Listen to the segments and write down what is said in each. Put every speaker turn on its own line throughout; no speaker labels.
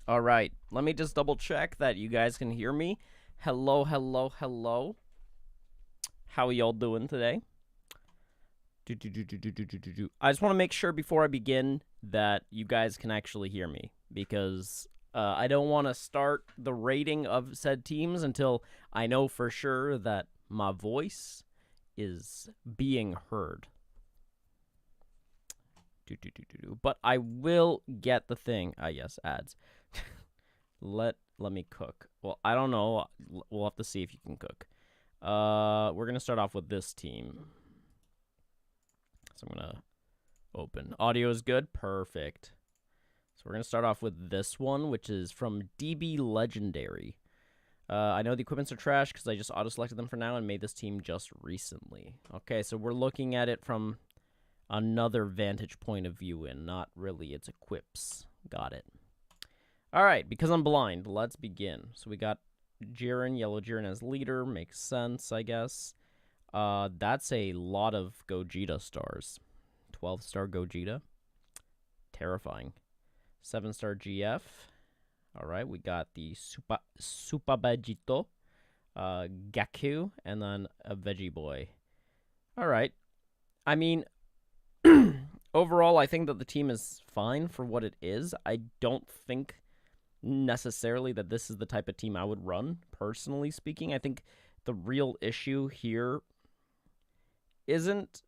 All right, let me just double check that you guys can hear me. Hello, hello, hello. How y'all doing today? I just want to make sure before I begin that you guys can actually hear me because I don't want to start the rating of said teams until I know for sure that my voice is being heard. But I will get the thing. Yes, ads. Let me cook. Well, I don't know. We'll have to see if you can cook. We're gonna start off with this team. So I'm gonna open. Audio is good. Perfect. So we're gonna start off with this one, which is from DB Legendary. I know the equipments are trash because I just auto-selected them for now and made this team just recently. Okay, so we're looking at it from another vantage point of view and not really its equips. Got it. All right, because I'm blind, let's begin. So we got Jiren, Yellow Jiren as leader. Makes sense, I guess. That's a lot of Gogeta stars. 12-star Gogeta. Terrifying. 7-star GF. All right, we got the Supabajito, Gaku, and then a Veggie Boy. All right. I mean, overall, I think that the team is fine for what it is. I don't think necessarily that this is the type of team I would run, personally speaking. I think the real issue here isn't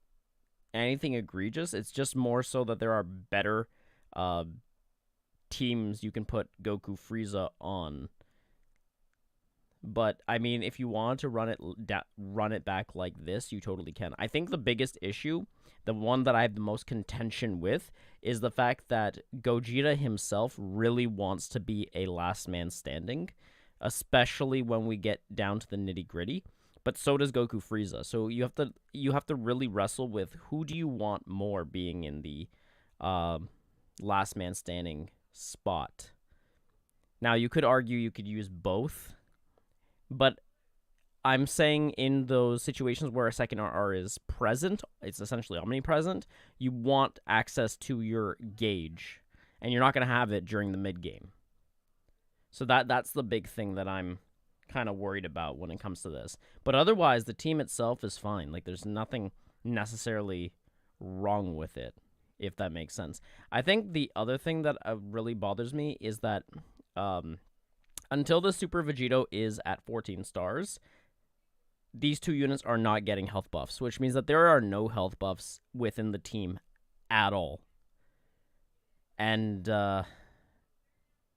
anything egregious. It's just more so that there are better teams you can put Goku Frieza on. But I mean, if you want to run it back like this, you totally can. I think the biggest issue, the one that I have the most contention with, is the fact that Gogeta himself really wants to be a last man standing, especially when we get down to the nitty-gritty. But so does Goku Frieza. So you have to really wrestle with who do you want more being in the last man standing spot. Now, you could argue you could use both, but I'm saying in those situations where a second RR is present, it's essentially omnipresent, you want access to your gauge, and you're not going to have it during the mid-game. So that's the big thing that I'm kind of worried about when it comes to this. But otherwise, the team itself is fine. Like, there's nothing necessarily wrong with it, if that makes sense. I think the other thing that really bothers me is that until the Super Vegito is at 14 stars, these two units are not getting health buffs, which means that there are no health buffs within the team at all. And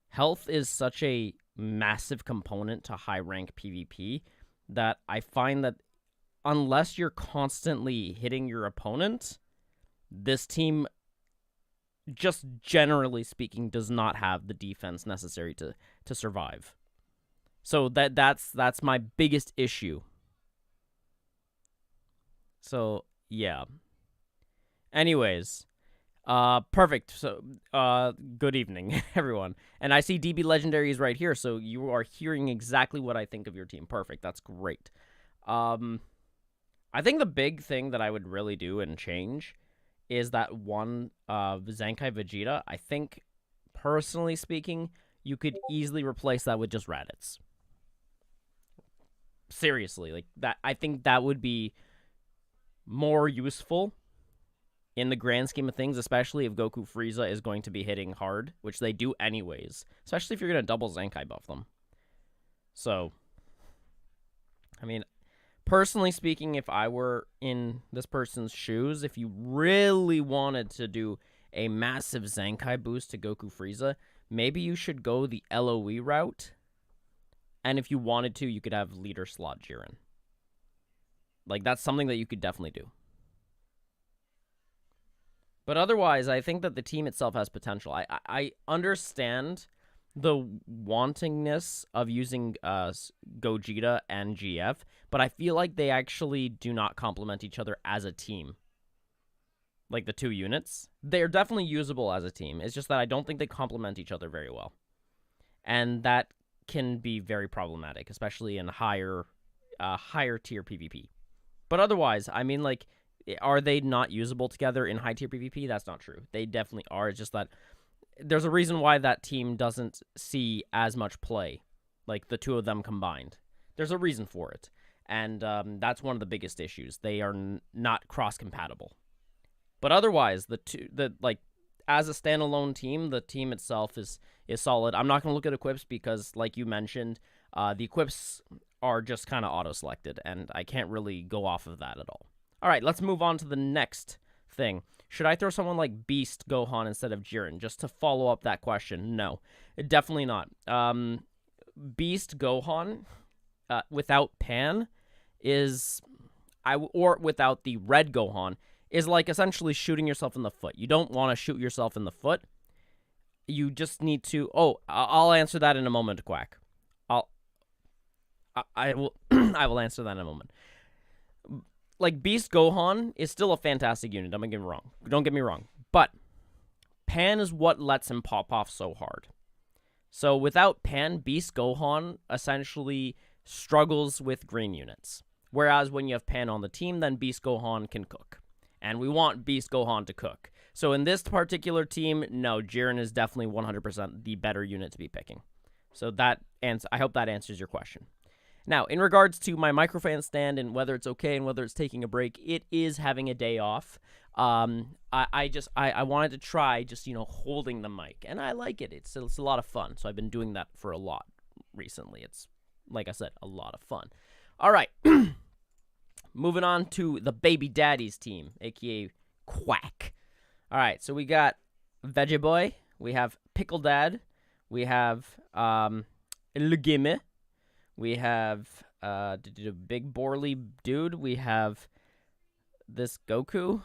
health is such a massive component to high-rank PvP that I find that unless you're constantly hitting your opponent, this team, just generally speaking, does not have the defense necessary to survive. So that's my biggest issue. So, yeah. Anyways, perfect. So, good evening, everyone. And I see DB Legendary is right here, so you are hearing exactly what I think of your team. Perfect. That's great. I think the big thing that I would really do and change is that one Zenkai Vegeta. I think, personally speaking, you could easily replace that with just Raditz. Seriously, like that. I think that would be more useful in the grand scheme of things, especially if Goku Frieza is going to be hitting hard, which they do anyways, especially if you're going to double Zenkai buff them. So, I mean, personally speaking, if I were in this person's shoes, if you really wanted to do a massive Zenkai boost to Goku Frieza, maybe you should go the LOE route. And if you wanted to, you could have leader slot Jiren. Like, that's something that you could definitely do. But otherwise, I think that the team itself has potential. I understand the wantingness of using Gogeta and GF, but I feel like they actually do not complement each other as a team. Like, the two units. They're definitely usable as a team. It's just that I don't think they complement each other very well. And that can be very problematic, especially in higher tier PvP. But otherwise, I mean, like, are they not usable together in high tier PvP? That's not true. They definitely are. It's just that there's a reason why that team doesn't see as much play, like the two of them combined. There's a reason for it, and that's one of the biggest issues. They are not cross-compatible. But otherwise, as a standalone team, the team itself is solid. I'm not going to look at equips because, like you mentioned, the equips are just kind of auto-selected, and I can't really go off of that at all. All right, let's move on to the next thing. Should I throw someone like Beast Gohan instead of Jiren? Just to follow up that question, no. Definitely not. Beast Gohan, without Pan, or without the red Gohan, is like essentially shooting yourself in the foot. You don't want to shoot yourself in the foot. You just need to... Oh, I'll answer that in a moment, Quack. I will I will answer that in a moment. Like, Beast Gohan is still a fantastic unit. Don't get me wrong. But Pan is what lets him pop off so hard. So without Pan, Beast Gohan essentially struggles with green units. Whereas when you have Pan on the team, then Beast Gohan can cook. And we want Beast Gohan to cook. So in this particular team, no, Jiren is definitely 100% the better unit to be picking. So I hope that answers your question. Now, in regards to my microfan stand and whether it's okay and whether it's taking a break, it is having a day off. I wanted to try just, holding the mic, and I like it. It's a lot of fun, so I've been doing that for a lot recently. It's, like I said, a lot of fun. All right, moving on to the Baby Daddies team, a.k.a. Quack. All right, so we got Veggie Boy, we have Pickle Dad, we have Legime, we have Big Borly Dude. We have this Goku.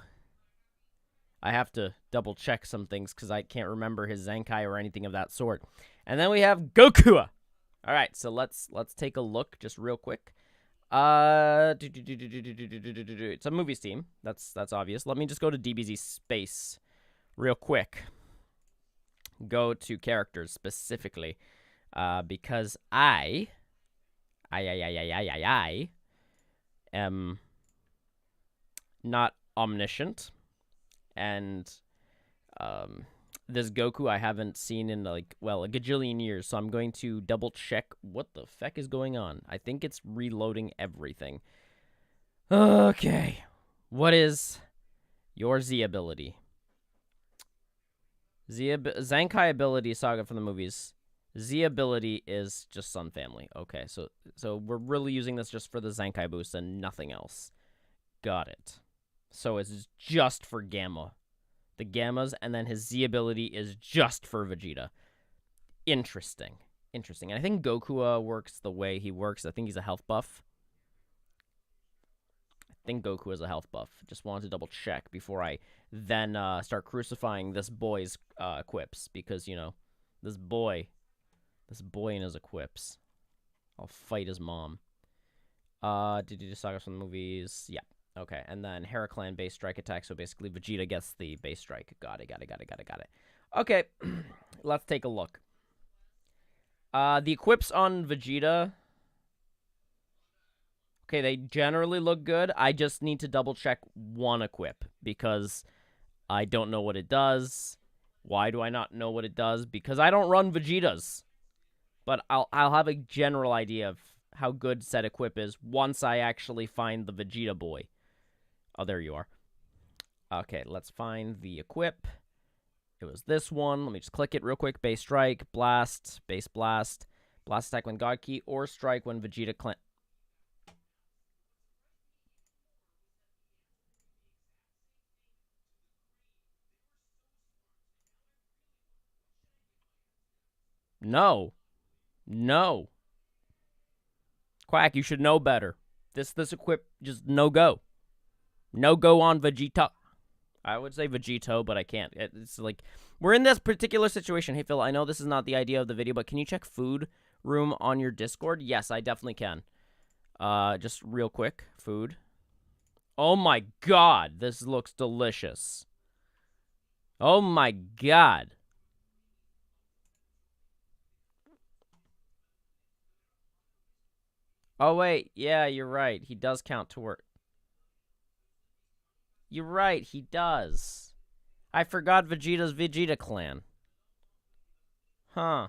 I have to double check some things because I can't remember his Zenkai or anything of that sort. And then we have Goku. All right, so let's take a look just real quick. It's a movies team. That's obvious. Let me just go to DBZ Space real quick. Go to characters specifically, because I am not omniscient, and this Goku I haven't seen in a gajillion years, so I'm going to double check what the feck is going on. I think it's reloading everything. Okay, what is your Z ability? Zenkai ability saga from the movies. Z ability is just Sun Family. Okay, so we're really using this just for the Zenkai boost and nothing else. Got it. So it's just for Gamma. The Gammas, and then his Z ability is just for Vegeta. Interesting. And I think Goku works the way he works. I think he's a health buff. I think Goku is a health buff. Just wanted to double check before I then start crucifying this boy's quips, because, this boy and his equips. I'll fight his mom. Did you just saga from the movies? Yeah. Okay, and then Heraclan base strike attack, so basically Vegeta gets the base strike. Got it. Okay, let's take a look. The equips on Vegeta, okay, they generally look good. I just need to double check one equip, because I don't know what it does. Why do I not know what it does? Because I don't run Vegetas. But I'll have a general idea of how good said equip is once I actually find the Vegeta boy. Oh, there you are. Okay, let's find the equip. It was this one. Let me just click it real quick. Base strike, blast, base blast, blast attack when God Key, or strike when Vegeta clan. No. Quack, you should know better. This equip, just no go. No go on Vegeta. I would say Vegeto, but I can't. It's like, we're in this particular situation. Hey, Phil, I know this is not the idea of the video, but can you check food room on your Discord? Yes, I definitely can. Just real quick. Food. Oh my god, this looks delicious. Oh my god. Oh, wait. Yeah, you're right. He does count toward... You're right, he does. I forgot Vegeta's Vegeta clan. Huh.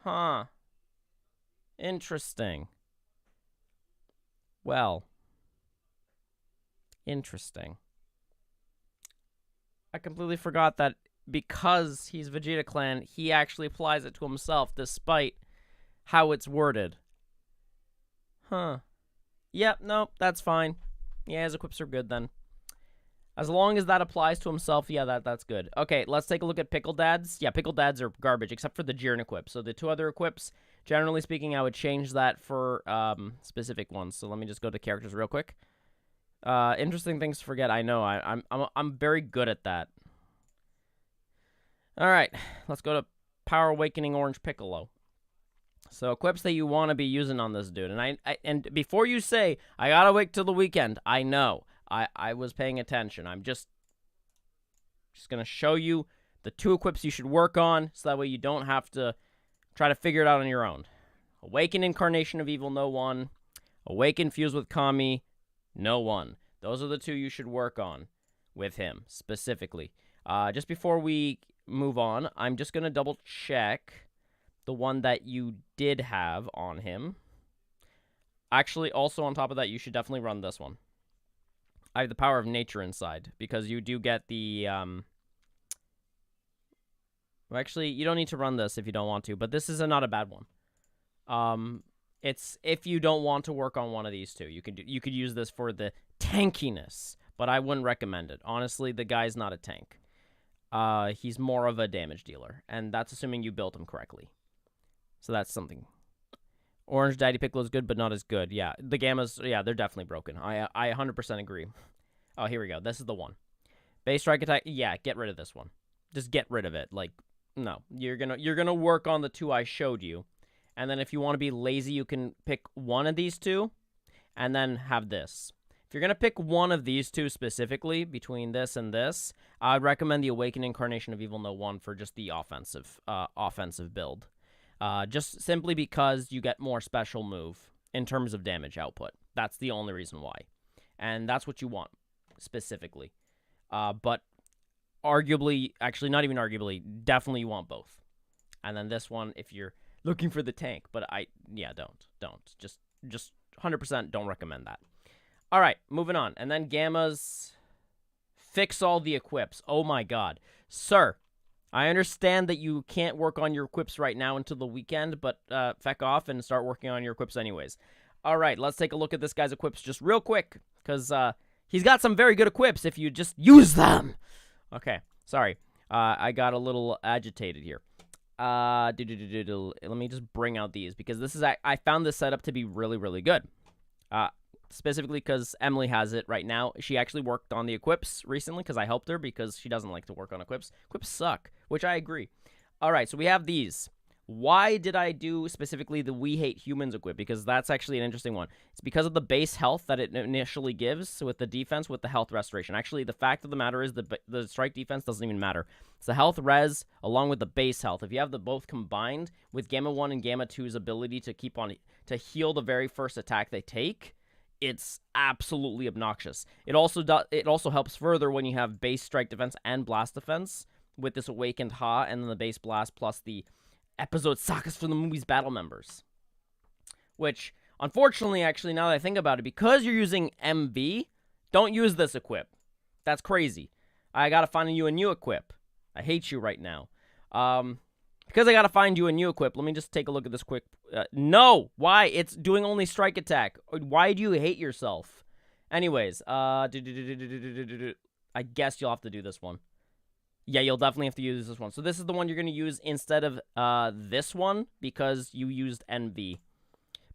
Huh. Interesting. Well. Interesting. I completely forgot that because he's Vegeta Clan, he actually applies it to himself despite how it's worded. Huh. Yep, nope, that's fine. Yeah, his equips are good then. As long as that applies to himself, yeah, that's good. Okay, let's take a look at Pickle Dads. Yeah, Pickle Dads are garbage, except for the Jiren equip. So the two other equips, generally speaking, I would change that for specific ones. So let me just go to characters real quick. Interesting things to forget. I know. I'm very good at that. All right, let's go to Power Awakening Orange Piccolo. So equips that you want to be using on this dude, and before you say I gotta wait till the weekend, I know. I was paying attention. I'm just gonna show you the two equips you should work on, so that way you don't have to try to figure it out on your own. Awaken Incarnation of Evil, no one. Awaken Fuse with Kami, no one. Those are the two you should work on with him, specifically. Just before we move on, I'm just going to double check the one that you did have on him. Actually, also on top of that, you should definitely run this one. I have the Power of Nature inside, because you do get the... Well, actually, you don't need to run this if you don't want to, but this is not a bad one. It's if you don't want to work on one of these two. You could use this for the tankiness, but I wouldn't recommend it. Honestly, the guy's not a tank. He's more of a damage dealer, and that's assuming you built him correctly. So that's something. Orange Daddy Piccolo is good, but not as good. Yeah, the Gammas, yeah, they're definitely broken. I 100% agree. Oh, here we go. This is the one. Base strike attack. Yeah, get rid of this one. Just get rid of it. Like, no, you're gonna work on the two I showed you. And then if you want to be lazy, you can pick one of these two and then have this. If you're going to pick one of these two specifically between this and this, I'd recommend the Awakened Incarnation of Evil No 1 for just the offensive build. Just simply because you get more special move in terms of damage output. That's the only reason why. And that's what you want specifically. But arguably, actually not even arguably, definitely you want both. And then this one, if you're looking for the tank, but don't. Just 100% don't recommend that. All right, moving on. And then Gammas, fix all the equips. Oh my god. Sir, I understand that you can't work on your equips right now until the weekend, but feck off and start working on your equips anyways. All right, let's take a look at this guy's equips just real quick, because he's got some very good equips if you just use them. Okay, sorry. I got a little agitated here. Let me just bring out these, because this is I found this setup to be really, really good. Specifically because Emily has it right now. She actually worked on the equips recently because I helped her, because she doesn't like to work on equips. Equips suck, which I agree. All right, so we have these. Why did I do specifically the We Hate Humans equip? Because that's actually an interesting one. It's because of the base health that it initially gives with the defense with the health restoration. Actually, the fact of the matter is the strike defense doesn't even matter. It's the health res along with the base health. If you have the both combined with Gamma 1 and Gamma 2's ability to keep on to heal the very first attack they take, it's absolutely obnoxious. It also helps further when you have base strike defense and blast defense with this Awakened Ha and then the base blast plus the episode Sakas from the movie's battle members. Which, unfortunately, actually, now that I think about it, because you're using MV, don't use this equip. That's crazy. I gotta find you a new equip. I hate you right now. Because I gotta find you a new equip, let me just take a look at this quick. No! Why? It's doing only strike attack. Why do you hate yourself? Anyways, I guess you'll have to do this one. Yeah, you'll definitely have to use this one. So this is the one you're going to use instead of this one, because you used MV.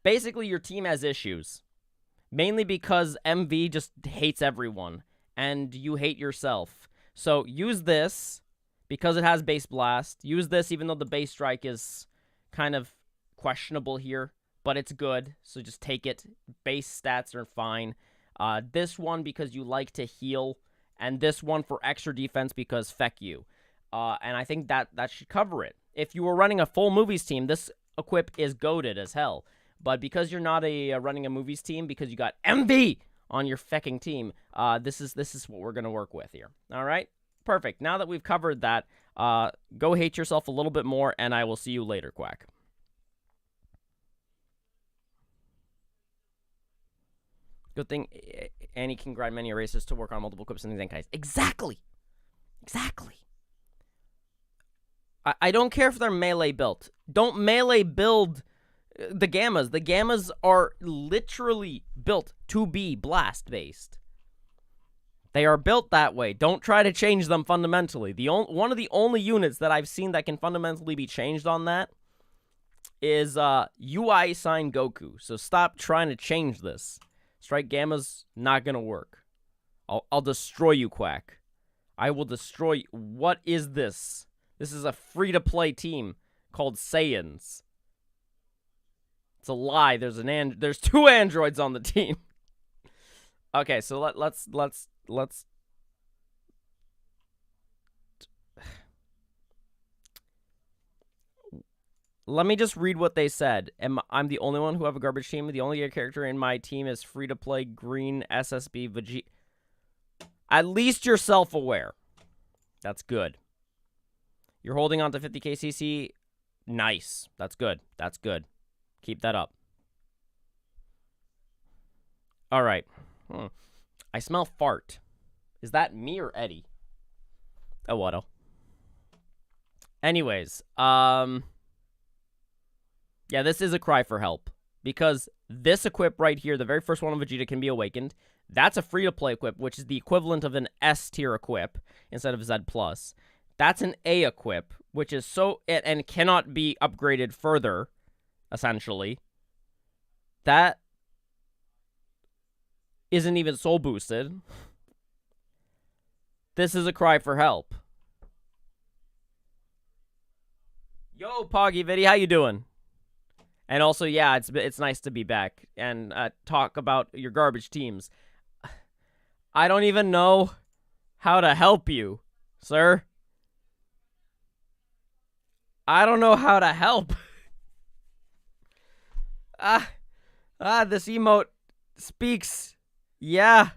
Basically, your team has issues. Mainly because MV just hates everyone, and you hate yourself. So use this, because it has base blast. Use this, even though the base strike is kind of questionable here, but it's good, so just take it. Base stats are fine. This one, because you like to heal, and this one for extra defense because feck you. And I think that should cover it. If you were running a full movies team, this equip is goated as hell. But because you're not running a movies team, because you got MV on your fecking team, this is what we're going to work with here. All right? Perfect. Now that we've covered that, Go hate yourself a little bit more, and I will see you later, Quack. Good thing Annie can grind many erasers to work on multiple equips and Zenkais. Exactly! Exactly. I don't care if they're melee built. Don't melee build the Gammas. The Gammas are literally built to be blast-based. They are built that way. Don't try to change them fundamentally. One of the only units that I've seen that can fundamentally be changed on that is UI Sign Goku. So stop trying to change this. Strike Gamma's not going to work. I'll destroy you, Quack. I will destroy you. What is this? This is a free-to-play team called Saiyans. It's a lie. There's 2 androids on the team. Okay, so let's let me just read what they said. I'm the only one who have a garbage team. The only character in my team is free-to-play green SSB Vegeta. At least you're self-aware. That's good. You're holding on to 50k CC. Nice. That's good. That's good. Keep that up. All right. I smell fart. Is that me or Eddie? Oh, what? Anyways, yeah, this is a cry for help. Because this equip right here, the very first one of Vegeta can be awakened. That's a free-to-play equip, which is the equivalent of an S-tier equip instead of Z+. That's an A equip, which is and cannot be upgraded further, essentially. That isn't even soul boosted. This is a cry for help. Yo, Poggy Viddy, how you doing? And also, yeah, it's nice to be back and talk about your garbage teams. I don't even know how to help you, sir. I don't know how to help. This emote speaks. Yeah.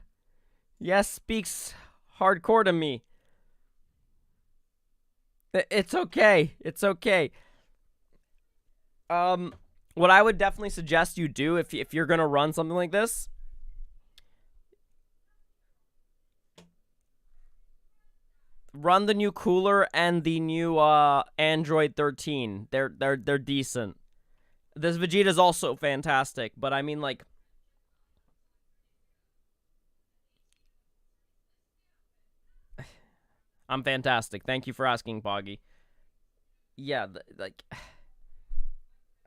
Yes, speaks hardcore to me. It's okay. It's okay. What I would definitely suggest you do if you're gonna run something like this, run the new cooler and the new Android 13. They're decent. This Vegeta's also fantastic, but I mean, like, I'm fantastic. Thank you for asking, Poggy. Yeah, like, oh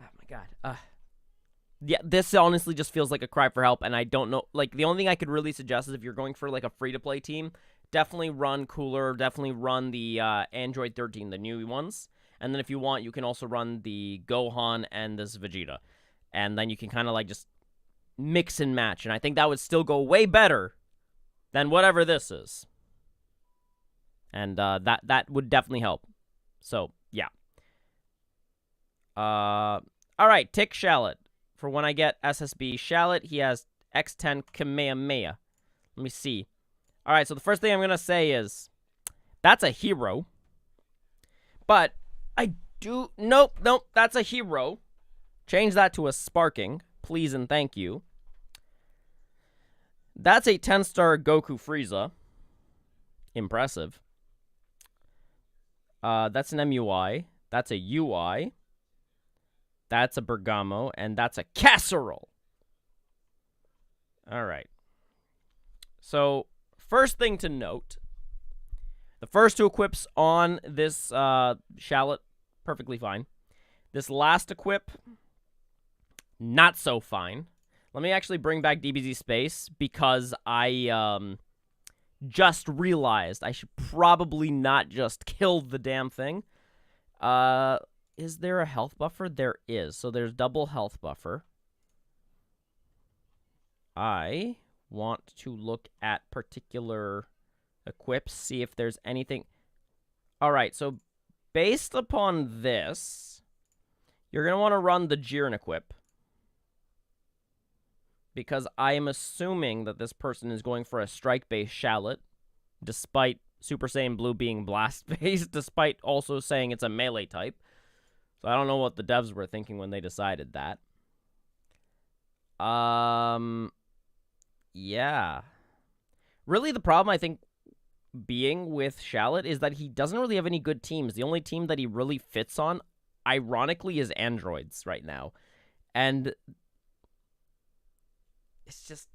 my god. Yeah, this honestly just feels like a cry for help, and I don't know. Like, the only thing I could really suggest is if you're going for, like, a free-to-play team, definitely run Cooler, definitely run the Android 13, the new ones. And then if you want, you can also run the Gohan and this Vegeta. And then you can kind of, like, just mix and match. And I think that would still go way better than whatever this is. And that would definitely help. So, yeah. All right, Tick Shallot. For when I get SSB Shallot, he has X10 Kamehameha. Let me see. All right, so the first thing I'm going to say is, that's a hero. But I do... Nope, that's a hero. Change that to a Sparking, please and thank you. That's a 10-star Goku Frieza. Impressive. That's an MUI. That's a UI. That's a Bergamo. And that's a Casserole. All right. So, first thing to note. The first 2 equips on this Shallot, perfectly fine. This last equip, not so fine. Let me actually bring back DBZ Space because I just realized I should probably not just kill the damn thing. Is there a health buffer? There is. So there's double health buffer. I want to look at particular equips, see if there's anything. All right, so based upon this, you're going to want to run the Jiren equip. Because I am assuming that this person is going for a strike-based Shallot, despite Super Saiyan Blue being blast-based, despite also saying it's a melee type. So I don't know what the devs were thinking when they decided that. Yeah. Really, the problem, I think, being with Shallot is that he doesn't really have any good teams. The only team that he really fits on, ironically, is androids right now. And it's just...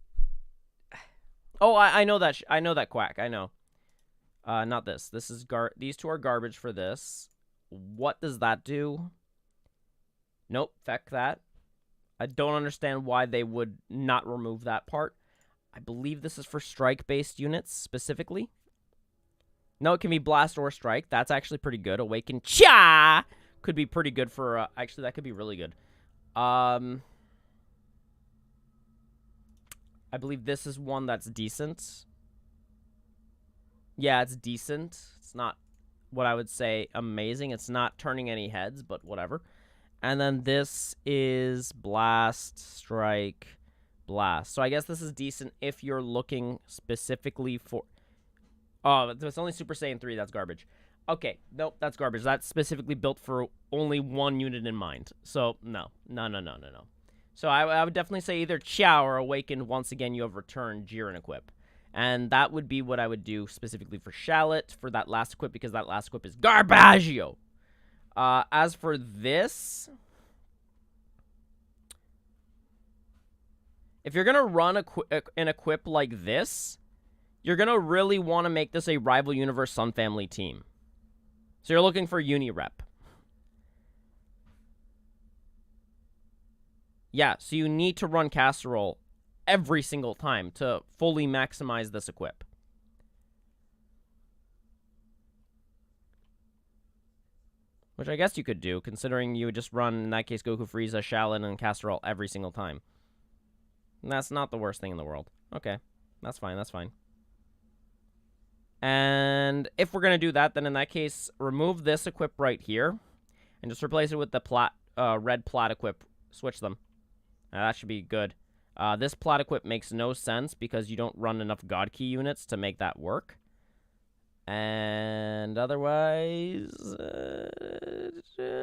Oh, I know that. I know that Quack. I know. Not this. This is These two are garbage for this. What does that do? Nope. Feck that. I don't understand why they would not remove that part. I believe this is for strike-based units specifically. No, it can be blast or strike. That's actually pretty good. Awaken Cha could be pretty good for... actually, that could be really good. I believe this is one that's decent. Yeah, it's decent. It's not what I would say amazing. It's not turning any heads, but whatever. And then this is blast, strike, blast. So I guess this is decent if you're looking specifically for... Oh, it's only Super Saiyan 3. That's garbage. Okay, nope, that's garbage. That's specifically built for only one unit in mind. So, no. So I would definitely say either Chow or Awakened. Once again, you have returned Jiren equip. And that would be what I would do specifically for Shallot for that last equip, because that last equip is Garbaggio. As for this... If you're going to run an equip like this, you're going to really want to make this a Rival Universe Sun Family team. So you're looking for Uni-Rep. Yeah, so you need to run Casserole every single time to fully maximize this equip. Which I guess you could do, considering you would just run, in that case, Goku, Frieza, Shaolin, and Casserole every single time. And that's not the worst thing in the world. Okay, that's fine, that's fine. And if we're going to do that, then in that case, remove this equip right here. And just replace it with the red plat equip. Switch them. That should be good. This plat equip makes no sense because you don't run enough God Key units to make that work. And otherwise,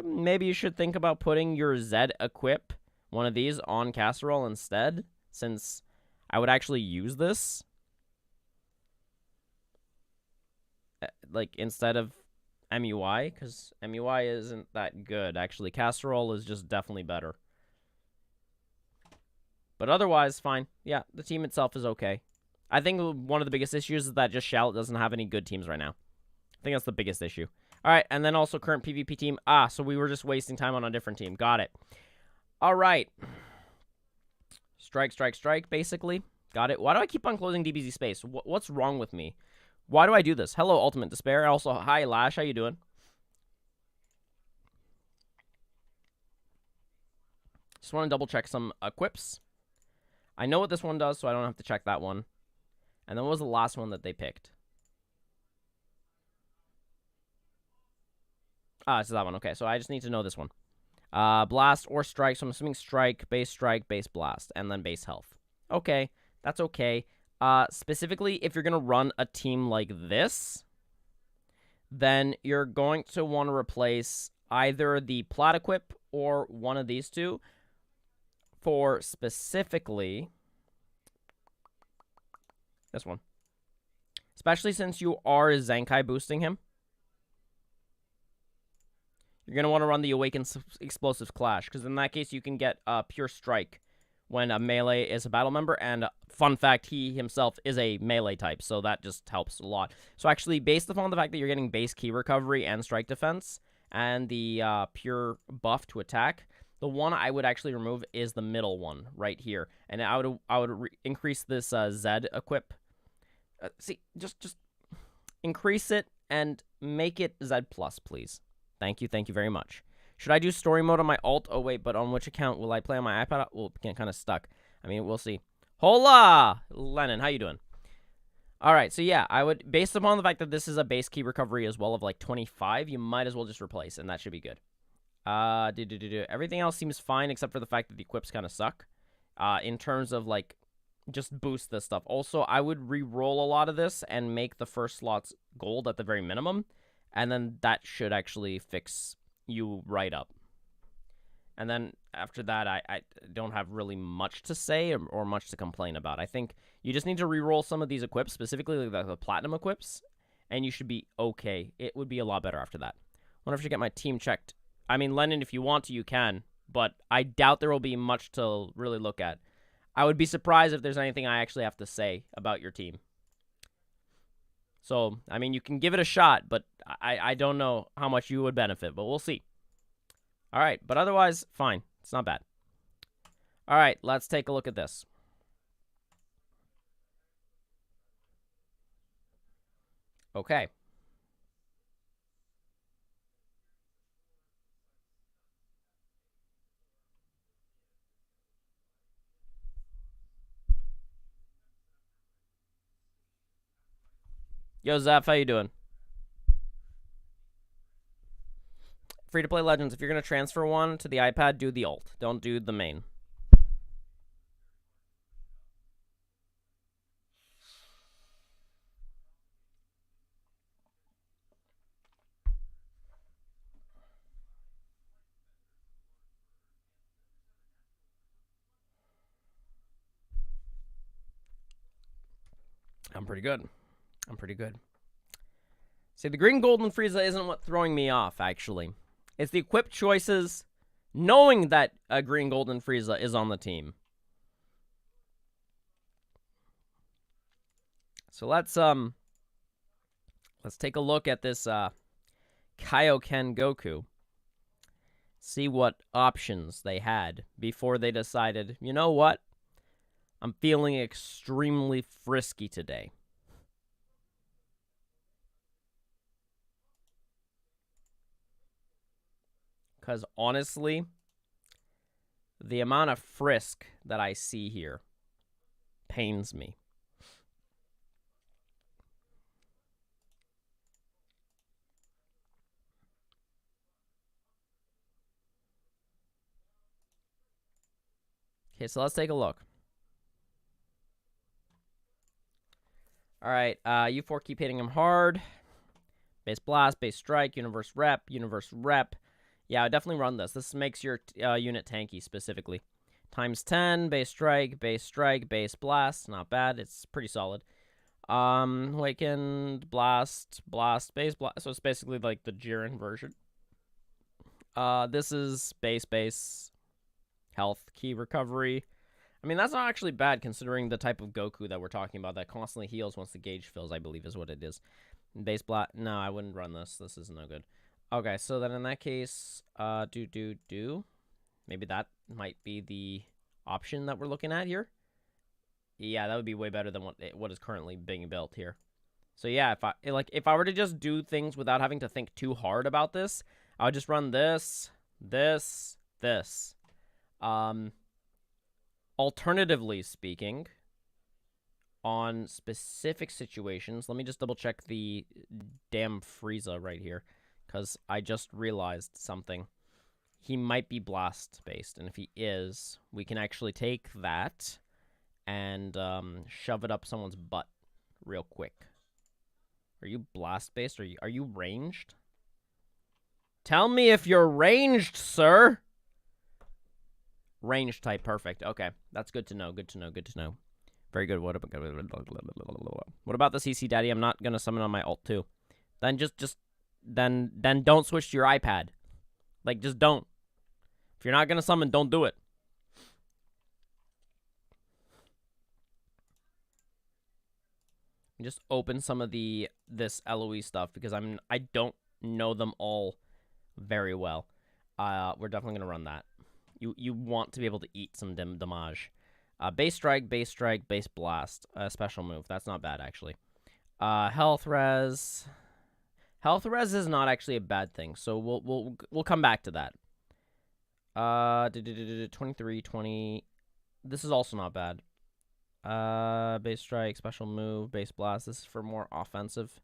maybe you should think about putting your Z equip, one of these, on Casserole instead, since I would actually use this. Like, instead of MUI, because MUI isn't that good. Actually, Casserole is just definitely better. But otherwise, fine. Yeah, the team itself is okay. I think one of the biggest issues is that just Shallot doesn't have any good teams right now. I think that's the biggest issue. All right, and then also current PvP team. So we were just wasting time on a different team. Got it. All right. Strike, strike, strike, basically. Got it. Why do I keep on closing DBZ space? What's wrong with me? Why do I do this? Hello, Ultimate Despair. Also, hi, Lash. How you doing? Just want to double check some equips. I know what this one does, so I don't have to check that one. And then what was the last one that they picked? It's that one. Okay, so I just need to know this one. Blast or strike. So I'm assuming strike, base, blast, and then base health. Okay, that's okay. Specifically, if you're going to run a team like this, then you're going to want to replace either the plat equip or one of these two for specifically this one. Especially since you are Zenkai boosting him. You're going to want to run the Awakened Explosive Clash, because in that case you can get Pure Strike when a melee is a battle member, and fun fact, he himself is a melee type, so that just helps a lot. So actually, based upon the fact that you're getting base key recovery and strike defense, and the pure buff to attack, the one I would actually remove is the middle one right here, and I would increase this Z equip. See, just increase it and make it Z plus, please. Thank you very much. Should I do story mode on my alt? Oh, wait, but on which account? Will I play on my iPad? Well, get kind of stuck. I mean, we'll see. Hola! Lennon, how you doing? All right, so yeah, I would, based upon the fact that this is a base key recovery as well of like 25, you might as well just replace, and that should be good. Everything else seems fine except for the fact that the equips kind of suck. In terms of like just boost this stuff. Also, I would re-roll a lot of this and make the first slots gold at the very minimum, and then that should actually fix you right up. And then after that, I don't have really much to say or much to complain about. I think you just need to re-roll some of these equips, specifically the platinum equips, and you should be okay. It would be a lot better after that. I wonder if I should get my team checked. I mean, Lennon, if you want to, you can, but I doubt there will be much to really look at. I would be surprised if there's anything I actually have to say about your team. So, I mean, you can give it a shot, but I don't know how much you would benefit, but we'll see. All right, but otherwise, fine. It's not bad. All right, let's take a look at this. Okay. Yo, Zeph, how you doing? Free-to-play Legends, if you're going to transfer one to the iPad, do the alt. Don't do the main. I'm pretty good. I'm pretty good. See, the green golden Frieza isn't what's throwing me off, actually. It's the equip choices, knowing that a green golden Frieza is on the team. So let's take a look at this Kaioken Goku. See what options they had before they decided, you know what? I'm feeling extremely frisky today. Because honestly, the amount of frisk that I see here pains me. Okay, so let's take a look. All right, you four keep hitting him hard. Base blast, base strike, universe rep, universe rep. Yeah, I would definitely run this. This makes your unit tanky specifically. Times 10, base strike, base blast. Not bad. It's pretty solid. Awakened, blast, base blast. So it's basically like the Jiren version. This is base, health, key recovery. I mean, that's not actually bad considering the type of Goku that we're talking about that constantly heals once the gauge fills, I believe is what it is. Base blast. No, I wouldn't run this. This is no good. Okay, so then in that case, maybe that might be the option that we're looking at here. Yeah, that would be way better than what is currently being built here. So yeah, if I were to just do things without having to think too hard about this, I would just run this. Alternatively speaking, on specific situations, let me just double check the damn Frieza right here, because I just realized something. He might be blast based, and if he is, we can actually take that and shove it up someone's butt real quick. Are you blast based? Are you ranged? Tell me if you're ranged, sir. Range type, perfect. Okay, that's good to know. Good to know. Very good. What about the CC Daddy? I'm not gonna summon on my ult too. Then then don't switch to your iPad. Like, just don't. If you're not gonna summon, don't do it. Just open some of this LOE stuff because I don't know them all very well. We're definitely gonna run that. You want to be able to eat some damage. Base strike, base blast. Special move. That's not bad, actually. Health res. Health res is not actually a bad thing, so we'll come back to that. 23, 20. This is also not bad. Base strike, special move, base blast. This is for more offensive.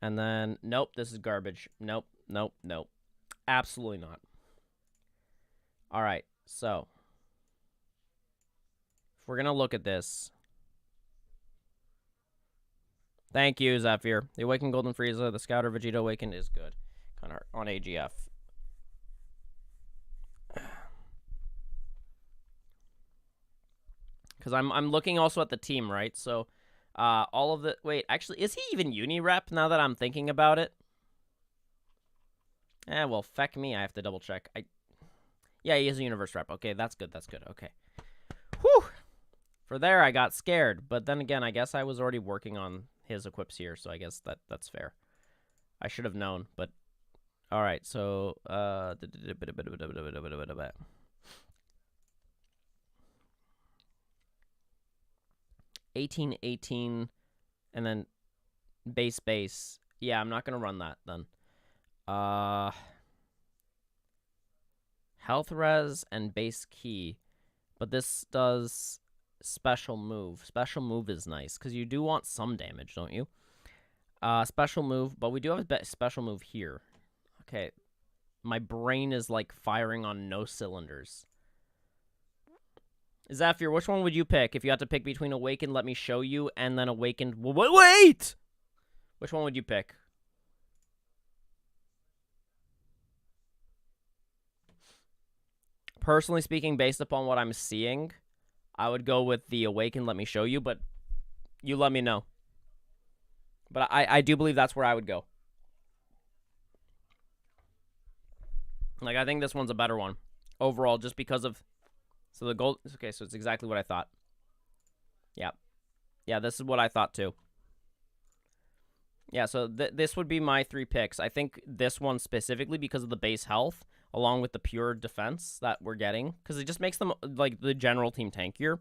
And then, nope, this is garbage. Nope. Absolutely not. All right, so if we're going to look at this, Thank you, Zephyr. The Awakened Golden Frieza, the Scouter Vegeta Awakened is good. Kind of on AGF. Because I'm looking also at the team, right? So, all of the... Wait, actually, is he even uni-rep now that I'm thinking about it? Well, feck me. I have to double check. Yeah, he is a universe rep. Okay, that's good. That's good. Okay. Whew! For there, I got scared. But then again, I guess I was already working on his equips here, so I guess that's fair. I should have known, but... Alright, so... 18, 18, and then base. Yeah, I'm not going to run that, then. Health res and base key. But this does special move. Special move is nice, because you do want some damage, don't you? Special move, but we do have a special move here. Okay. My brain is, like, firing on no cylinders. Zephyr, which one would you pick if you had to pick between Awakened Let Me Show You and then Awakened... Wait! Which one would you pick? Personally speaking, based upon what I'm seeing, I would go with the Awakened Let Me Show You, but you let me know. But I do believe that's where I would go. Like, I think this one's a better one. Overall, just because of... So the gold... Okay, so it's exactly what I thought. Yeah. Yeah, this is what I thought, too. Yeah, so this would be my 3 picks. I think this one specifically because of the base health, along with the pure defense that we're getting. Because it just makes them, like, the general team tankier.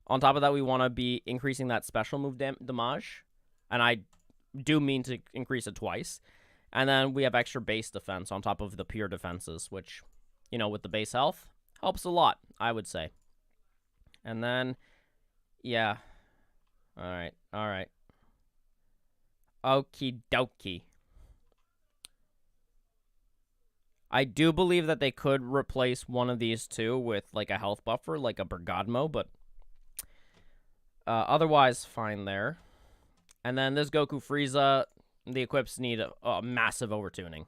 On top of that, we want to be increasing that special move damage. And I do mean to increase it twice. And then we have extra base defense on top of the pure defenses, which, you know, with the base health, helps a lot, I would say. And then, yeah. Alright. Okie dokie. I do believe that they could replace one of these two with, like, a health buffer, like a Bergadmo, but otherwise, fine there. And then this Goku Frieza, the equips need a massive overtuning.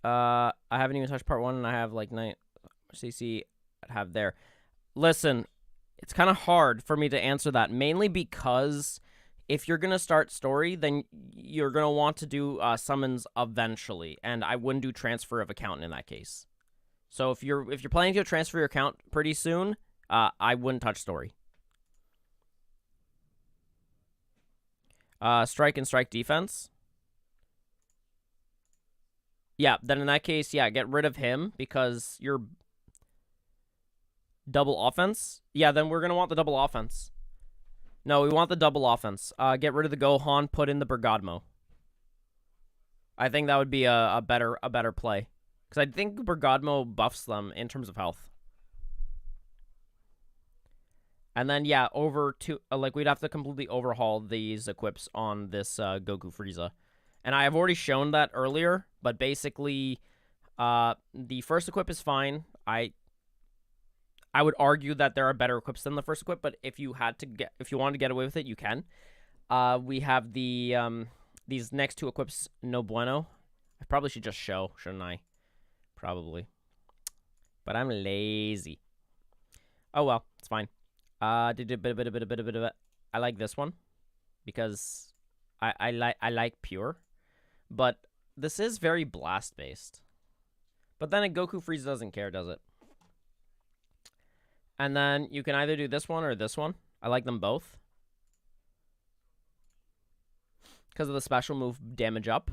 I haven't even touched part 1, and I have, like, 9 CC I have there. Listen, it's kind of hard for me to answer that, mainly because if you're going to start story, then you're going to want to do summons eventually, and I wouldn't do transfer of account in that case. So if you're planning to transfer your account pretty soon, I wouldn't touch story. Strike and strike defense. Yeah, then in that case, yeah, get rid of him because you're double offense. Yeah, then we're going to want the double offense. No, we want the double offense. Get rid of the Gohan, put in the Bergadmo. I think that would be a better play. Because I think Bergadmo buffs them in terms of health. And then, yeah, over to... like, we'd have to completely overhaul these equips on this Goku Frieza. And I have already shown that earlier, but basically, the first equip is fine. I would argue that there are better equips than the first equip, but if you wanted to get away with it, you can. We have the these next 2 equips, no bueno. I probably should just show, shouldn't I? Probably. But I'm lazy. Oh well, it's fine. I like this one because I like pure, but this is very blast based. But then a Goku Frieza doesn't care, does it? And then you can either do this one or this one. I like them both because of the special move damage up.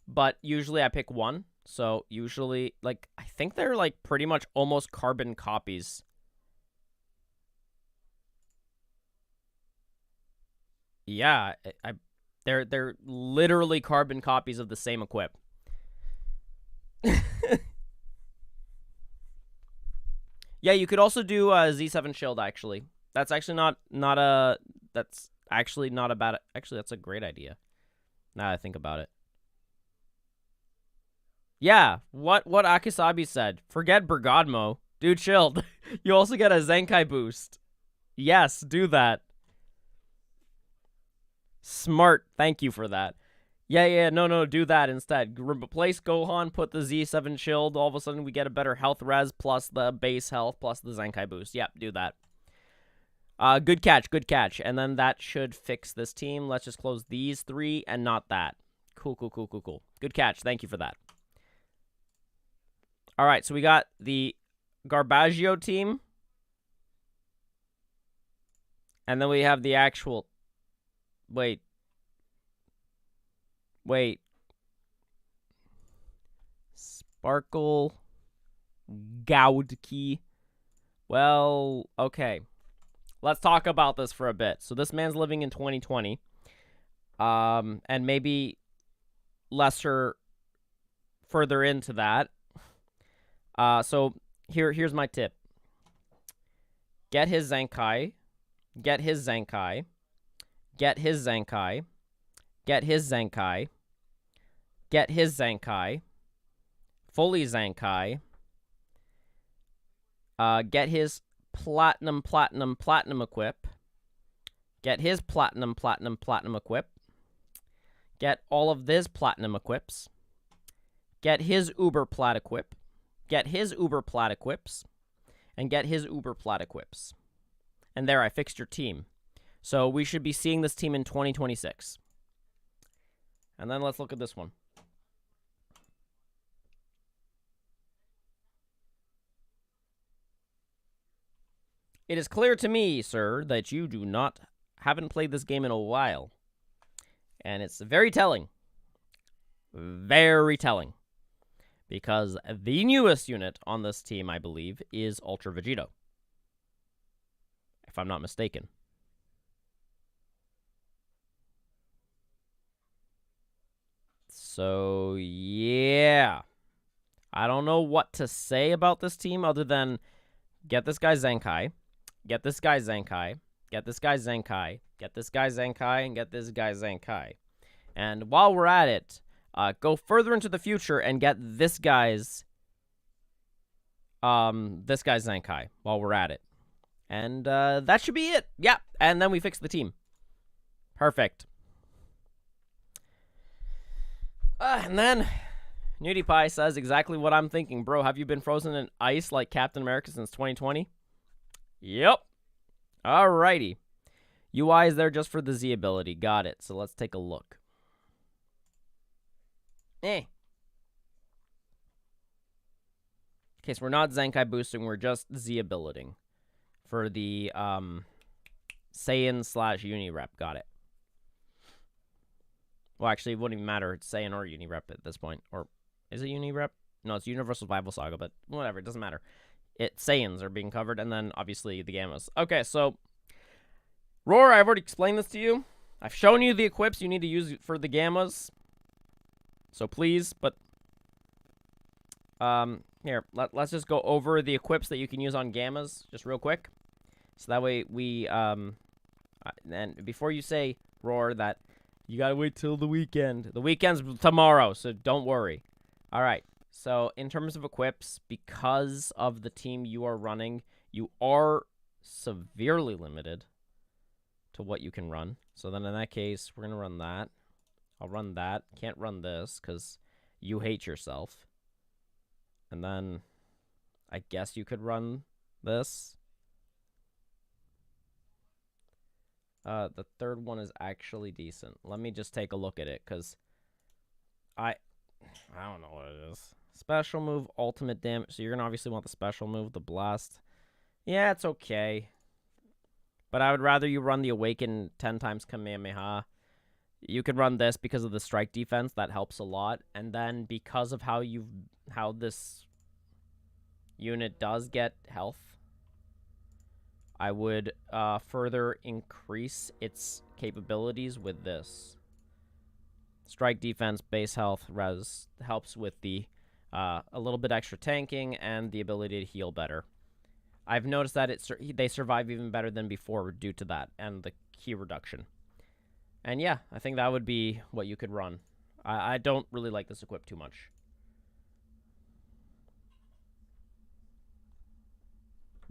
But usually I pick one. So usually, like, I think they're like pretty much almost carbon copies. Yeah, they're literally carbon copies of the same equip. Yeah, you could also do Z7 Shield, actually. That's actually not a bad... Actually, that's a great idea. Now I think about it. Yeah, what Akisabi said. Forget Bergadmo. Dude, chilled. You also get a Zenkai boost. Yes, do that. Smart. Thank you for that. Yeah, no, do that instead. Replace Gohan, put the Z7 shield. All of a sudden, we get a better health res plus the base health plus the Zenkai boost. Yep, do that. Good catch, good catch. And then that should fix this team. Let's just close these three and not that. Cool. Good catch. Thank you for that. All right, so we got the Garbaggio team. And then we have the actual... Wait. Sparkle. Gaudki. Well, okay. Let's talk about this for a bit. So this man's living in 2020. And maybe lesser further into that. So here's my tip. Get his Zenkai. Get his Zenkai. Get his Zenkai. Get his Zenkai. Get his Zenkai. Fully Zenkai. Get his platinum equip. Get his platinum equip. Get all of this platinum equips. Get his uber plat equip. Get his uber plat equips. And get his uber plat equips. And there, I fixed your team. So we should be seeing this team in 2026. And then let's look at this one. It is clear to me, sir, that you haven't played this game in a while. And it's very telling. Very telling. Because the newest unit on this team, I believe, is Ultra Vegito. If I'm not mistaken. So, yeah. I don't know what to say about this team other than get this guy Zenkai, get this guy Zenkai, get this guy Zenkai, get this guy Zenkai, and get this guy Zenkai. And while we're at it, go further into the future and get this guy's Zenkai while we're at it. And that should be it. Yeah, and then we fix the team. Perfect. And then NudiePie says exactly what I'm thinking. Bro, have you been frozen in ice like Captain America since 2020? Yep. Alrighty. UI is there just for the Z ability. Got it. So let's take a look. Okay, so we're not Zenkai boosting. We're just Z abilitying for the Saiyan / Uni rep. Got it. Well, actually, it wouldn't even matter. It's Saiyan or Uni rep at this point. Or is it Uni rep? No, it's Universal Survival Saga, but whatever. It doesn't matter. Saiyans are being covered, and then, obviously, the Gammas. Okay, so, Roar, I've already explained this to you. I've shown you the equips you need to use for the Gammas. So, please, but... here, let's just go over the equips that you can use on Gammas, just real quick. So that way we, and before you say, Roar, that you gotta wait till the weekend. The weekend's tomorrow, so don't worry. Alright, so in terms of equips, because of the team you are running, you are severely limited to what you can run. So then in that case, we're gonna run that. I'll run that. Can't run this, because you hate yourself. And then, I guess you could run this. The third one is actually decent. Let me just take a look at it, because I don't know what it is. Special move, ultimate damage. So you're going to obviously want the special move, the blast. Yeah, it's okay. But I would rather you run the awaken 10 times Kamehameha. You could run this because of the strike defense. That helps a lot. And then because of how this unit does get health, I would further increase its capabilities with this. Strike defense, base health, res helps with the a little bit extra tanking and the ability to heal better. I've noticed that they survive even better than before due to that and the key reduction. And yeah, I think that would be what you could run. I don't really like this equip too much.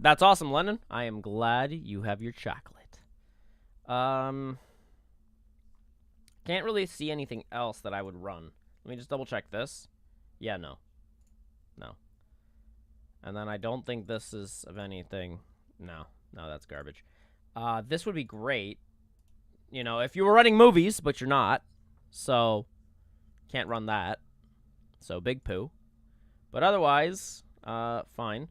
That's awesome, Lennon. I am glad you have your chocolate. Can't really see anything else that I would run. Let me just double check this. Yeah, no. No. And then I don't think this is of anything. No, that's garbage. This would be great. You know, if you were running movies, but you're not. So, can't run that. So, big poo. But otherwise, fine.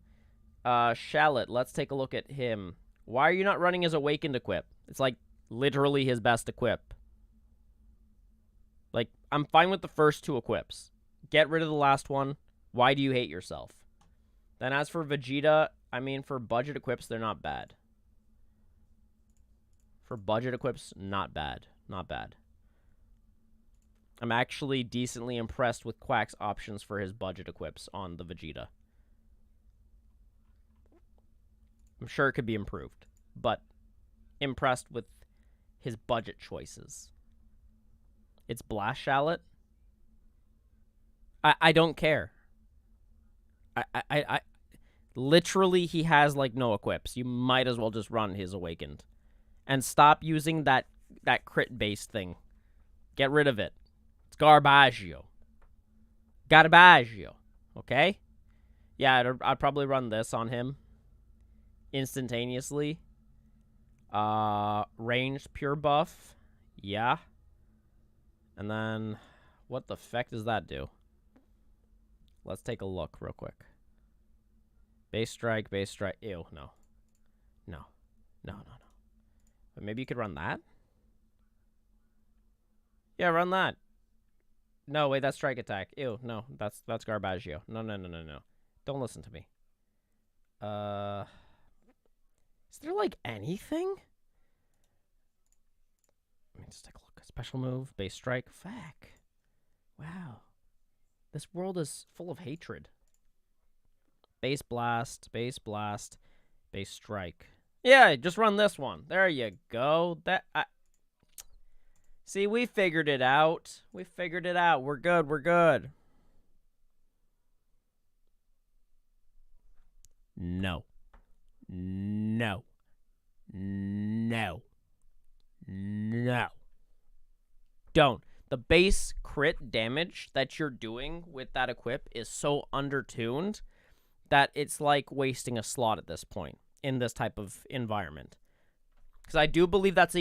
Shallot, let's take a look at him. Why are you not running his Awakened equip? It's like literally his best equip. Like, I'm fine with the first 2 equips. Get rid of the last one. Why do you hate yourself? Then as for Vegeta, I mean, for budget equips, they're not bad. For budget equips, not bad. Not bad. I'm actually decently impressed with Quack's options for his budget equips on the Vegeta. I'm sure it could be improved, but impressed with his budget choices. It's Blast Shallot. I don't care. I literally, he has like no equips. You might as well just run his Awakened. And stop using that crit based thing. Get rid of it. It's Garbaggio. Garbaggio. Okay? Yeah, I'd probably run this on him. Instantaneously. Ranged pure buff. Yeah. And then, what the feck does that do? Let's take a look real quick. Base strike, base strike. Ew, no. No. No. But maybe you could run that? Yeah, run that. No, wait, that's strike attack. Ew, no, that's Garbaggio. No. Don't listen to me. Is there, like, anything? Let me just take a look. Special move, base strike. Fuck. Wow. This world is full of hatred. Base blast, base strike. Yeah, just run this one. There you go. See, we figured it out. We're good. No. Don't. The base crit damage that you're doing with that equip is so undertuned that it's like wasting a slot at this point in this type of environment. Because I do believe that's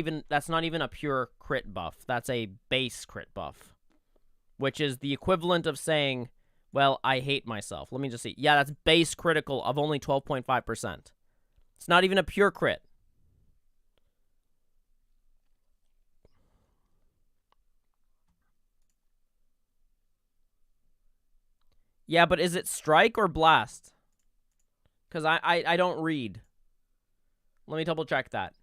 not even a pure crit buff. That's a base crit buff. Which is the equivalent of saying, well, I hate myself. Let me just see. Yeah, that's base critical of only 12.5%. It's not even a pure crit. Yeah, but is it strike or blast? Because I don't read. Let me double check that.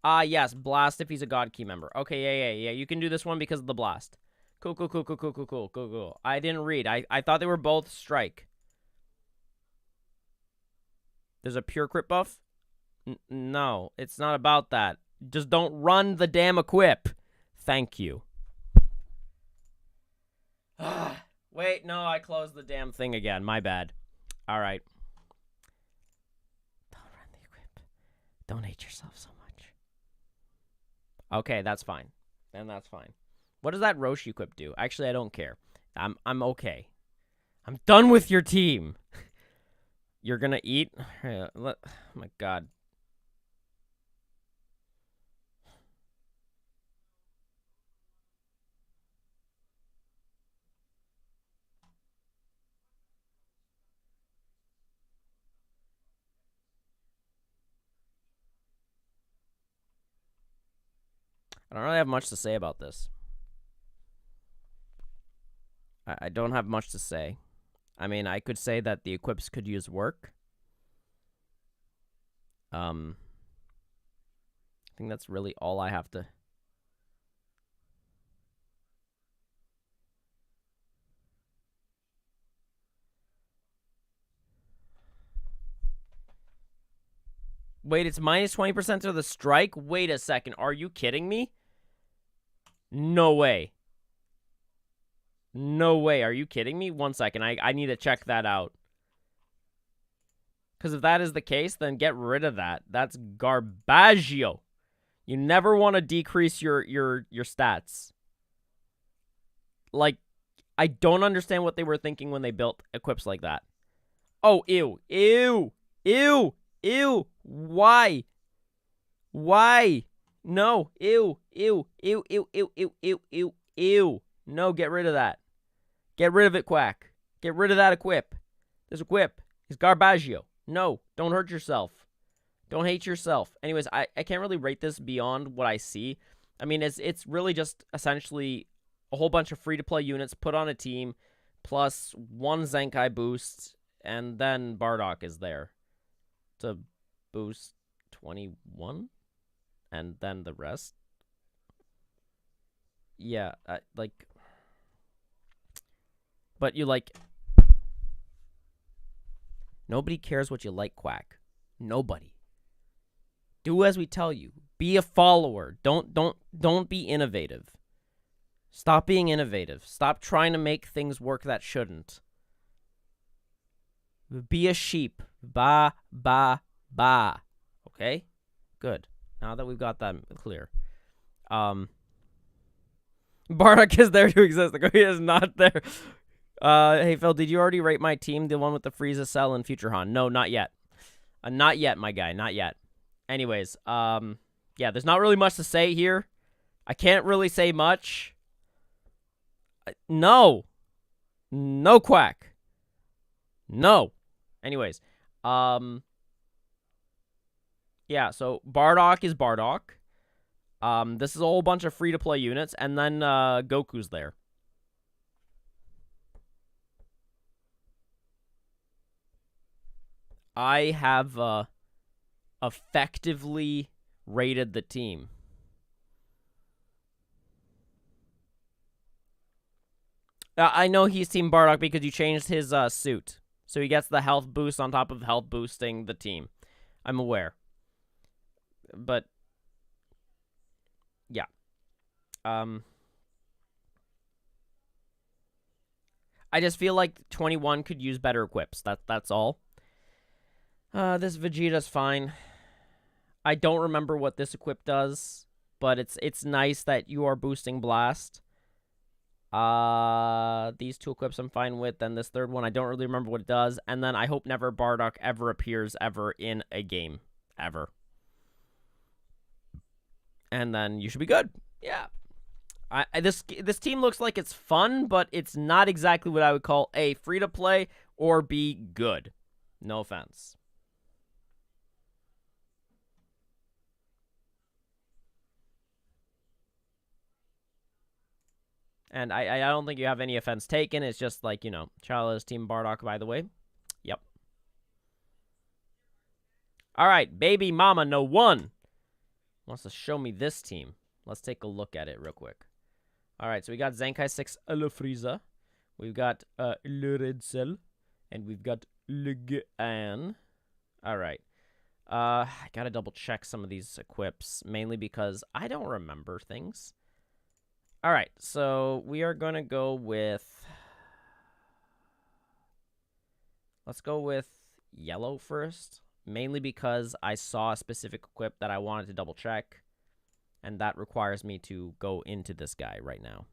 Yes, blast if he's a God Key member. Okay, yeah. You can do this one because of the blast. Cool. I didn't read. I thought they were both strike. There's a pure crit buff? No, it's not about that. Just don't run the damn equip. Thank you. Wait, no, I closed the damn thing again. My bad. All right. Don't run the equip. Don't hate yourself so much. Okay, that's fine. And that's fine. What does that Roshi equip do? Actually, I don't care. I'm okay. I'm done with your team. You're gonna eat? Oh my God. I don't really have much to say about this. I don't have much to say. I mean, I could say that the equips could use work. I think that's really all I have to... Wait, it's minus 20% to the strike? Wait a second. Are you kidding me? No way. No way. Are you kidding me? 1 second. I need to check that out. Because if that is the case, then get rid of that. That's garbaggio. You never want to decrease your stats. Like, I don't understand what they were thinking when they built equips like that. Oh, ew. Ew. Ew. Ew. Why? Why? No. Ew. Ew. Ew. Ew. Ew. Ew. Ew. Ew. Ew. No, get rid of that. Get rid of it, Quack. Get rid of that equip. This equip is garbaggio. No, don't hurt yourself. Don't hate yourself. Anyways, I can't really rate this beyond what I see. I mean, it's really just essentially a whole bunch of free-to-play units put on a team, plus one Zenkai boost, and then Bardock is there to boost 21, and then the rest. Yeah, like... But you like... Nobody cares what you like, Quack. Nobody. Do as we tell you. Be a follower. Don't be innovative. Stop being innovative. Stop trying to make things work that shouldn't. Be a sheep. Ba, ba, ba. Okay? Good. Now that we've got that clear. Bardock is there to exist. He is not there. Hey, Phil, did you already rate my team? The one with the Frieza Cell and Future Han? No, not yet. Not yet, my guy. Not yet. Anyways, yeah, there's not really much to say here. I can't really say much. No. No, Quack. No. Anyways, yeah, so Bardock is Bardock. This is a whole bunch of free-to-play units, and then Goku's there. I have effectively rated the team. I know he's Team Bardock because you changed his suit. So he gets the health boost on top of health boosting the team. I'm aware. But, yeah. I just feel like 21 could use better equips. That's all. This Vegeta's fine. I don't remember what this equip does, but it's nice that you are boosting Blast. These two equips I'm fine with. Then this third one, I don't really remember what it does. And then I hope never Bardock ever appears ever in a game. Ever. And then you should be good. Yeah. This team looks like it's fun, but it's not exactly what I would call A, free-to-play, or B, good. No offense. And I don't think you have any offense taken. It's just like, you know, Chala's Team Bardock, by the way. Yep. All right, Baby Mama No 1 wants to show me this team. Let's take a look at it real quick. All right, so we got Zenkai 6 Le Frieza. We've got Le Red Cell. And we've got Le Gohan. All right. I got to double check some of these equips, mainly because I don't remember things. All right, so we are going to go with... Let's go with yellow first, mainly because I saw a specific equip that I wanted to double check, and that requires me to go into this guy right now.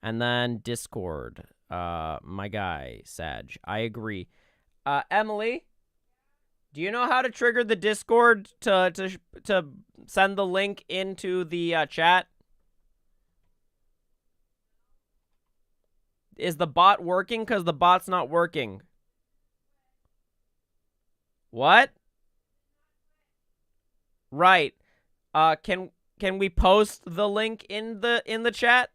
And then Discord, my guy, Sag. I agree. Emily, do you know how to trigger the Discord to send the link into the chat? Is the bot working? Because the bot's not working. What? Right. Can we post the link in the chat?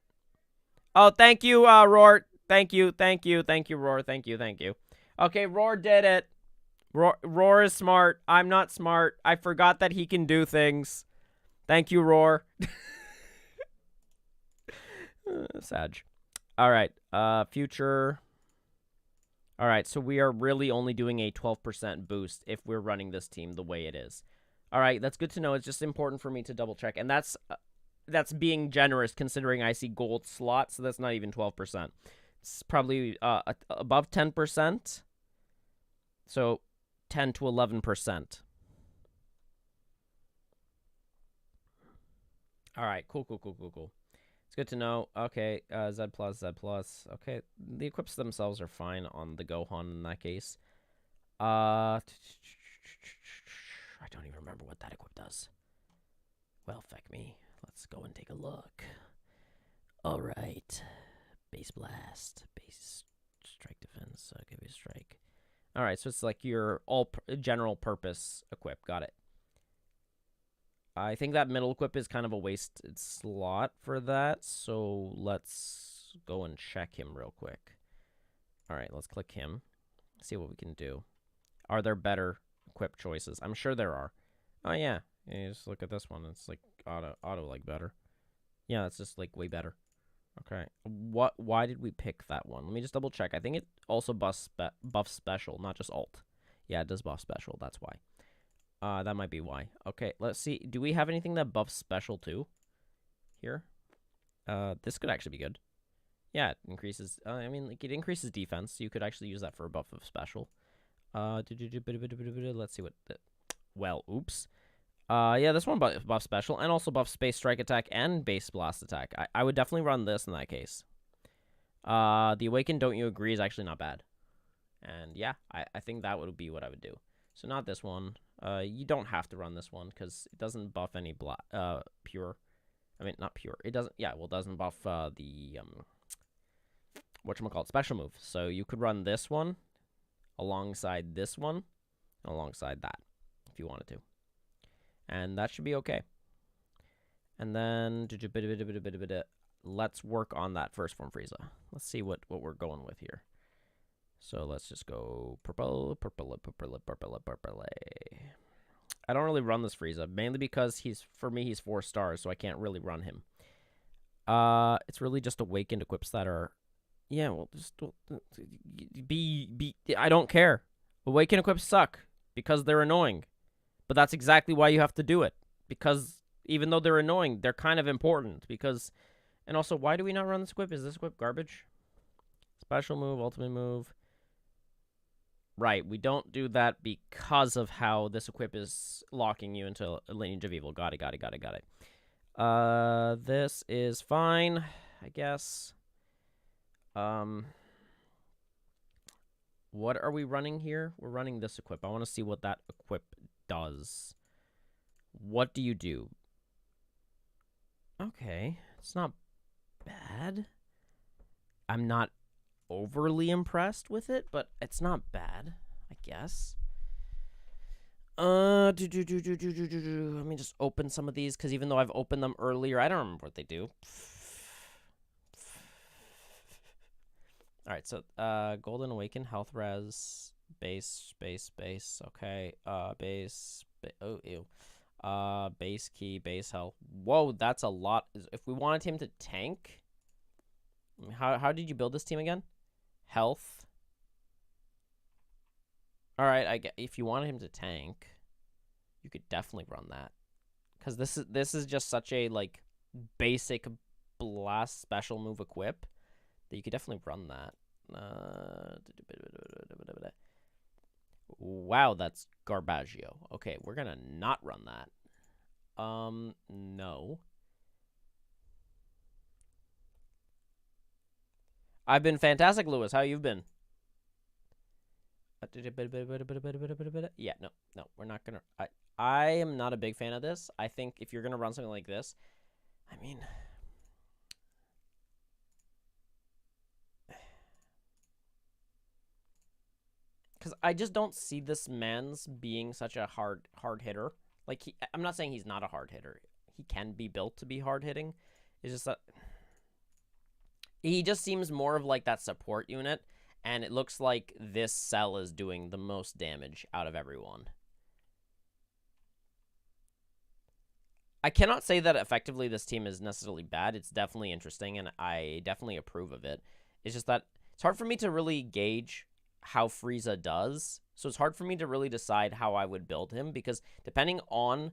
Oh, thank you, Roar. Thank you, Roar. Thank you. Okay, Roar did it. Roar is smart. I'm not smart. I forgot that he can do things. Thank you, Roar. Sag. All right. Future. All right, so we are really only doing a 12% boost if we're running this team the way it is. All right, that's good to know. It's just important for me to double check. And that's being generous considering I see gold slots, so that's not even 12%. It's probably above 10%. So 10 to 11%. All right, cool. It's good to know. Okay, Z plus. Okay, the equips themselves are fine on the Gohan in that case. I don't even remember what that equip does. Well, feck me. Let's go and take a look. All right, base blast, base strike defense. Give you a strike. All right, so it's like your all general purpose equip. Got it. I think that middle equip is kind of a wasted slot for that, so let's go and check him real quick. All right, let's click him. See what we can do. Are there better equip choices? I'm sure there are. Oh, yeah. You just look at this one. It's like auto like better. Yeah, it's just like way better. Okay. Why did we pick that one? Let me just double check. I think it also buffs special, not just alt. Yeah, it does buff special. That's why. That might be why. Okay, let's see. Do we have anything that buffs special too? Here? This could actually be good. Yeah, it increases. I mean, like, it increases defense. So you could actually use that for a buff of special. Let's see what. Well, oops. Yeah, this one buff special and also buff space strike attack and base blast attack. I would definitely run this in that case. The Awaken, don't you agree, is actually not bad. And yeah, I think that would be what I would do. So not this one. You don't have to run this one because it doesn't buff any pure. I mean, not pure. It doesn't. Yeah, well, it doesn't buff the whatchamacallit, special move. So you could run this one alongside this one, and alongside that if you wanted to, and that should be okay. And then let's work on that first form Frieza. Let's see what we're going with here. So let's just go purple. I don't really run this Frieza, mainly because for me he's 4 stars, so I can't really run him. It's really just awakened equips that are, yeah, well, just I don't care. Awakened equips suck because they're annoying, but that's exactly why you have to do it, because even though they're annoying, they're kind of important. Because, and also, why do we not run this equip? Is this equip garbage? Special move, ultimate move. Right, we don't do that because of how this equip is locking you into a lineage of evil. Got it. This is fine, I guess. What are we running here? We're running this equip. I want to see what that equip does. What do you do? Okay, it's not bad. I'm not overly impressed with it, but it's not bad, I guess. Let me just open some of these, because even though I've opened them earlier, I don't remember what they do. Alright, so Golden Awaken, Health Res, base, okay. Base, oh, ew. Base key, base health. Whoa, that's a lot. If we wanted him to tank, how did you build this team again? Health. All right, if you wanted him to tank, you could definitely run that, because this is just such a like basic blast special move equip that you could definitely run that. Wow, that's Garbaggio. Okay, we're gonna not run that. No. I've been fantastic, Lewis. How you been? Yeah, no, we're not gonna. I am not a big fan of this. I think if you're gonna run something like this, I mean, because I just don't see this man's being such a hard hitter. Like, I'm not saying he's not a hard hitter. He can be built to be hard hitting. It's just that he just seems more of like that support unit, and it looks like this cell is doing the most damage out of everyone. I cannot say that effectively this team is necessarily bad. It's definitely interesting, and I definitely approve of it. It's just that it's hard for me to really gauge how Frieza does. So it's hard for me to really decide how I would build him, because depending on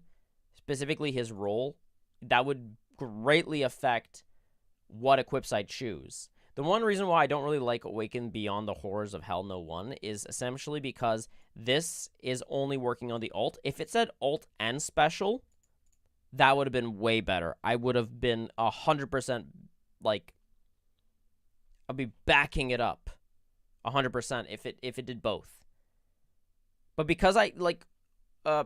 specifically his role, that would greatly affect what equips I choose. The one reason why I don't really like Awaken Beyond the Horrors of Hell No 1 is essentially because this is only working on the alt. If it said alt and special, that would have been way better. I would have been 100% like, I'd be backing it up 100% if it did both. But because I like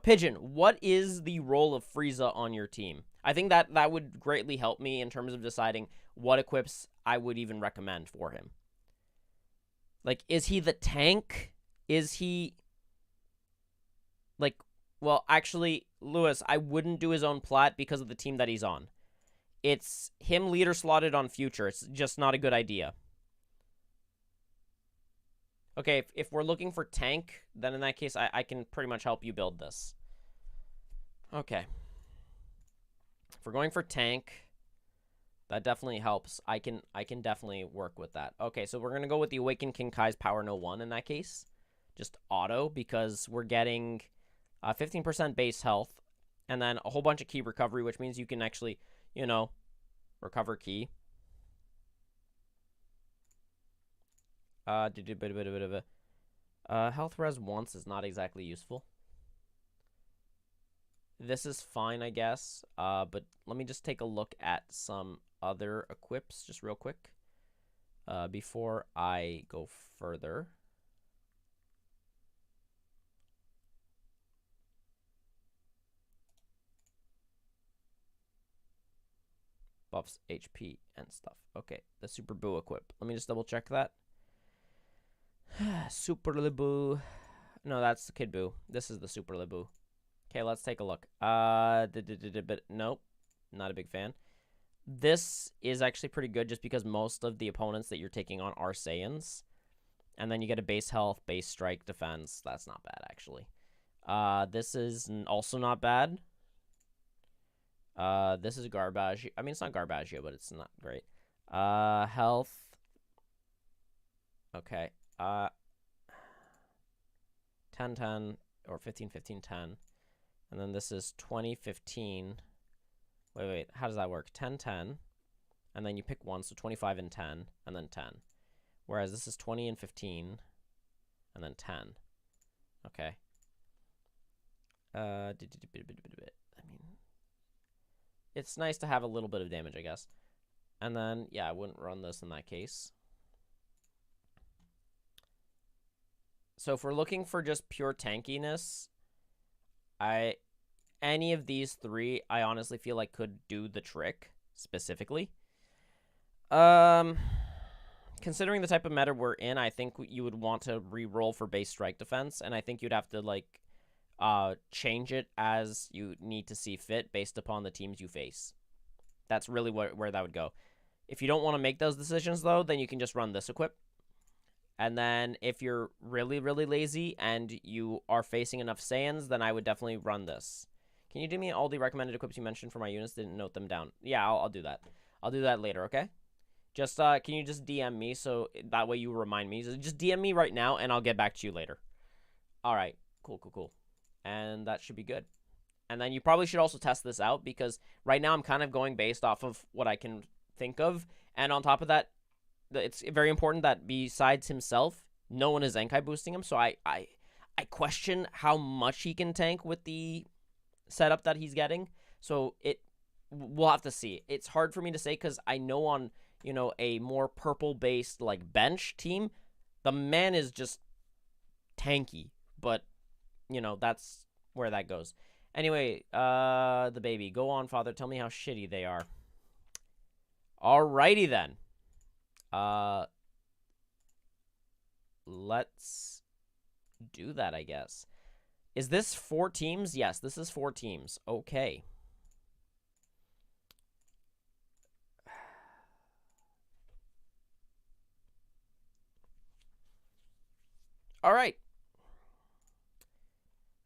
Pigeon, what is the role of Frieza on your team? I think that would greatly help me in terms of deciding what equips I would even recommend for him. Like, is he the tank? Is he like, well, actually, Lewis, I wouldn't do his own plat because of the team that he's on. It's him leader slotted on future. It's just not a good idea. Okay, if we're looking for tank, then in that case, I can pretty much help you build this. Okay. If we're going for tank, that definitely helps. I can definitely work with that. Okay, so we're going to go with the Awakened King Kai's Power No 1 in that case. Just auto, because we're getting 15% base health, and then a whole bunch of ki recovery, which means you can actually, you know, recover ki. Health res once is not exactly useful. This is fine, I guess. But let me just take a look at some other equips just real quick before I go further. Buffs HP and stuff. Okay, the Super Boo equip. Let me just double check that. Super Liboo. No, that's the Kid Boo. This is the Super Liboo. Okay, let's take a look. But nope, not a big fan. This is actually pretty good just because most of the opponents that you're taking on are Saiyans. And then you get a base health, base strike, defense. That's not bad, actually. This is also not bad. This is garbage. I mean, it's not Garbaggio, but it's not great. Health. Okay. 10, 10, or 15, 15, 10. And then this is 20, 15. Wait. How does that work? 10, 10. And then you pick one, so 25 and 10, and then 10. Whereas this is 20 and 15, and then 10. Okay. I mean, it's nice to have a little bit of damage, I guess. And then, yeah, I wouldn't run this in that case. So if we're looking for just pure tankiness, any of these three, I honestly feel like could do the trick, specifically. Considering the type of meta we're in, I think you would want to re-roll for base strike defense, and I think you'd have to, like, change it as you need to see fit based upon the teams you face. That's really where that would go. If you don't want to make those decisions, though, then you can just run this equip. And then if you're really, really lazy and you are facing enough Saiyans, then I would definitely run this. Can you do me all the recommended equips you mentioned for my units? Didn't note them down. Yeah, I'll do that. I'll do that later, okay? Just, can you just DM me so that way you remind me? Just DM me right now and I'll get back to you later. All right. Cool. And that should be good. And then you probably should also test this out because right now I'm kind of going based off of what I can think of. And on top of that, it's very important that besides himself, no one is Zenkai boosting him. So I question how much he can tank with the setup that he's getting. So we'll have to see. It's hard for me to say because I know on, you know, a more purple-based, like, bench team, the man is just tanky. But, you know, that's where that goes. Anyway, the baby. Go on, father. Tell me how shitty they are. Alrighty, then. Let's do that, I guess. Is this 4 teams? Yes, this is 4 teams. Okay. All right.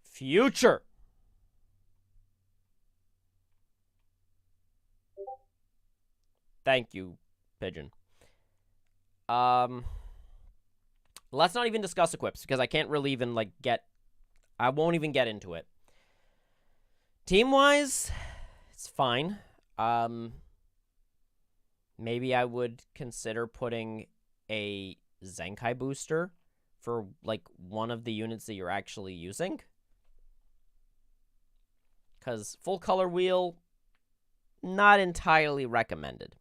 Future. Thank you, Pigeon. Let's not even discuss equips because I can't really even, like, I won't even get into it. Team-wise, it's fine. maybe I would consider putting a Zenkai booster for, like, one of the units that you're actually using. Because full color wheel, not entirely recommended.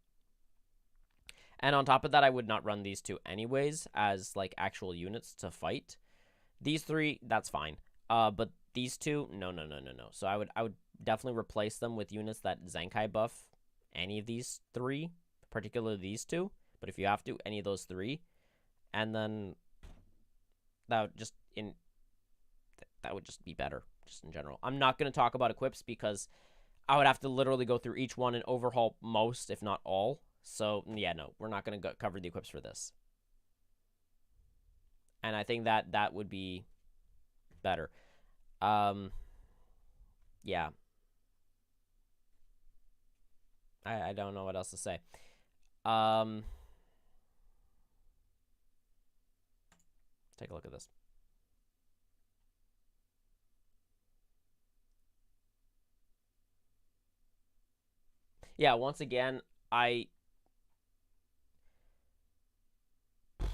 And on top of that, I would not run these two anyways as, like, actual units to fight. These three, that's fine. But these two, no. So I would definitely replace them with units that Zenkai buff any of these three, particularly these two. But if you have to, any of those three. And then that would just be better, just in general. I'm not going to talk about equips because I would have to literally go through each one and overhaul most, if not all. So, yeah, no, we're not going to cover the equips for this. And I think that would be better. Yeah. I don't know what else to say. Let's take a look at this. Yeah, once again, oh boy.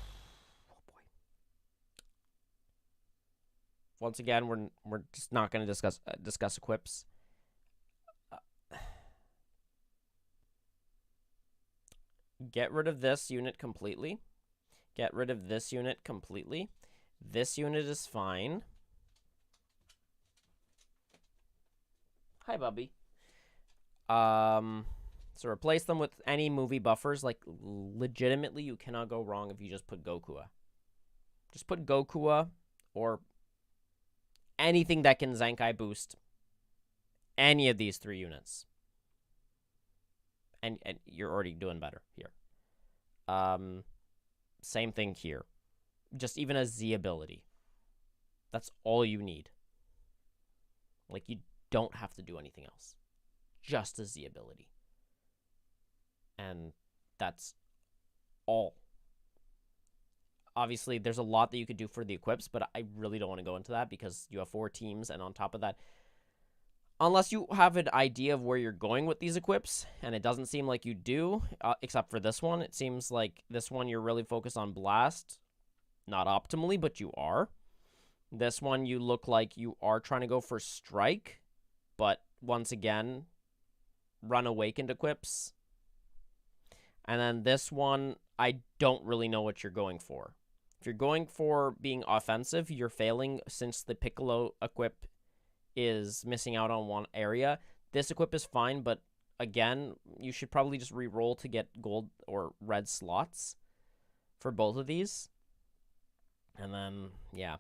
Once again, we're just not going to discuss equips. Get rid of this unit completely. Get rid of this unit completely. This unit is fine. Hi, Bubby. So replace them with any movie buffers. Like, legitimately, you cannot go wrong if you just put Gokua. Just put Gokua or anything that can Zenkai boost any of these three units. And you're already doing better here. Same thing here. Just even a Z ability. That's all you need. Like, you don't have to do anything else. Just a Z ability. And that's all. Obviously, there's a lot that you could do for the equips, but I really don't want to go into that because you have 4 teams, and on top of that, unless you have an idea of where you're going with these equips, and it doesn't seem like you do, except for this one. It seems like this one you're really focused on Blast. Not optimally, but you are. This one you look like you are trying to go for Strike, but once again, Run Awakened equips. And then this one, I don't really know what you're going for. If you're going for being offensive, you're failing since the Piccolo equip is missing out on one area. This equip is fine, but again, you should probably just re-roll to get gold or red slots for both of these. And then, yeah,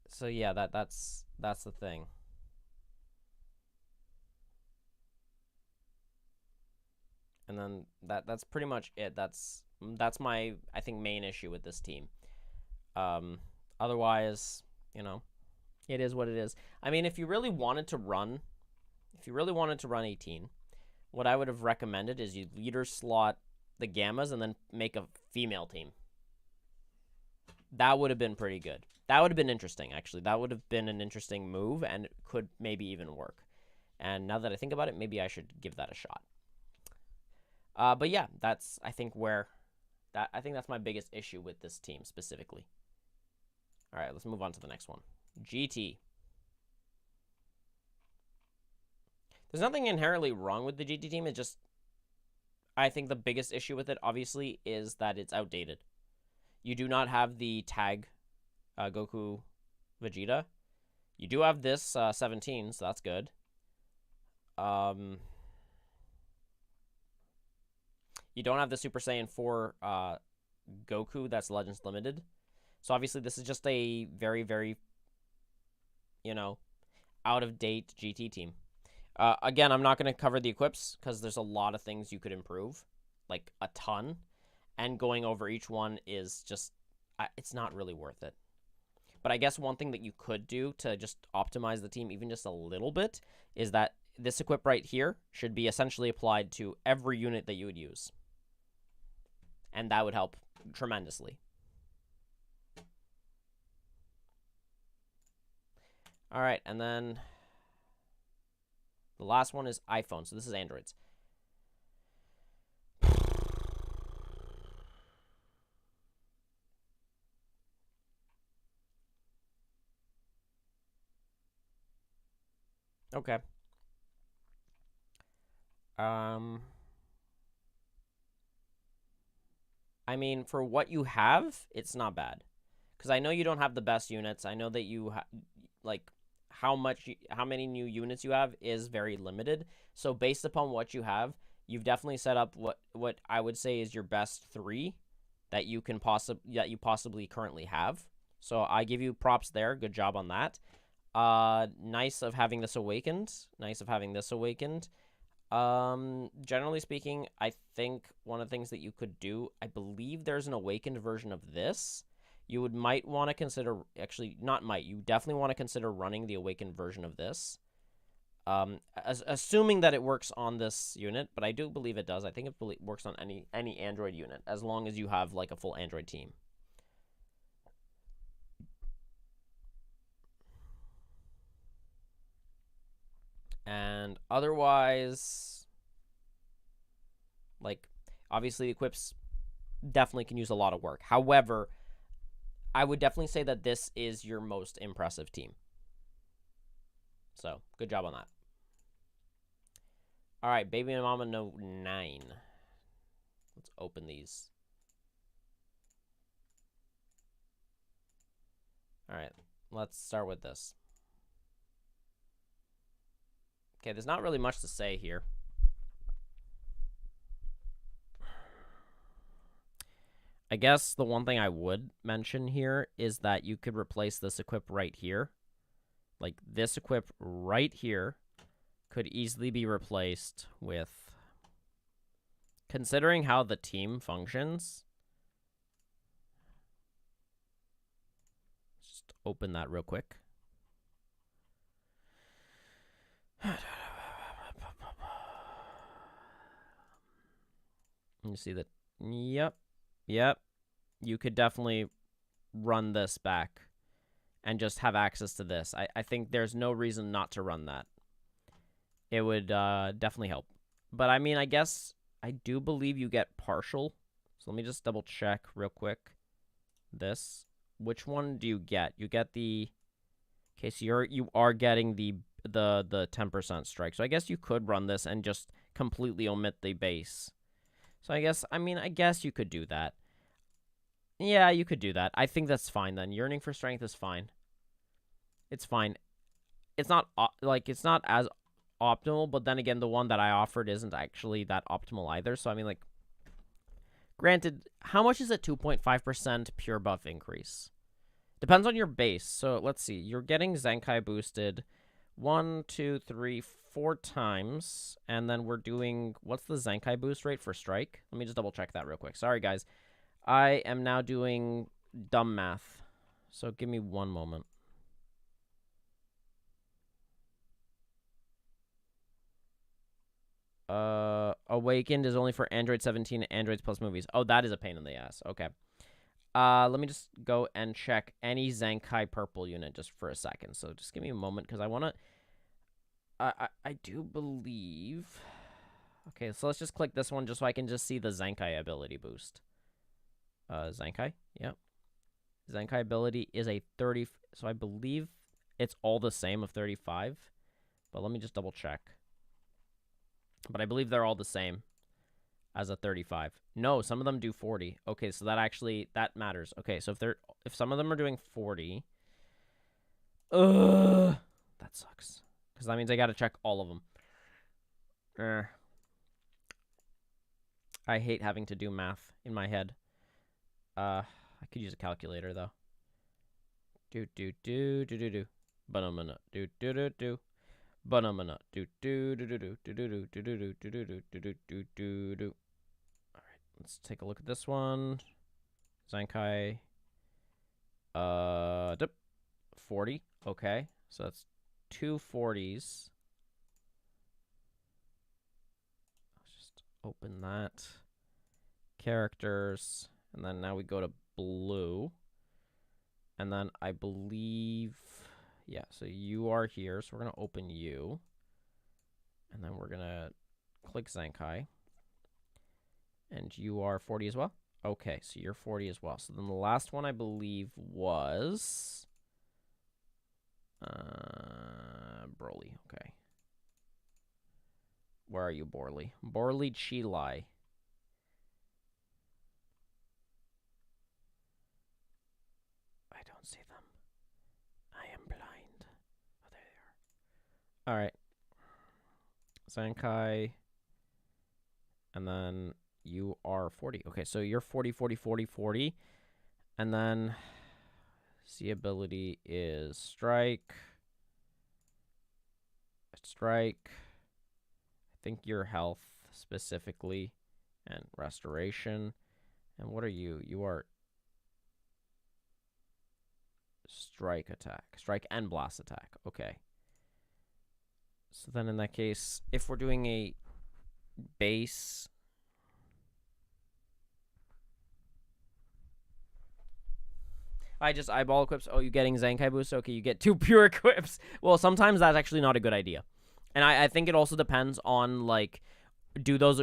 so yeah, that's the thing. And then that's pretty much it. That's my, I think, main issue with this team. Otherwise, you know, it is what it is. I mean, if you really wanted to run 18, what I would have recommended is you leader slot the Gammas and then make a female team. That would have been pretty good. That would have been interesting, actually. That would have been an interesting move and it could maybe even work. And now that I think about it, maybe I should give that a shot. But yeah, that's, I think, I think that's my biggest issue with this team specifically. All right, let's move on to the next one. GT. There's nothing inherently wrong with the GT team. It just, I think the biggest issue with it, obviously, is that it's outdated. You do not have the tag Goku Vegeta. You do have this 17, so that's good. You don't have the Super Saiyan 4 Goku that's Legends Limited. So obviously this is just a very, very, you know, out-of-date GT team. Again, I'm not going to cover the equips because there's a lot of things you could improve. Like, a ton. And going over each one is just, it's not really worth it. But I guess one thing that you could do to just optimize the team even just a little bit is that this equip right here should be essentially applied to every unit that you would use. And that would help tremendously. All right, and then The last one is iPhone. So this is Androids. Okay. I mean, for what you have, it's not bad. Because I know you don't have the best units. I know that you like how many new units you have is very limited. So based upon what you have, you've definitely set up what I would say is your best 3 that you possibly currently have. So I give you props there. Good job on that. Nice of having this awakened. Nice of having this awakened. Generally speaking, I think one of the things that you could do, I believe there's an awakened version of this. You might want to consider, actually, not might, you definitely want to consider running the awakened version of this. Assuming that it works on this unit, but I do believe it does. I think it works on any Android unit, as long as you have, like, a full Android team. And otherwise, like, obviously the equips definitely can use a lot of work. However, I would definitely say that this is your most impressive team. So, good job on that. All right, Baby and Mama No 9. Let's open these. All right, let's start with this. Okay, there's not really much to say here. I guess the one thing I would mention here is that you could replace this equip right here. Like, this equip right here could easily be replaced with... Considering how the team functions... Just open that real quick. You see that? Yep. You could definitely run this back and just have access to this. I think there's no reason not to run that. It would definitely help. But I mean, I guess I do believe you get partial. So let me just double check real quick. This. Which one do you get? You get the... Okay, so you are getting the 10% strike. So I guess you could run this and just completely omit the base. So I guess you could do that. Yeah, you could do that. I think that's fine then. Yearning for Strength is fine. It's fine. It's not it's not as optimal, but then again, the one that I offered isn't actually that optimal either. So I mean, like, granted, how much is a 2.5% pure buff increase? Depends on your base. So let's see. You're getting Zenkai boosted 1, 2, 3, 4 times, and then we're doing, what's the Zenkai boost rate for strike? Let me just double check that real quick. Sorry, guys. I am now doing dumb math, so give me one moment. Awakened is only for Android 17 and Androids plus movies. Oh, that is a pain in the ass. Okay. Let me just go and check any Zenkai purple unit just for a second. So just give me a moment, because I want to... I do believe... Okay, so let's just click this one just so I can just see the Zenkai ability boost. Zenkai? Yep. Zenkai ability is a 30... So I believe it's all the same of 35. But let me just double check. But I believe they're all the same as a 35. No, some of them do 40. Okay, so that matters. Okay, so if some of them are doing 40... that sucks. Because that means I gotta check all of them. I hate having to do math in my head. I could use a calculator, though. Do. Banana. Do. Banana. Do. Alright, let's take a look at this one. Zenkai. 40. Okay, so that's 2 40s. Let's just open that. Characters. And then now we go to blue. And then I believe... Yeah, so you are here, so we're going to open you. And then we're going to click Zenkai. And you are 40 as well? Okay, so you're 40 as well. So then the last one, I believe, was... Broly, okay. Where are you, Borley? Borley Chilai. I don't see them. I am blind. Oh, there they are. All right. Zenkai. And then you are 40. Okay, so you're 40, 40, 40, 40. And then C ability is Strike. Strike. I think your health specifically. And Restoration. And what are you? You are Strike attack. Strike and Blast attack. Okay. So then in that case, if we're doing a base... I just eyeball equips. Oh, you're getting Zenkai boost? Okay, you get 2 pure equips. Well, sometimes that's actually not a good idea. And I think it also depends on, like, do those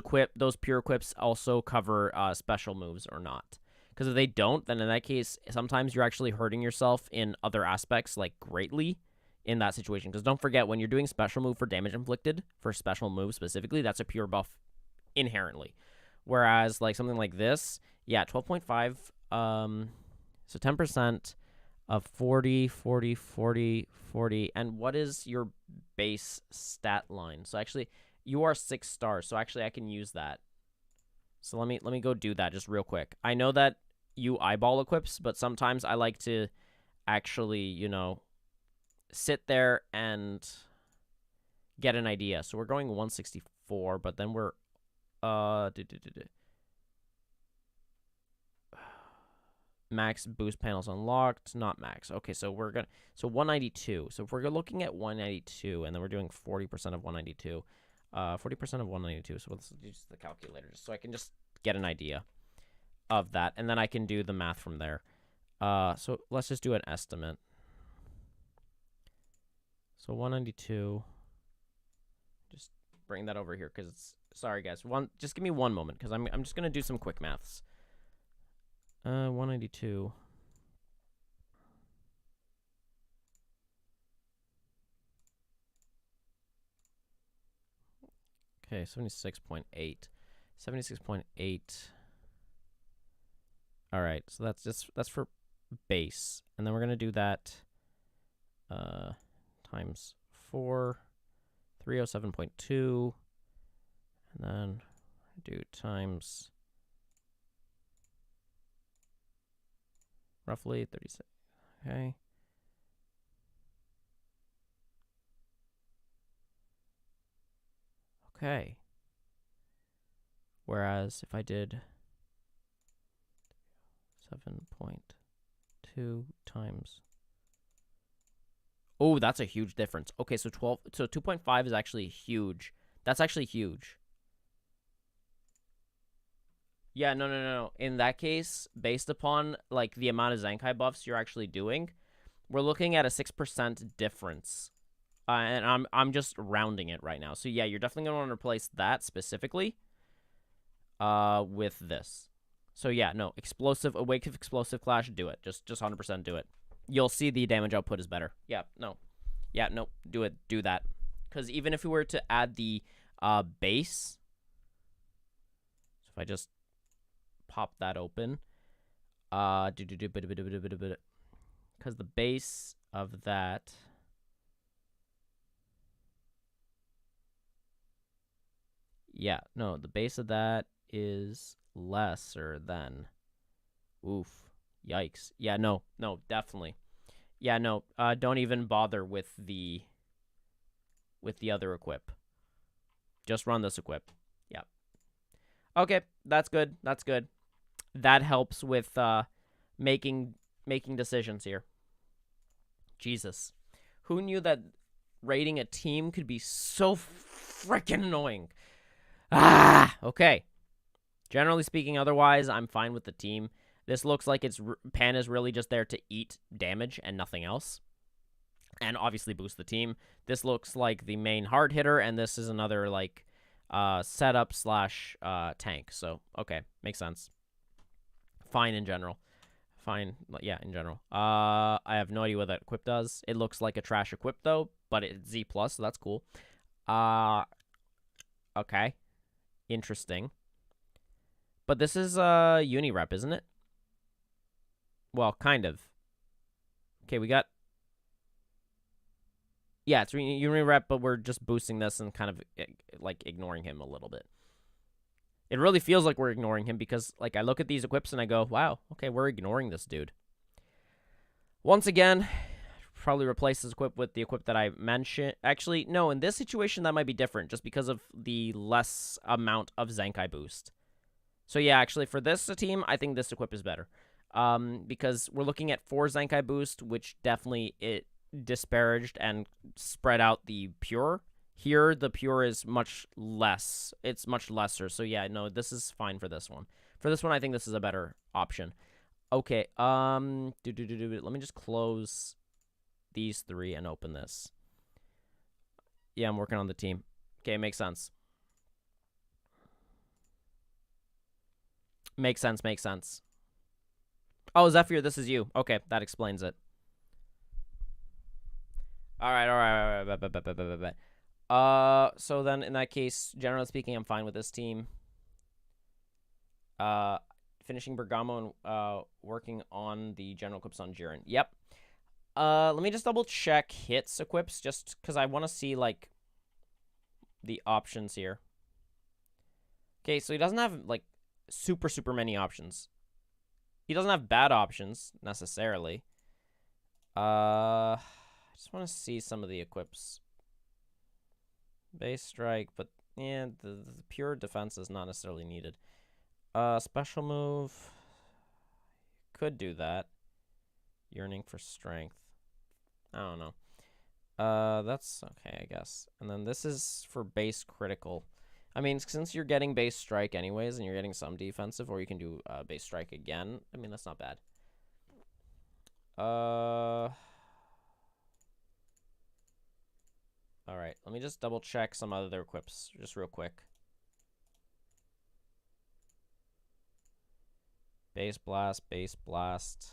pure equips also cover special moves or not? Because if they don't, then in that case, sometimes you're actually hurting yourself in other aspects, like, greatly in that situation. Because don't forget, when you're doing special move for damage inflicted, for special move specifically, that's a pure buff inherently. Whereas, like, something like this, yeah, 12.5, so 10% of 40, 40, 40, 40. And what is your base stat line? So actually, you are 6 stars. So actually, I can use that. So let me go do that just real quick. I know that you eyeball equips, but sometimes I like to actually, you know, sit there and get an idea. So we're going 164, but then we're max boost panels unlocked, not max. Okay, so we're gonna 192. So if we're looking at 192, and then we're doing 40% of 192, 40% of 192. So let's use the calculator just so I can just get an idea of that, and then I can do the math from there. So let's just do an estimate. So 192. Just bring that over here because it's sorry guys. Just give me one moment because I'm just gonna do some quick maths. 192. Okay, 76.8. 76.8. All right, so that's for base. And then we're going to do that times 4, 307.2. And then do times roughly 36. Okay. Okay. Whereas if I did 7.2 times... Oh, that's a huge difference. Okay, so 2.5 is actually huge. That's actually huge. Yeah, no. In that case, based upon like the amount of Zenkai buffs you're actually doing, we're looking at a 6% difference. And I'm just rounding it right now. So yeah, you're definitely gonna want to replace that specifically with this. So yeah, no, Awake Explosive Clash, do it. Just 100% do it. You'll see the damage output is better. Yeah, no, do it. Do that. Because even if we were to add the base, so if I just pop that open, because the base of that. Yeah, no, the base of that is lesser than. Oof. Yikes. Yeah, no, definitely. Yeah, no, don't even bother with the other equip. Just run this equip. Yeah. Okay, that's good. That's good. That helps with making decisions here. Jesus. Who knew that raiding a team could be so freaking annoying? Okay. Generally speaking, otherwise, I'm fine with the team. This looks like Pan is really just there to eat damage and nothing else. and obviously boost the team. This looks like the main hard hitter, and this is another like setup slash tank. So okay, makes sense. Fine in general. Fine, yeah, in general. I have no idea what that equip does. It looks like a trash equip though, but it's Z plus, so that's cool. Okay, interesting. But this is uni rep, isn't it? Well, kind of. Okay, we got. Yeah, it's uni rep, but we're just boosting this and kind of like ignoring him a little bit. It really feels like we're ignoring him because, like, I look at these equips and I go, wow, okay, we're ignoring this dude. Once again, probably replace this equip with the equip that I mentioned. Actually, no, in this situation, that might be different just because of the less amount of Zenkai boost. So, yeah, actually, for this team, I think this equip is better. Because we're looking at 4 Zenkai boost, which definitely it disparaged and spread out the pure. Here, the pure is much less. It's much lesser. So, yeah, no, this is fine for this one. For this one, I think this is a better option. Okay, let me just close these 3 and open this. Yeah, I'm working on the team. Okay, makes sense. Makes sense, makes sense. Oh, Zephyr, this is you. Okay, that explains it. All right. So then in that case, generally speaking, I'm fine with this team. Finishing Bergamo and working on the general equips on Jiren. Yep. Let me just double check hits equips just because I want to see like the options here. Okay, so he doesn't have like super many options. He doesn't have bad options necessarily. I just want to see some of the equips. Base strike, but yeah, the pure defense is not necessarily needed. Special move. Could do that. Yearning for strength. I don't know. That's okay, I guess. And then this is for base critical. I mean, since you're getting base strike anyways, and you're getting some defensive, or you can do base strike again. I mean, that's not bad. All right, let me just double check some other equips just real quick. Base blast, base blast,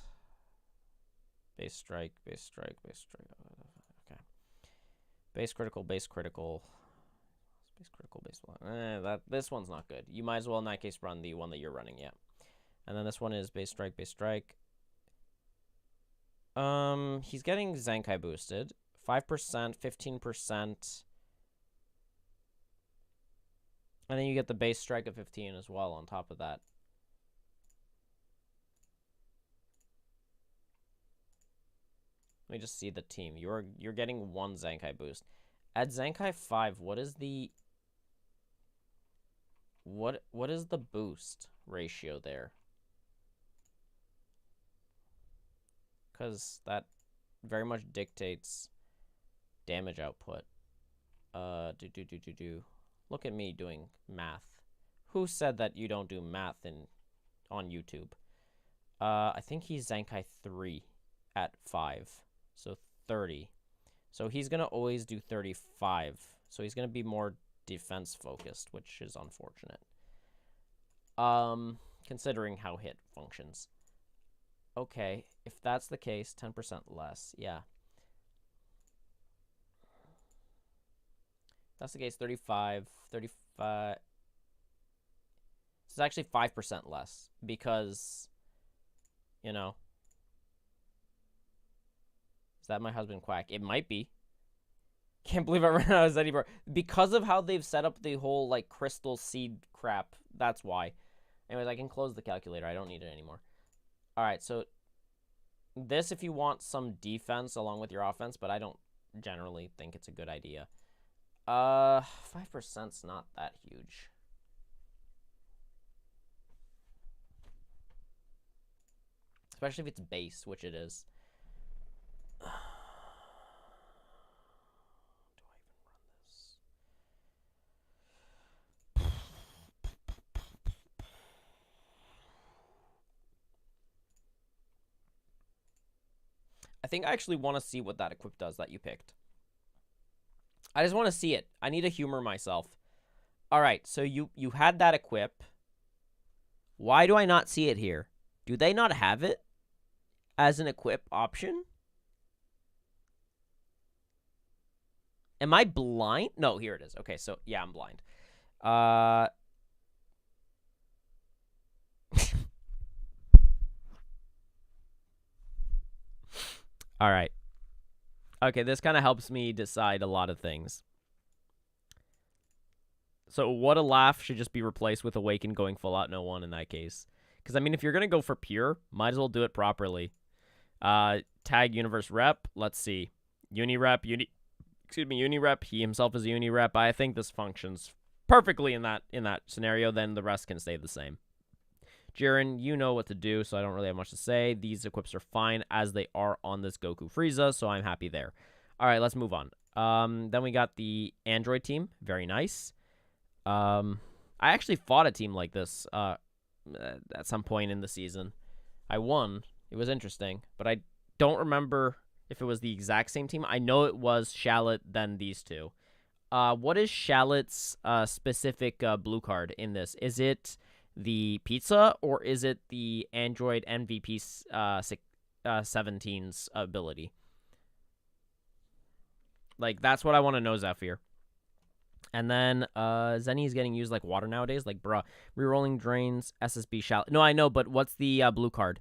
base strike, base strike, base strike. Okay. Base critical, base critical. Base critical, base blast. This one's not good. You might as well in that case run the one that you're running, yeah. And then this one is base strike, base strike. He's getting Zenkai boosted. 5%, 15%. And then you get the base strike of 15 as well on top of that. Let me just see the team. You're getting 1 Zenkai boost. At Zenkai 5, what is the boost ratio there? Because that very much dictates damage output. Look at me doing math. Who said that you don't do math on YouTube? I think he's Zenkai 3 at 5. So 30. So he's going to always do 35. So he's going to be more defense focused, which is unfortunate. Considering how hit functions. Okay, if that's the case, 10% less. Yeah. That's the case, 35. This is actually 5% less because, you know. Is that my husband Quack? It might be. Can't believe I ran out of Zeddy Bar. Because of how they've set up the whole, like, crystal seed crap. That's why. Anyways, I can close the calculator. I don't need it anymore. Alright, so this if you want some defense along with your offense, but I don't generally think it's a good idea. 5%'s not that huge. Especially if it's base, which it is. Do I even run this? I think I actually want to see what that equip does that you picked. I just want to see it. I need to humor myself. All right, so you had that equip. Why do I not see it here? Do they not have it as an equip option? Am I blind? No, here it is. Okay, so yeah, I'm blind. All right. Okay, this kind of helps me decide a lot of things. So What a Laugh should just be replaced with Awaken going full out no one in that case. Because, I mean, if you're going to go for pure, might as well do it properly. Tag Universe Rep. Let's see. Unirep. Unirep. He himself is a Unirep. I think this functions perfectly in that scenario. Then the rest can stay the same. Jiren, you know what to do, so I don't really have much to say. These equips are fine as they are on this Goku Frieza, so I'm happy there. All right, let's move on. Then we got the Android team. Very nice. I actually fought a team like this at some point in the season. I won. It was interesting, but I don't remember if it was the exact same team. I know it was Shallot, then these two. What is Shallot's specific blue card in this? Is it the pizza, or is it the Android MVP 17's ability? Like, that's what I want to know, Zephyr. And then Zenny's getting used like water nowadays. Like, bruh, rerolling drains, SSB Shallot. No, I know, but what's the blue card?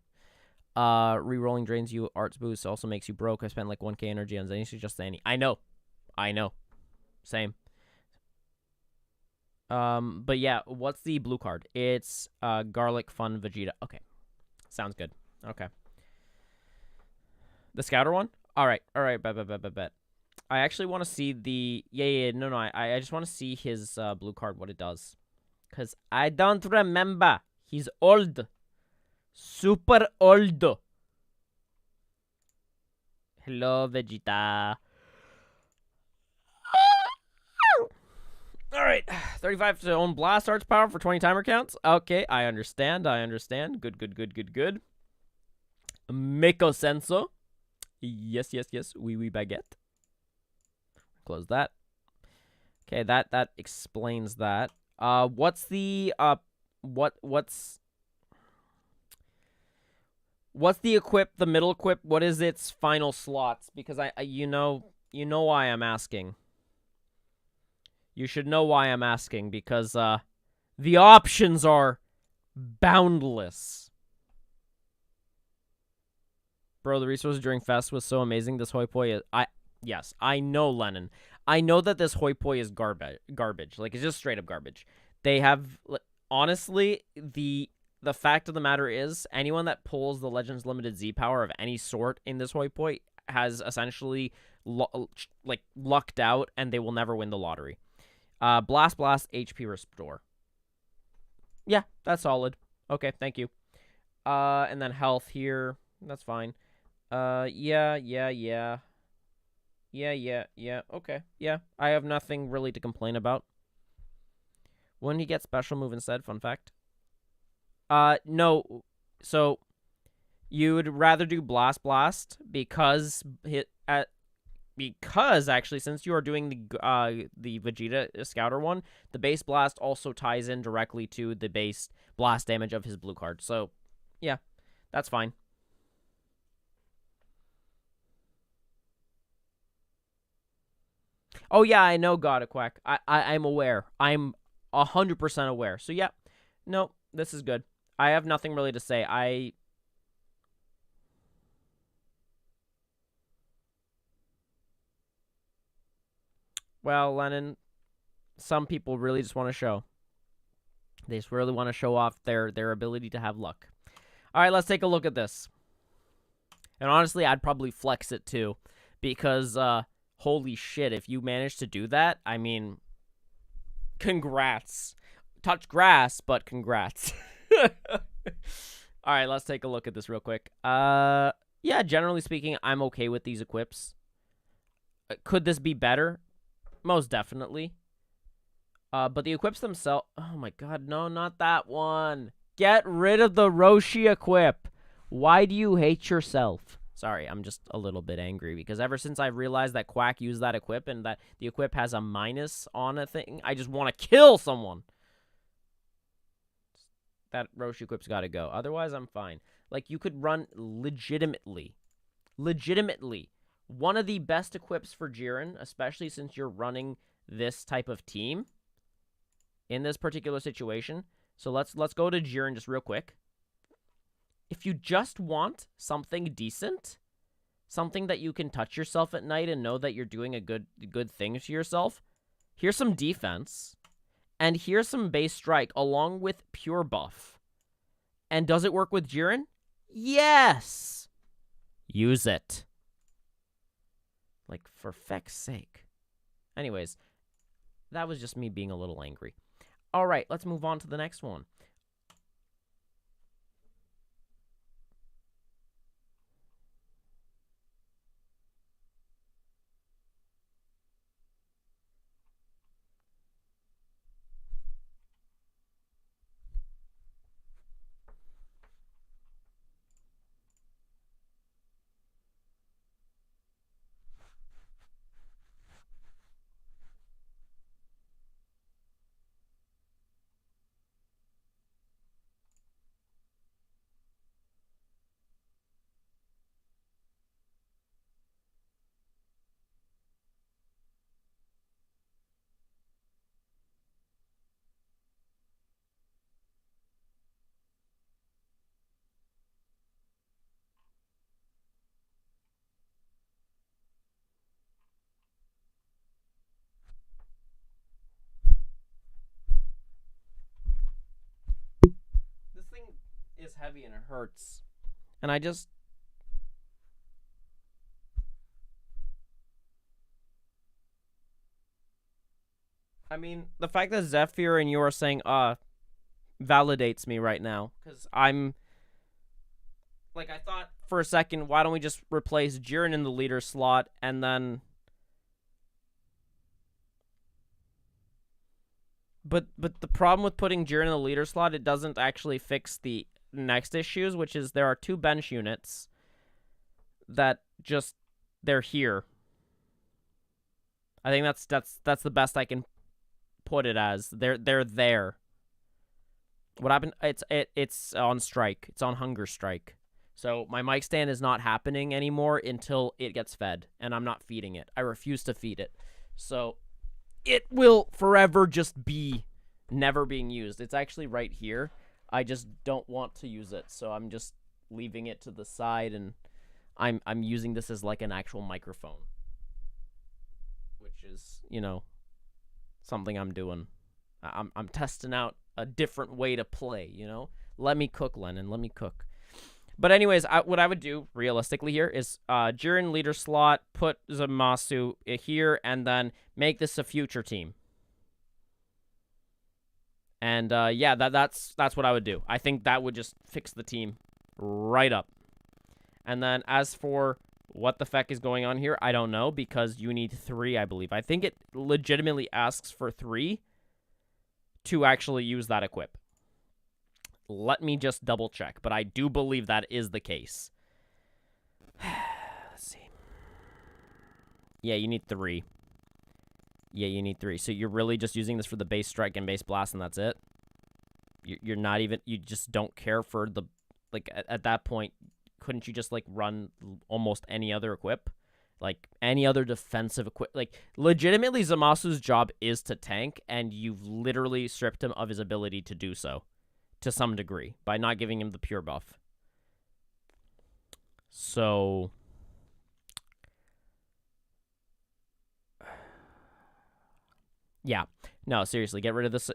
Rerolling drains you, arts boost also makes you broke. I spent like 1k energy on Zenny, so just Zenny. I know. Same. But yeah, what's the blue card? It's Garlic Fun Vegeta. Okay. Sounds good. Okay. The Scouter one? Alright, bet. I actually want to see the... No, I just want to see his blue card, what it does. Because I don't remember. He's old. Super old. Hello, Vegeta. Alright, 35 to own Blast Arts power for 20 timer counts. Okay, I understand. Good. Mako Senso. Yes. Oui, baguette. Close that. Okay, that explains that. What's the what's the equip, the middle equip? What is its final slots? Because I you know why I'm asking. You should know why I'm asking, because the options are boundless. Bro, the resources during Fest was so amazing. This hoi poi is... Yes, I know, Lennon. I know that this hoi poi is garbage. Like, it's just straight up garbage. They have... Honestly, the fact of the matter is, anyone that pulls the Legends Limited Z power of any sort in this hoi poi has essentially, lucked out, and they will never win the lottery. Blast, HP Restore. Yeah, that's solid. Okay, thank you. And then health here. That's fine. Yeah. Okay, yeah. I have nothing really to complain about. Wouldn't he get special move instead? Fun fact. No. So, you would rather do Blast because actually, since you are doing the Vegeta Scouter one, the base Blast also ties in directly to the base Blast damage of his blue card. So, yeah, that's fine. Oh, yeah, I know, God, a Quack. I'm aware. I'm 100% aware. So, yeah, no, this is good. I have nothing really to say. Well, Lennon, some people really just want to show. They just really want to show off their ability to have luck. All right, let's take a look at this. And honestly, I'd probably flex it too, because holy shit, if you manage to do that, I mean, congrats. Touch grass, but congrats. All right, let's take a look at this real quick. Yeah, generally speaking, I'm okay with these equips. Could this be better? Most definitely. But the equips themselves... Oh my god, no, not that one. Get rid of the Roshi equip. Why do you hate yourself? Sorry, I'm just a little bit angry because ever since I've realized that Quack used that equip and that the equip has a minus on a thing, I just want to kill someone. That Roshi equip's got to go. Otherwise, I'm fine. Like, you could run legitimately, one of the best equips for Jiren, especially since you're running this type of team in this particular situation. So let's go to Jiren just real quick. If you just want something decent, something that you can touch yourself at night and know that you're doing a good thing to yourself, here's some defense, and here's some base strike along with pure buff. And does it work with Jiren? Yes! Use it. Like, for feck's sake. Anyways, that was just me being a little angry. All right, let's move on to the next one. This thing is heavy and it hurts. And I just... I mean, the fact that Zephyr and you are saying, validates me right now. Because I'm... Like, I thought for a second, why don't we just replace Jiren in the leader slot, and then... But the problem with putting Jiren in the leader slot, it doesn't actually fix the next issues, which is there are 2 bench units that just... They're here. I think that's the best I can put it as. They're there. What happened? It's on strike. It's on hunger strike. So my mic stand is not happening anymore until it gets fed, and I'm not feeding it. I refuse to feed it. So it will forever just be never being used. It's actually right here. I just don't want to use it, so I'm just leaving it to the side, and I'm using this as like an actual microphone, which is, you know, something I'm doing. I'm testing out a different way to play, you know? Let me cook, Lennon. Let me cook. But anyways, what I would do, realistically here, is Jiren leader slot, put Zamasu here, and then make this a future team. And, yeah, that's what I would do. I think that would just fix the team right up. And then as for what the feck is going on here, I don't know, because you need 3, I believe. I think it legitimately asks for 3 to actually use that equip. Let me just double check, but I do believe that is the case. Let's see. Yeah, you need 3. Yeah, you need 3. So you're really just using this for the base strike and base blast, and that's it? You're not even... You just don't care for the... Like, at that point, couldn't you just, like, run almost any other equip? Like, any other defensive equip... Like, legitimately, Zamasu's job is to tank, and you've literally stripped him of his ability to do so. To some degree, by not giving him the pure buff. So... yeah. No, seriously, get rid of this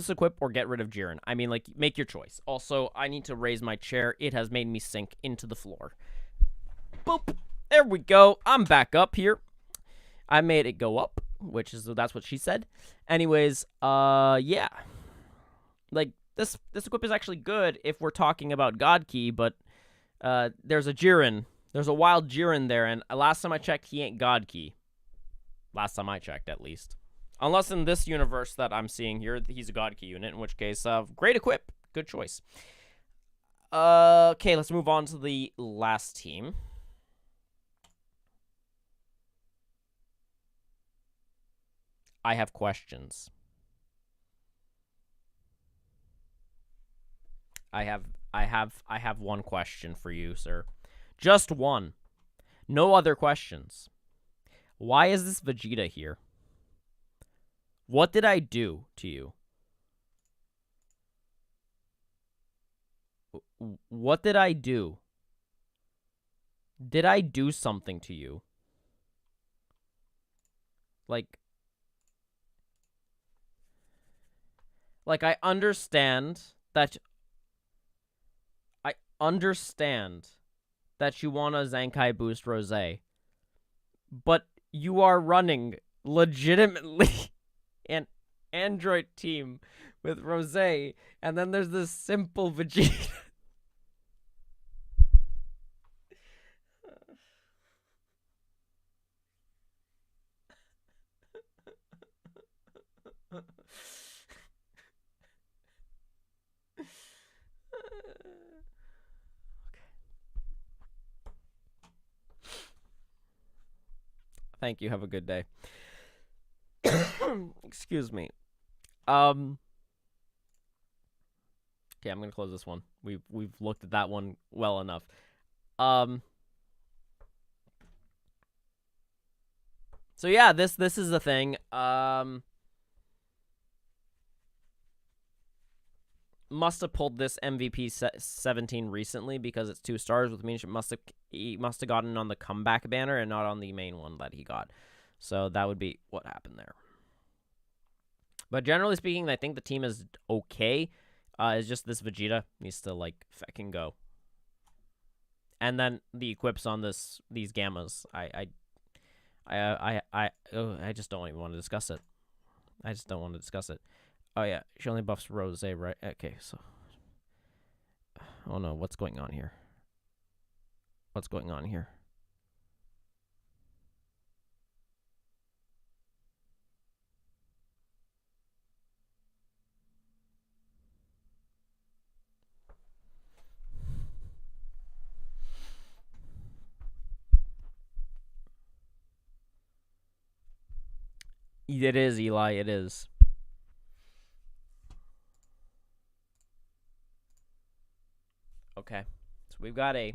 equip or get rid of Jiren. I mean, like, make your choice. Also, I need to raise my chair. It has made me sink into the floor. Boop. There we go. I'm back up here. I made it go up, which is, that's what she said. Anyways, yeah. Like, this equip is actually good if we're talking about God Key, but there's a Jiren. There's a wild Jiren there, and last time I checked, he ain't God Key. Last time I checked, at least. Unless in this universe that I'm seeing here, he's a God Key unit, in which case, great equip. Good choice. Okay, let's move on to the last team. I have questions. I have one question for you, sir. Just one. No other questions. Why is this Vegeta here? What did I do to you? What did I do? Did I do something to you? Like I understand that you want a Zenkai Boost Rose, but you are running legitimately an Android team with Rose, and then there's this simple Vegeta. Thank you. Have a good day. Excuse me. Okay, I'm gonna close this one. We've looked at that one well enough. So yeah, this is the thing. Must have pulled this MVP 17 recently because it's 2 stars, which means he must have gotten on the comeback banner and not on the main one that he got. So that would be what happened there. But generally speaking, I think the team is okay. It's just this Vegeta needs to like fucking go. And then the equips on these gammas, I just don't even want to discuss it. I just don't want to discuss it. Oh yeah, she only buffs Rose, right? Okay, so. Oh no, what's going on here? What's going on here? It is, Eli, it is. Okay. So we've got a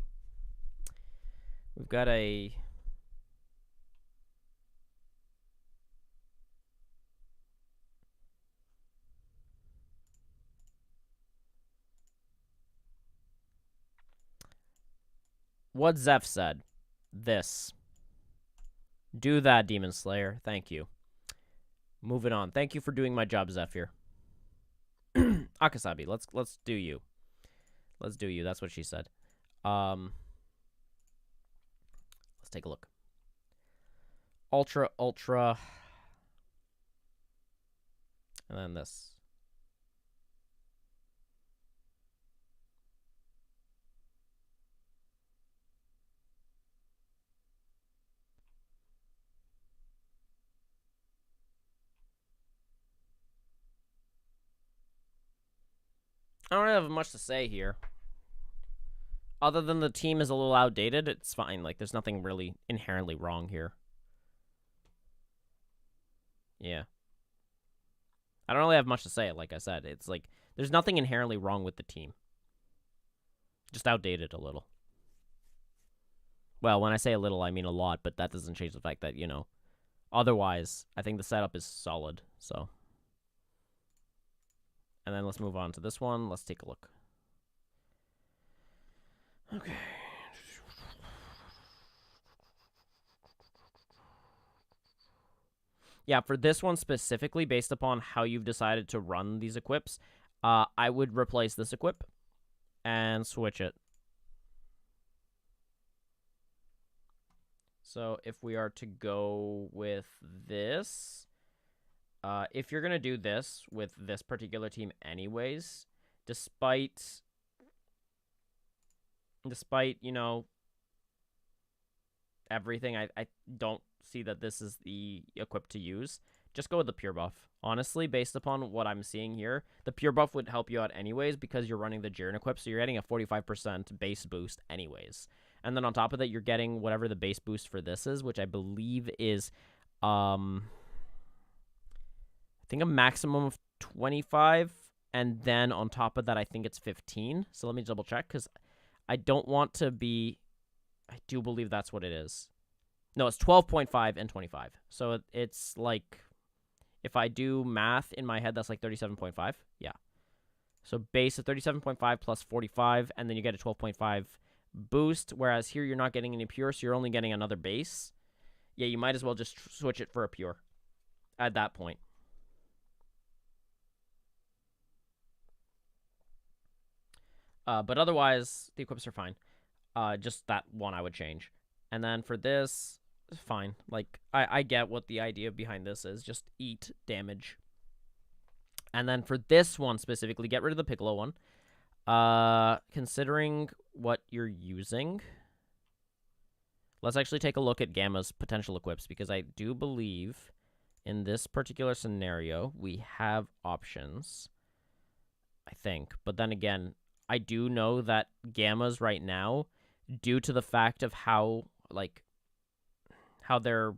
what Zeph said. This. Do that, Demon Slayer. Thank you. Moving on. Thank you for doing my job, Zephyr. Akasabi, let's do you. Let's do you. That's what she said. Let's take a look. Ultra. And then this. I don't really have much to say here. Other than the team is a little outdated, it's fine. Like, there's nothing really inherently wrong here. Yeah. I don't really have much to say, like I said. It's like, there's nothing inherently wrong with the team. Just outdated a little. Well, when I say a little, I mean a lot, but that doesn't change the fact that, otherwise, I think the setup is solid, so. And then let's move on to this one. Let's take a look. Okay. Yeah, for this one specifically, based upon how you've decided to run these equips, I would replace this equip and switch it. So if we are to go with this, if you're going to do this with this particular team anyways, despite, everything, I don't see that this is the equip to use. Just go with the pure buff. Honestly, based upon what I'm seeing here, the pure buff would help you out anyways because you're running the Jiren equip, so you're getting a 45% base boost anyways. And then on top of that, you're getting whatever the base boost for this is, which I believe is, think a maximum of 25, and then on top of that, I think it's 15. So let me double check, because I don't want to be... I do believe that's what it is. No, it's 12.5 and 25. So it's like, if I do math in my head, that's like 37.5. Yeah. So base of 37.5 plus 45, and then you get a 12.5 boost, whereas here you're not getting any pure, so you're only getting another base. Yeah, you might as well just switch it for a pure at that point. But otherwise, the equips are fine. Just that one I would change. And then for this, fine. Like, I get what the idea behind this is. Just eat damage. And then for this one specifically, get rid of the Piccolo one. Considering what you're using, let's actually take a look at Gamma's potential equips, because I do believe in this particular scenario, we have options, I think. But then again, I do know that Gamma's right now, due to the fact of how they're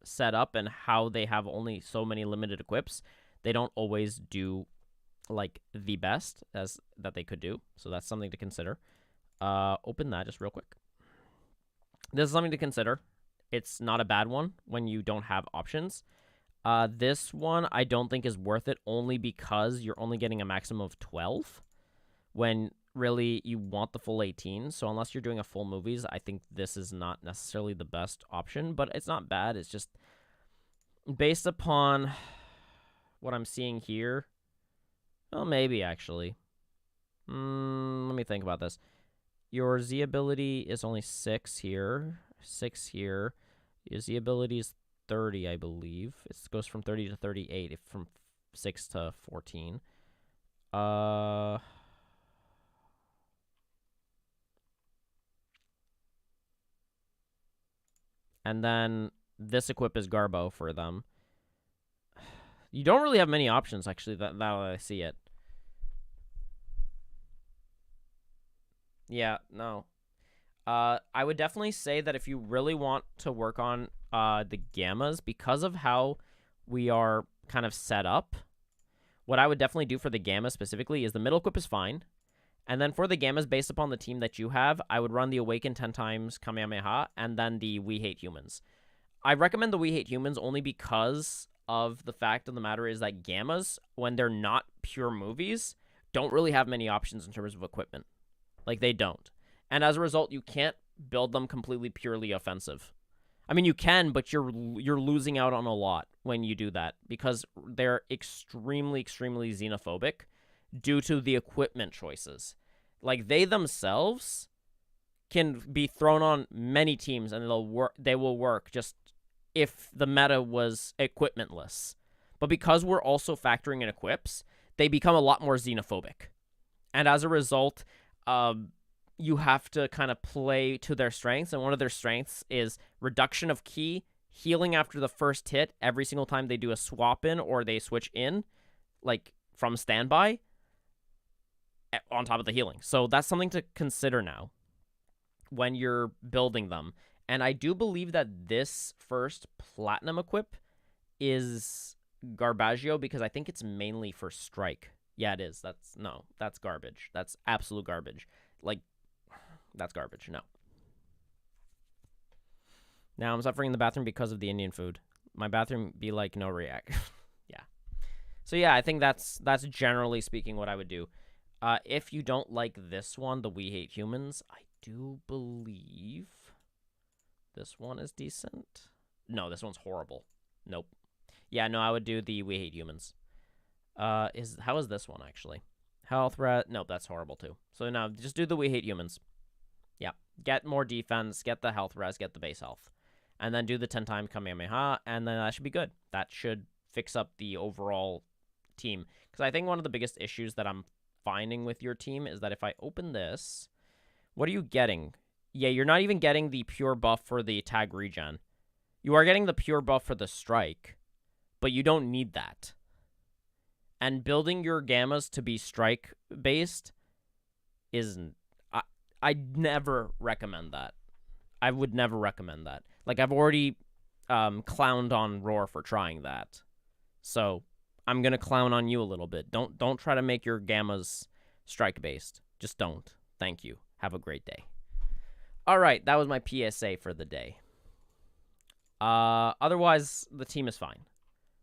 set up and how they have only so many limited equips, they don't always do like the best as that they could do. So that's something to consider. Open that just real quick. This is something to consider. It's not a bad one when you don't have options. This one I don't think is worth it, only because you're only getting a maximum of 12 when really you want the full 18. So unless you're doing a full movies, I think this is not necessarily the best option, but it's not bad. It's just based upon what I'm seeing here. Well, maybe actually. Let me think about this. Your Z ability is only 6 here. 6 here. Your Z ability is 30, I believe. It goes from 30 to 38, from 6 to 14. And then this equip is Garbo for them. You don't really have many options, actually, that I see it. Yeah, no. I would definitely say that if you really want to work on the Gammas, because of how we are kind of set up, what I would definitely do for the Gamma specifically is the middle equip is fine. And then for the Gammas, based upon the team that you have, I would run the Awaken 10 times Kamehameha, and then the We Hate Humans. I recommend the We Hate Humans only because of the fact of the matter is that Gammas, when they're not pure movies, don't really have many options in terms of equipment. Like, they don't. And as a result, you can't build them completely purely offensive. I mean, you can, but you're losing out on a lot when you do that, because they're extremely, extremely xenophobic due to the equipment choices. Like, they themselves can be thrown on many teams, and they will work just if the meta was equipmentless. But because we're also factoring in equips, they become a lot more xenophobic. And as a result, you have to kind of play to their strengths, and one of their strengths is reduction of ki, healing after the first hit every single time they do a swap in or they switch in, like from standby, on top of the healing. So that's something to consider now when you're building them. And I do believe that this first platinum equip is Garbaggio, because I think it's mainly for strike. Yeah, it is. That's garbage. That's absolute garbage. Like, that's garbage. No. Now I'm suffering in the bathroom because of the Indian food. My bathroom be like no react. Yeah. So yeah, I think that's generally speaking what I would do. If you don't like this one, the We Hate Humans, I do believe this one is decent. No, this one's horrible. Nope. Yeah, no, I would do the We Hate Humans. How is this one actually? Health res. Nope, that's horrible too. So now just do the We Hate Humans. Yeah, get more defense, get the health res, get the base health, and then do the 10 times Kamehameha, and then that should be good. That should fix up the overall team. Because I think one of the biggest issues that I'm finding with your team is that if I open this, what are you getting? Yeah, you're not even getting the pure buff for the tag regen. You are getting the pure buff for the strike, but you don't need that. And building your Gammas to be strike based isn't. I'd never recommend that. I would never recommend that. Like, I've already clowned on Roar for trying that. So I'm gonna clown on you a little bit. Don't try to make your gammas strike based. Just don't. Thank you. Have a great day. All right, that was my PSA for the day. Otherwise, the team is fine.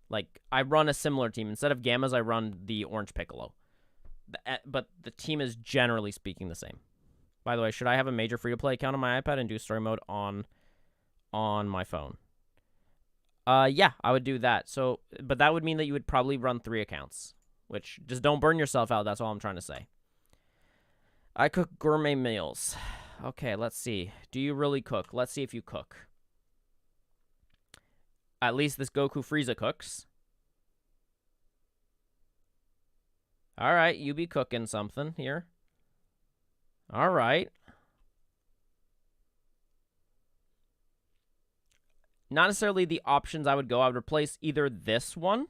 Like, I run a similar team. Instead of gammas, I run the orange piccolo. But the team is generally speaking the same. By the way, should I have a major free-to-play account on my iPad and do story mode on my phone? Yeah, I would do that. So, but that would mean that you would probably run 3 accounts, which just don't burn yourself out. That's all I'm trying to say. I cook gourmet meals. Okay, let's see. Do you really cook? Let's see if you cook. At least this Goku Frieza cooks. All right, you be cooking something here. All right. Not necessarily the options I would go. I would replace either this one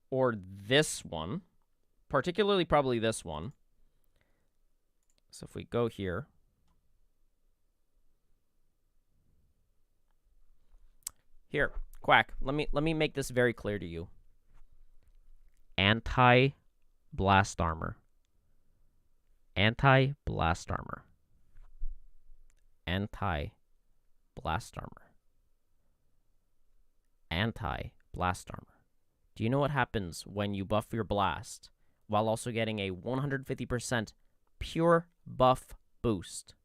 or this one. Particularly probably this one. So if we go here. Here, Quack, let me make this very clear to you. Anti-blast armor. Anti-blast armor. Anti-blast armor. Anti-blast armor. Do you know what happens when you buff your blast while also getting a 150% pure buff boost?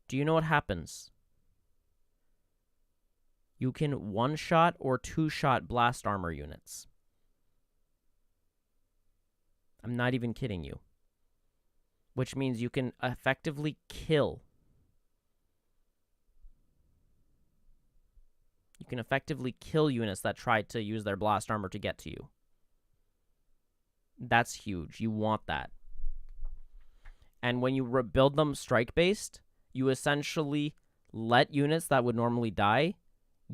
Do you know what happens? You can one-shot or two-shot blast armor units. I'm not even kidding you. Which means you can effectively kill. You can effectively kill units that try to use their blast armor to get to you. That's huge. You want that. And when you rebuild them strike-based, you essentially let units that would normally die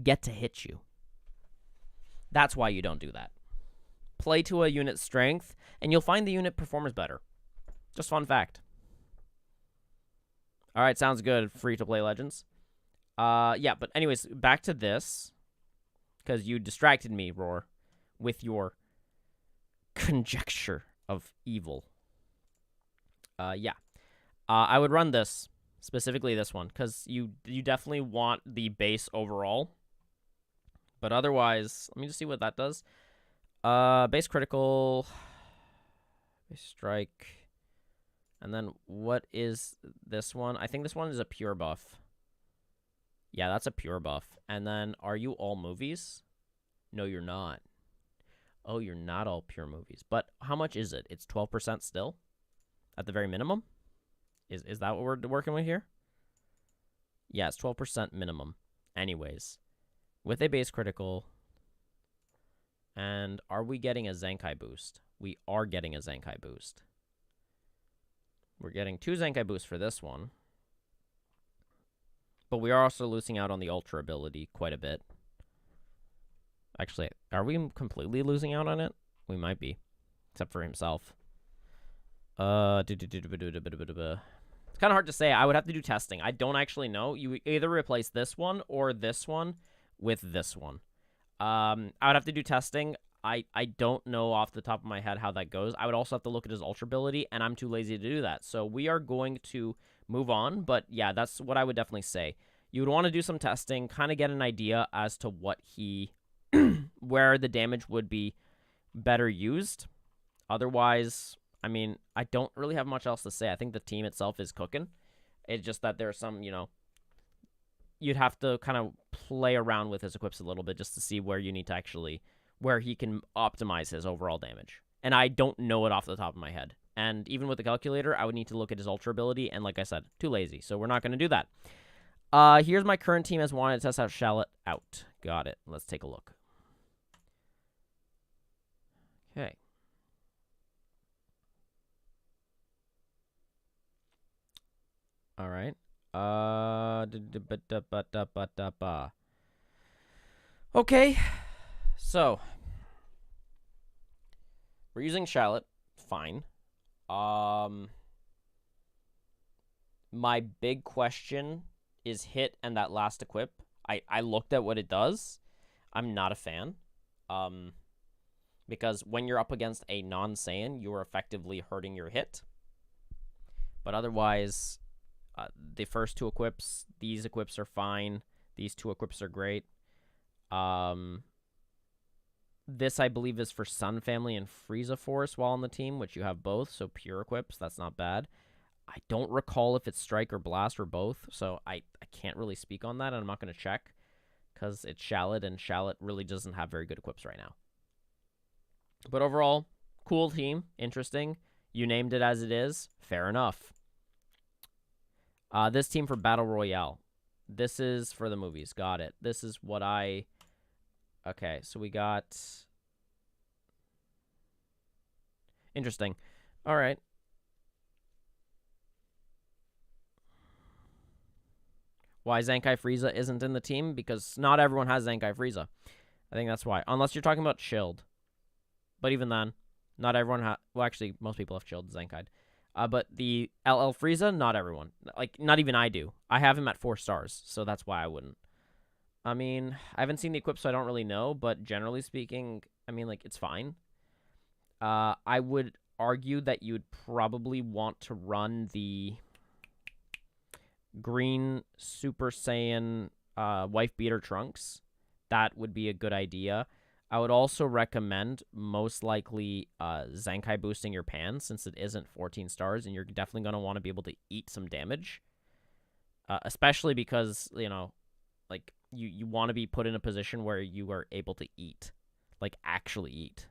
get to hit you. That's why you don't do that. Play to a unit's strength, and you'll find the unit performs better. Just fun fact. All right, sounds good. Free-to-play Legends. Yeah, but anyways, back to this. Because you distracted me, Roar, with your conjecture of evil. Yeah. I would run this, specifically this one, because you definitely want the base overall. But otherwise, let me just see what that does. Base critical, base strike, and then what is this one? I think this one is a pure buff. Yeah, that's a pure buff. And then, are you all movies? No, you're not. Oh, you're not all pure movies. But how much is it? It's 12% still? At the very minimum? Is that what we're working with here? Yeah, it's 12% minimum. Anyways. With a base critical. And are we getting a Zenkai boost? We are getting a Zenkai boost. We're getting 2 Zenkai boosts for this one. But we are also losing out on the Ultra ability quite a bit. Actually, are we completely losing out on it? We might be. Except for himself. It's kind of hard to say. I would have to do testing. I don't actually know. You either replace this one or this one with this one. I would have to do testing. I don't know off the top of my head how that goes. I would also have to look at his Ultra ability, and I'm too lazy to do that. So we are going to move on. But yeah, that's what I would definitely say. You would want to do some testing, kind of get an idea as to what he... where the damage would be better used. Otherwise, I mean, I don't really have much else to say. I think the team itself is cooking. It's just that there's some, you know, you'd have to kind of play around with his equips a little bit just to see where you need to actually, where he can optimize his overall damage. And I don't know it off the top of my head. And even with the calculator, I would need to look at his Ultra ability. And like I said, too lazy. So we're not going to do that. Here's my current team as wanted to test out Shallot out. Got it. Let's take a look. Okay. All right. Okay. So we're using Shallot. Fine. My big question is hit and that last equip. I looked at what it does. I'm not a fan. Because when you're up against a non-Saiyan, you are effectively hurting your hit. But otherwise, the first two equips, these equips are fine. These two equips are great. This, I believe, is for Sun Family and Frieza Force while on the team, which you have both, so pure equips. That's not bad. I don't recall if it's Strike or Blast or both, so I can't really speak on that, and I'm not going to check because it's Shallot, and Shallot really doesn't have very good equips right now. But overall, cool team, interesting. You named it as it is. Fair enough. This team for Battle Royale. This is for the movies. Got it. This is what I... Okay, so we got... Interesting. All right. Why Zenkai Frieza isn't in the team? Because not everyone has Zenkai Frieza. I think that's why. Unless you're talking about Shield. But even then, not everyone has... Well, actually, most people have Shield Zenkai. But the LL Frieza, not everyone. Like, not even I do. I have him at 4 stars, so that's why I wouldn't. I mean, I haven't seen the equip, so I don't really know. But generally speaking, I mean, like, it's fine. I would argue that you would probably want to run the green Super Saiyan Wife Beater Trunks. That would be a good idea. I would also recommend most likely Zenkai boosting your Pan since it isn't 14 stars, and you're definitely going to want to be able to eat some damage. Especially because, you know, like, you want to be put in a position where you are able to eat. Like, actually eat.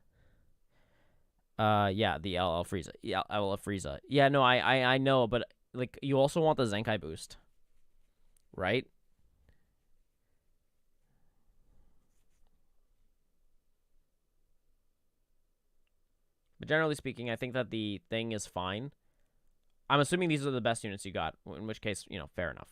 Yeah, the LL Frieza. Yeah, LL Frieza. Yeah, no, I know, but, like, you also want the Zenkai boost. Right? But generally speaking, I think that the thing is fine. I'm assuming these are the best units you got, in which case, you know, fair enough.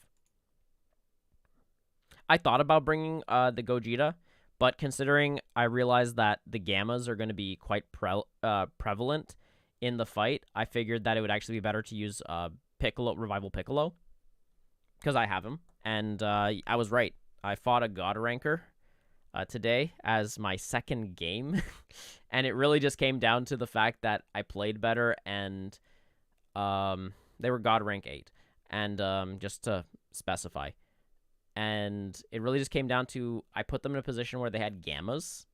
I thought about bringing the Gogeta, but considering I realized that the Gammas are going to be quite prevalent in the fight, I figured that it would actually be better to use Piccolo, Revival Piccolo, because I have him, and I was right. I fought a God Ranker today as my second game, and it really just came down to the fact that I played better, and they were God Rank 8, and just to specify. And it really just came down to I put them in a position where they had Gammas.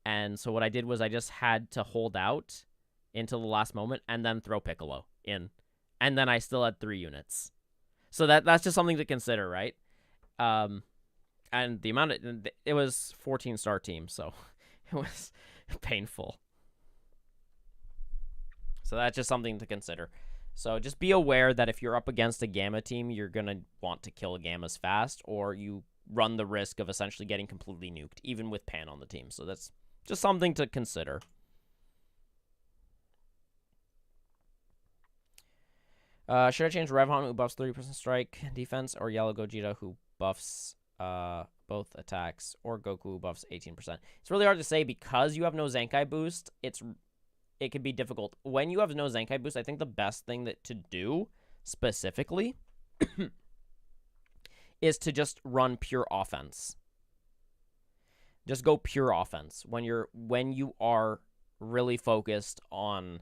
And so what I did was I just had to hold out until the last moment and then throw Piccolo in. And then I still had 3 units. So that's just something to consider, right? And the amount of... It was 14-star team, so it was painful. So that's just something to consider. So just be aware that if you're up against a Gamma team, you're going to want to kill Gammas fast, or you run the risk of essentially getting completely nuked, even with Pan on the team. So that's just something to consider. Should I change Revhan, who buffs 30% strike defense, or Yellow Gogeta, who buffs both attacks, or Goku, who buffs 18%? It's really hard to say because you have no Zenkai boost. It can be difficult. When you have no Zenkai boost, I think the best thing to do, specifically, is to just run pure offense. Just go pure offense when you are really focused on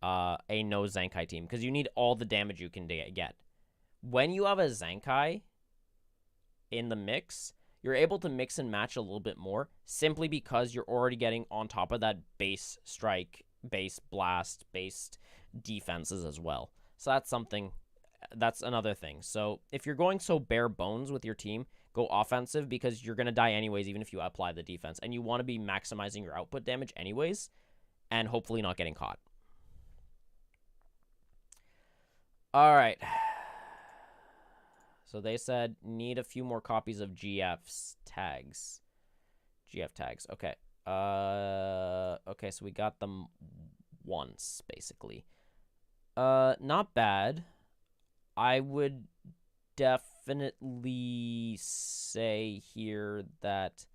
a no Zenkai team, because you need all the damage you can get. When you have a Zenkai in the mix, you're able to mix and match a little bit more simply because you're already getting on top of that base strike, base blast, based defenses as well. So that's another thing. So if you're going so bare bones with your team, go offensive because you're going to die anyways, even if you apply the defense. And you want to be maximizing your output damage anyways, and hopefully not getting caught. All right. So they said need a few more copies of GF's tags. GF tags. Okay. Okay, so we got them once, basically. Not bad. I would definitely say here that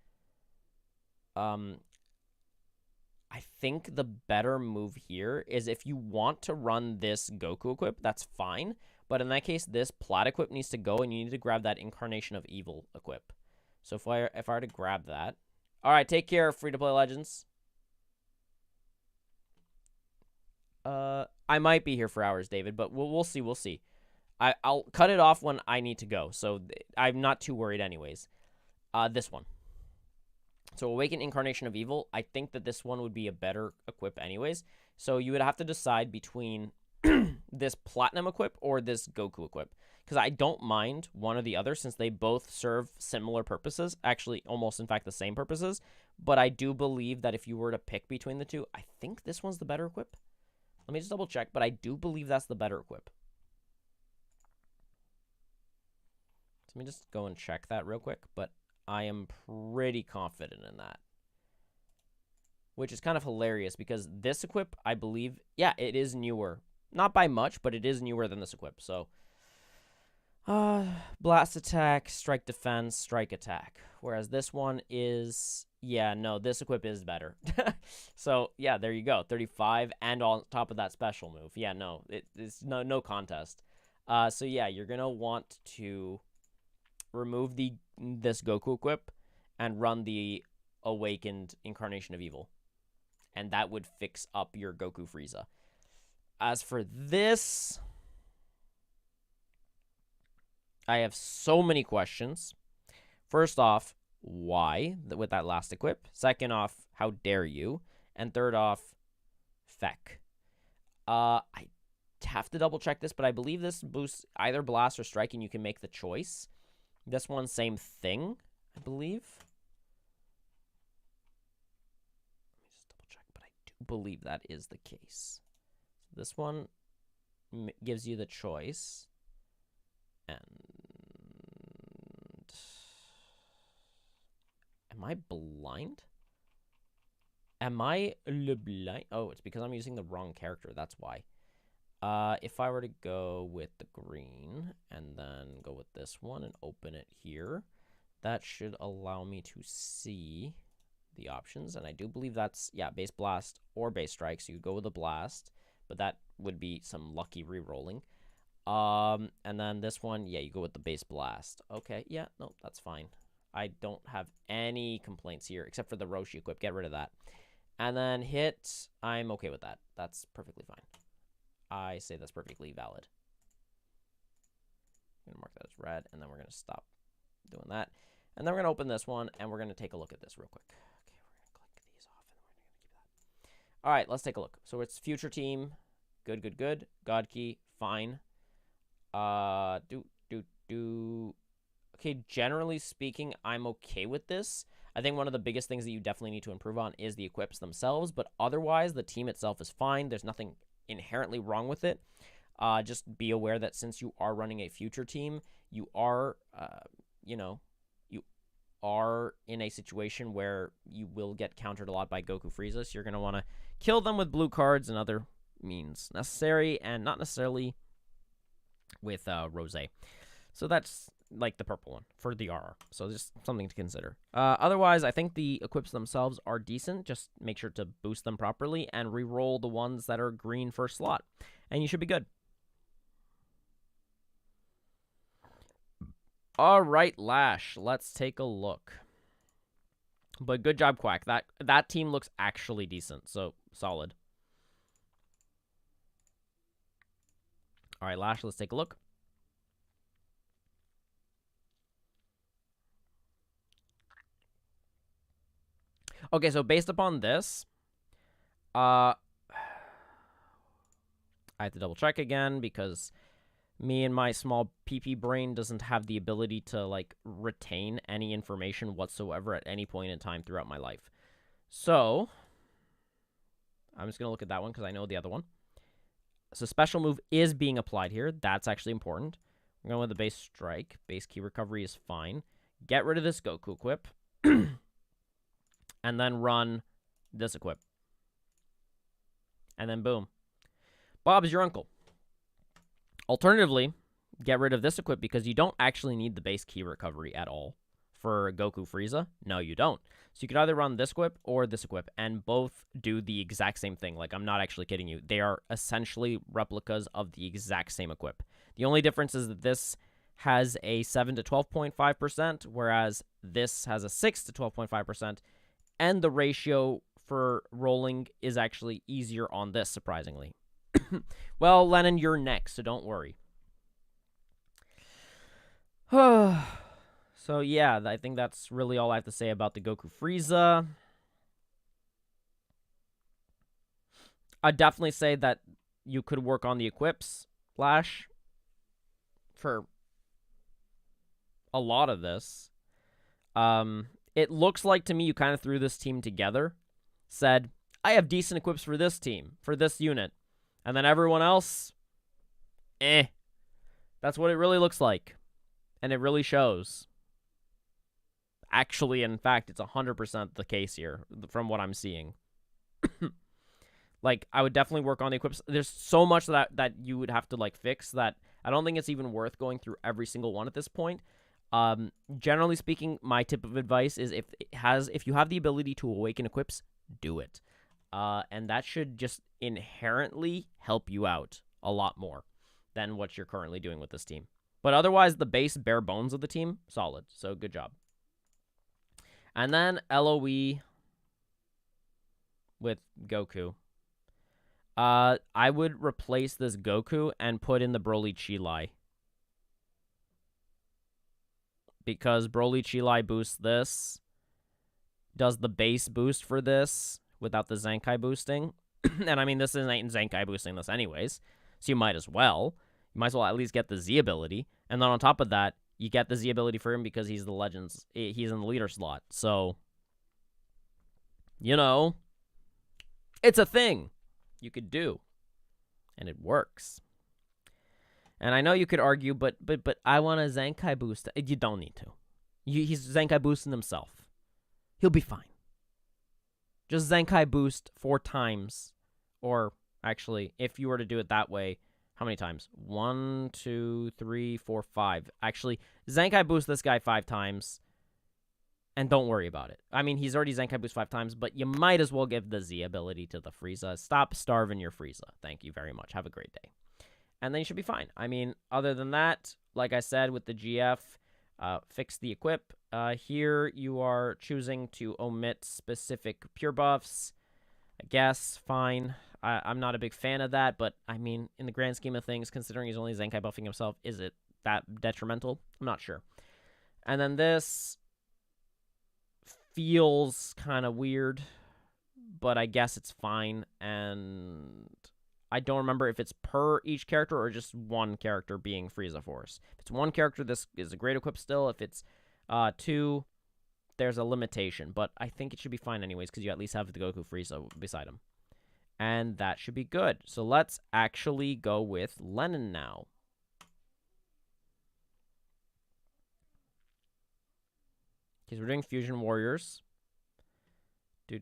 I think the better move here is if you want to run this Goku equip, that's fine. But in that case, this Plat equip needs to go, and you need to grab that Incarnation of Evil equip. So if I were to grab that, All right, take care, free-to-play legends. I might be here for hours, David, but we'll see. We'll see. I'll cut it off when I need to go, so I'm not too worried anyways. This one. So Awakened Incarnation of Evil, I think that this one would be a better equip anyways. So you would have to decide between this Platinum equip or this Goku equip. Because I don't mind one or the other since they both serve similar purposes. Actually, almost, in fact, the same purposes. But I do believe that if you were to pick between the two, I think this one's the better equip. Let me just double check, but I do believe that's the better equip. So let me just go and check that real quick, but I am pretty confident in that. Which is kind of hilarious because this equip, I believe, yeah, it is newer. Not by much, but it is newer than this equip. So, blast attack, strike defense, strike attack. Whereas this one is, yeah, no, this equip is better. So, yeah, there you go. 35 and on top of that special move. Yeah, no, it's no contest. So, yeah, you're going to want to remove this Goku equip and run the Awakened Incarnation of Evil. And that would fix up your Goku Frieza. As for this, I have so many questions. First off, why with that last equip? Second off, how dare you? And third off, feck. I have to double check this, but I believe this boosts either blast or strike, and you can make the choice. This one, same thing, I believe. Let me just double check, but I do believe that is the case. This one gives you the choice. And am I blind? Am I blind? Oh, it's because I'm using the wrong character. That's why. If I were to go with the green and then go with this one and open it here, that should allow me to see the options. And I do believe that's, yeah, base blast or base strike. So you go with the blast, but that would be some lucky re-rolling. And then this one, yeah, you go with the base blast. Okay, yeah, no, that's fine. I don't have any complaints here except for the Roshi equip. Get rid of that. And then hit, I'm okay with that. That's perfectly fine. I say that's perfectly valid. I'm going to mark that as red, and then we're going to stop doing that. And then we're going to open this one, and we're going to take a look at this real quick. Okay, we're going to click these off, and we're going to keep that. All right, let's take a look. So it's future team. Good, good, good. God key, fine. Okay, generally speaking, I'm okay with this. I think one of the biggest things that you definitely need to improve on is the equips themselves, but otherwise, the team itself is fine. There's nothing inherently wrong with it. Just be aware that since you are running a future team, you are, you are in a situation where you will get countered a lot by Goku Frieza, so you're going to want to kill them with blue cards and other means necessary, and not necessarily with Rose. So that's like the purple one for the RR. So just something to consider. Otherwise, I think the equips themselves are decent. Just make sure to boost them properly and re-roll the ones that are green first slot. And you should be good. All right, Lash. Let's take a look. But good job, Quack. That team looks actually decent. So solid. All right, Lash, let's take a look. Okay, so based upon this, I have to double check again because me and my small PP brain doesn't have the ability to, like, retain any information whatsoever at any point in time throughout my life. So, I'm just going to look at that one because I know the other one. So, special move is being applied here. That's actually important. I'm going with the base strike. Base key recovery is fine. Get rid of this Goku equip. And then run this equip. And then boom. Bob is your uncle. Alternatively, get rid of this equip because you don't actually need the base key recovery at all for Goku Frieza. No, you don't. So you could either run this equip or this equip, and both do the exact same thing. Like, I'm not actually kidding you. They are essentially replicas of the exact same equip. The only difference is that this has a 7 to 12.5%, whereas this has a 6 to 12.5%. And the ratio for rolling is actually easier on this, surprisingly. Well, Lennon, you're next, so don't worry. So, yeah, I think that's really all I have to say about the Goku Frieza. I'd definitely say that you could work on the equips, Lash, for a lot of this. It looks like to me you kind of threw this team together, said, I have decent equips for this team, for this unit. And then everyone else, That's what it really looks like. And it really shows. Actually, in fact, it's 100% the case here from what I'm seeing. Like, I would definitely work on the equips. There's so much that you would have to, like, fix that I don't think it's even worth going through every single one at this point. Generally speaking, my tip of advice is if you have the ability to awaken equips, do it. And that should just inherently help you out a lot more than what you're currently doing with this team. But otherwise, the base bare bones of the team, solid. So good job. And then LOE with Goku. I would replace this Goku and put in the Broly Cheelai. Because Broly Cheelai boosts this. Does the base boost for this without the Zenkai boosting. And I mean, this isn't Zenkai boosting this anyways. So you might as well. You might as well at least get the Z ability. And then on top of that, you get the Z ability for him because he's the Legends. He's in the leader slot. So, you know, it's a thing you could do. And it works. And I know you could argue, but I want a Zenkai boost. You don't need to. He's Zenkai boosting himself. He'll be fine. Just Zenkai boost 4 times. Or, actually, if you were to do it that way, how many times? 1, 2, 3, 4, 5. Actually, Zenkai boost this guy 5 times. And don't worry about it. I mean, he's already Zenkai boost 5 times, but you might as well give the Z ability to the Frieza. Stop starving your Frieza. Thank you very much. Have a great day. And then you should be fine. I mean, other than that, like I said with the GF, fix the equip. Here you are choosing to omit specific pure buffs. I guess, fine. I'm not a big fan of that, but I mean, in the grand scheme of things, considering he's only Zenkai buffing himself, is it that detrimental? I'm not sure. And then this feels kind of weird, but I guess it's fine. And I don't remember if it's per each character or just one character being Frieza Force. If it's one character, this is a great equip still. If it's 2, there's a limitation. But I think it should be fine anyways because you at least have the Goku Frieza beside him. And that should be good. So let's actually go with Lennon now. Because we're doing Fusion Warriors. I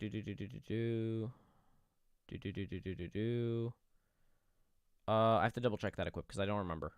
have to double check that equip because I don't remember.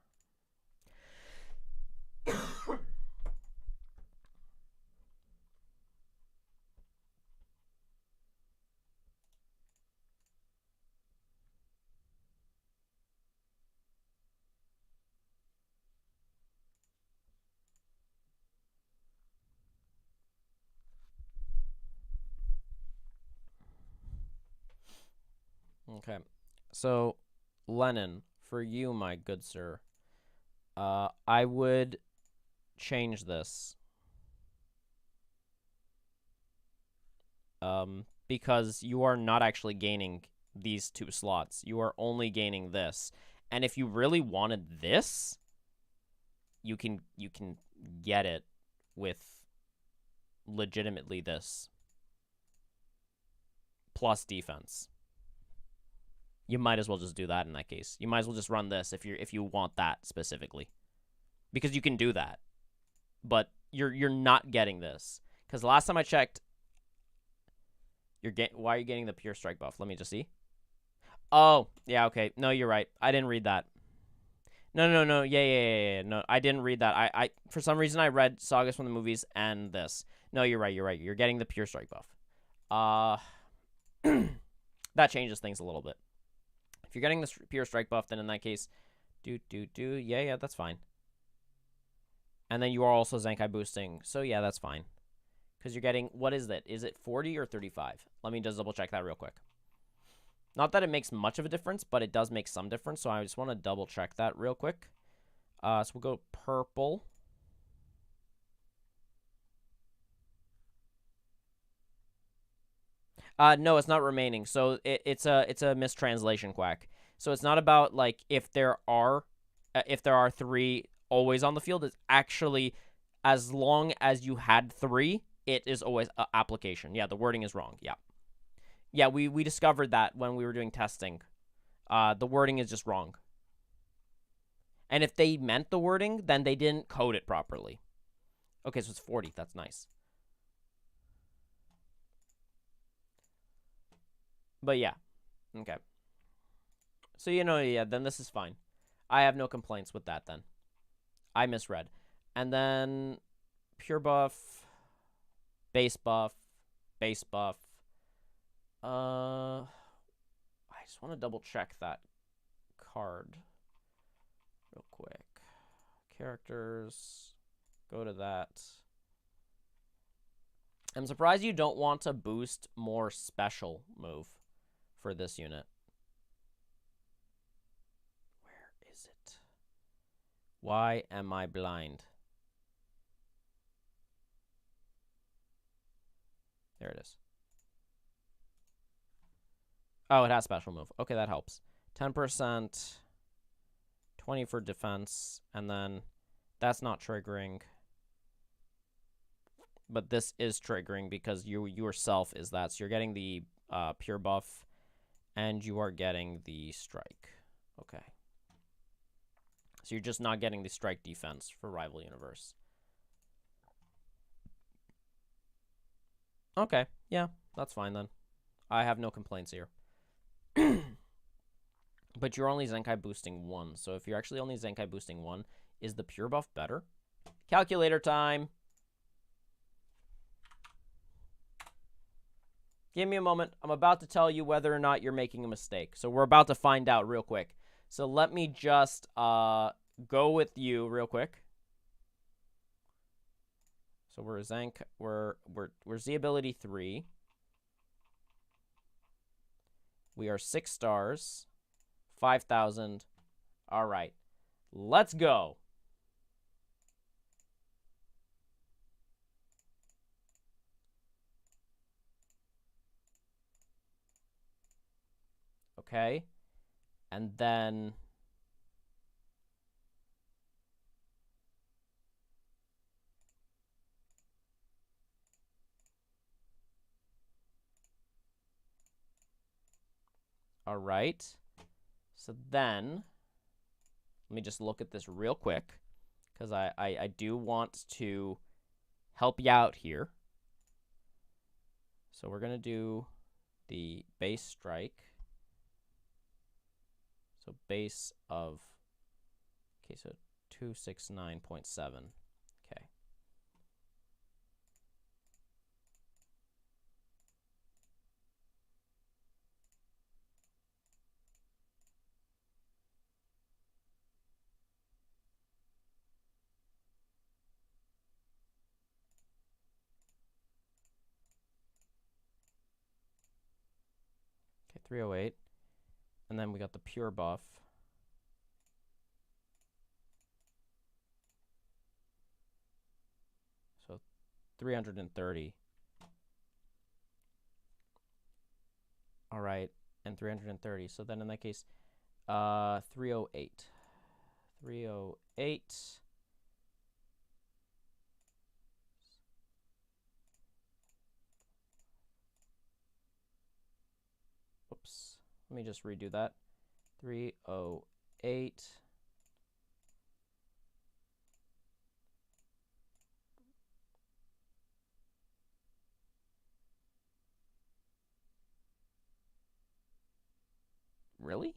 Okay. So, Lennon, for you, my good sir, I would change this. Because you are not actually gaining these 2 slots. You are only gaining this. And if you really wanted this, you can get it with legitimately this plus defense. You might as well just do that in that case. You might as well just run this if you want that specifically. Because you can do that. But you're not getting this. Because last time I checked, why are you getting the pure strike buff? Let me just see. Oh, yeah, okay. No, you're right. I didn't read that. No. Yeah. No, I didn't read that. I for some reason I read Sagas from the movies and this. No, you're right. You're getting the pure strike buff. That changes things a little bit. If you're getting the pure strike buff, then in that case, yeah, that's fine. And then you are also Zenkai boosting, so yeah, that's fine. Because you're getting, what is that? Is it 40 or 35? Let me just double check that real quick. Not that it makes much of a difference, but it does make some difference. So I just want to double check that real quick. So we'll go purple. No, it's not remaining. So it's a mistranslation, Quack. So it's not about like if there are 3 always on the field. It's actually as long as you had 3, it is always application. Yeah, the wording is wrong. Yeah. Yeah, we discovered that when we were doing testing. The wording is just wrong. And if they meant the wording, then they didn't code it properly. Okay, so it's 40. That's nice. But yeah. Okay. So, yeah, then this is fine. I have no complaints with that then. I misread. And then pure buff, base buff, base buff. I just want to double check that card real quick. Characters, go to that. I'm surprised you don't want to boost more special move for this unit. Where is it? Why am I blind? There it is. Oh, it has special move. Okay, that helps. 10%, 20 for defense, and then that's not triggering. But this is triggering because you yourself is that. So you're getting the pure buff, and you are getting the strike. Okay. So you're just not getting the strike defense for Rival Universe. Okay, yeah, that's fine then. I have no complaints here. But you're only Zenkai boosting 1. So if you're actually only Zenkai boosting 1, is the pure buff better? Calculator time. Give me a moment. I'm about to tell you whether or not you're making a mistake. So we're about to find out real quick. So let me just go with you real quick. So we're Z ability 3. We are 6 stars. 5,000. All right. Let's go. Okay. And then all right. So then let me just look at this real quick because I do want to help you out here. So we're going to do the base strike. So base of, okay, so 269.7. Okay. Okay, 308. And then we got the pure buff. So 330. All right, and 330. So then in that case, 308. 308. Whoops. Let me just redo that. 308. Really?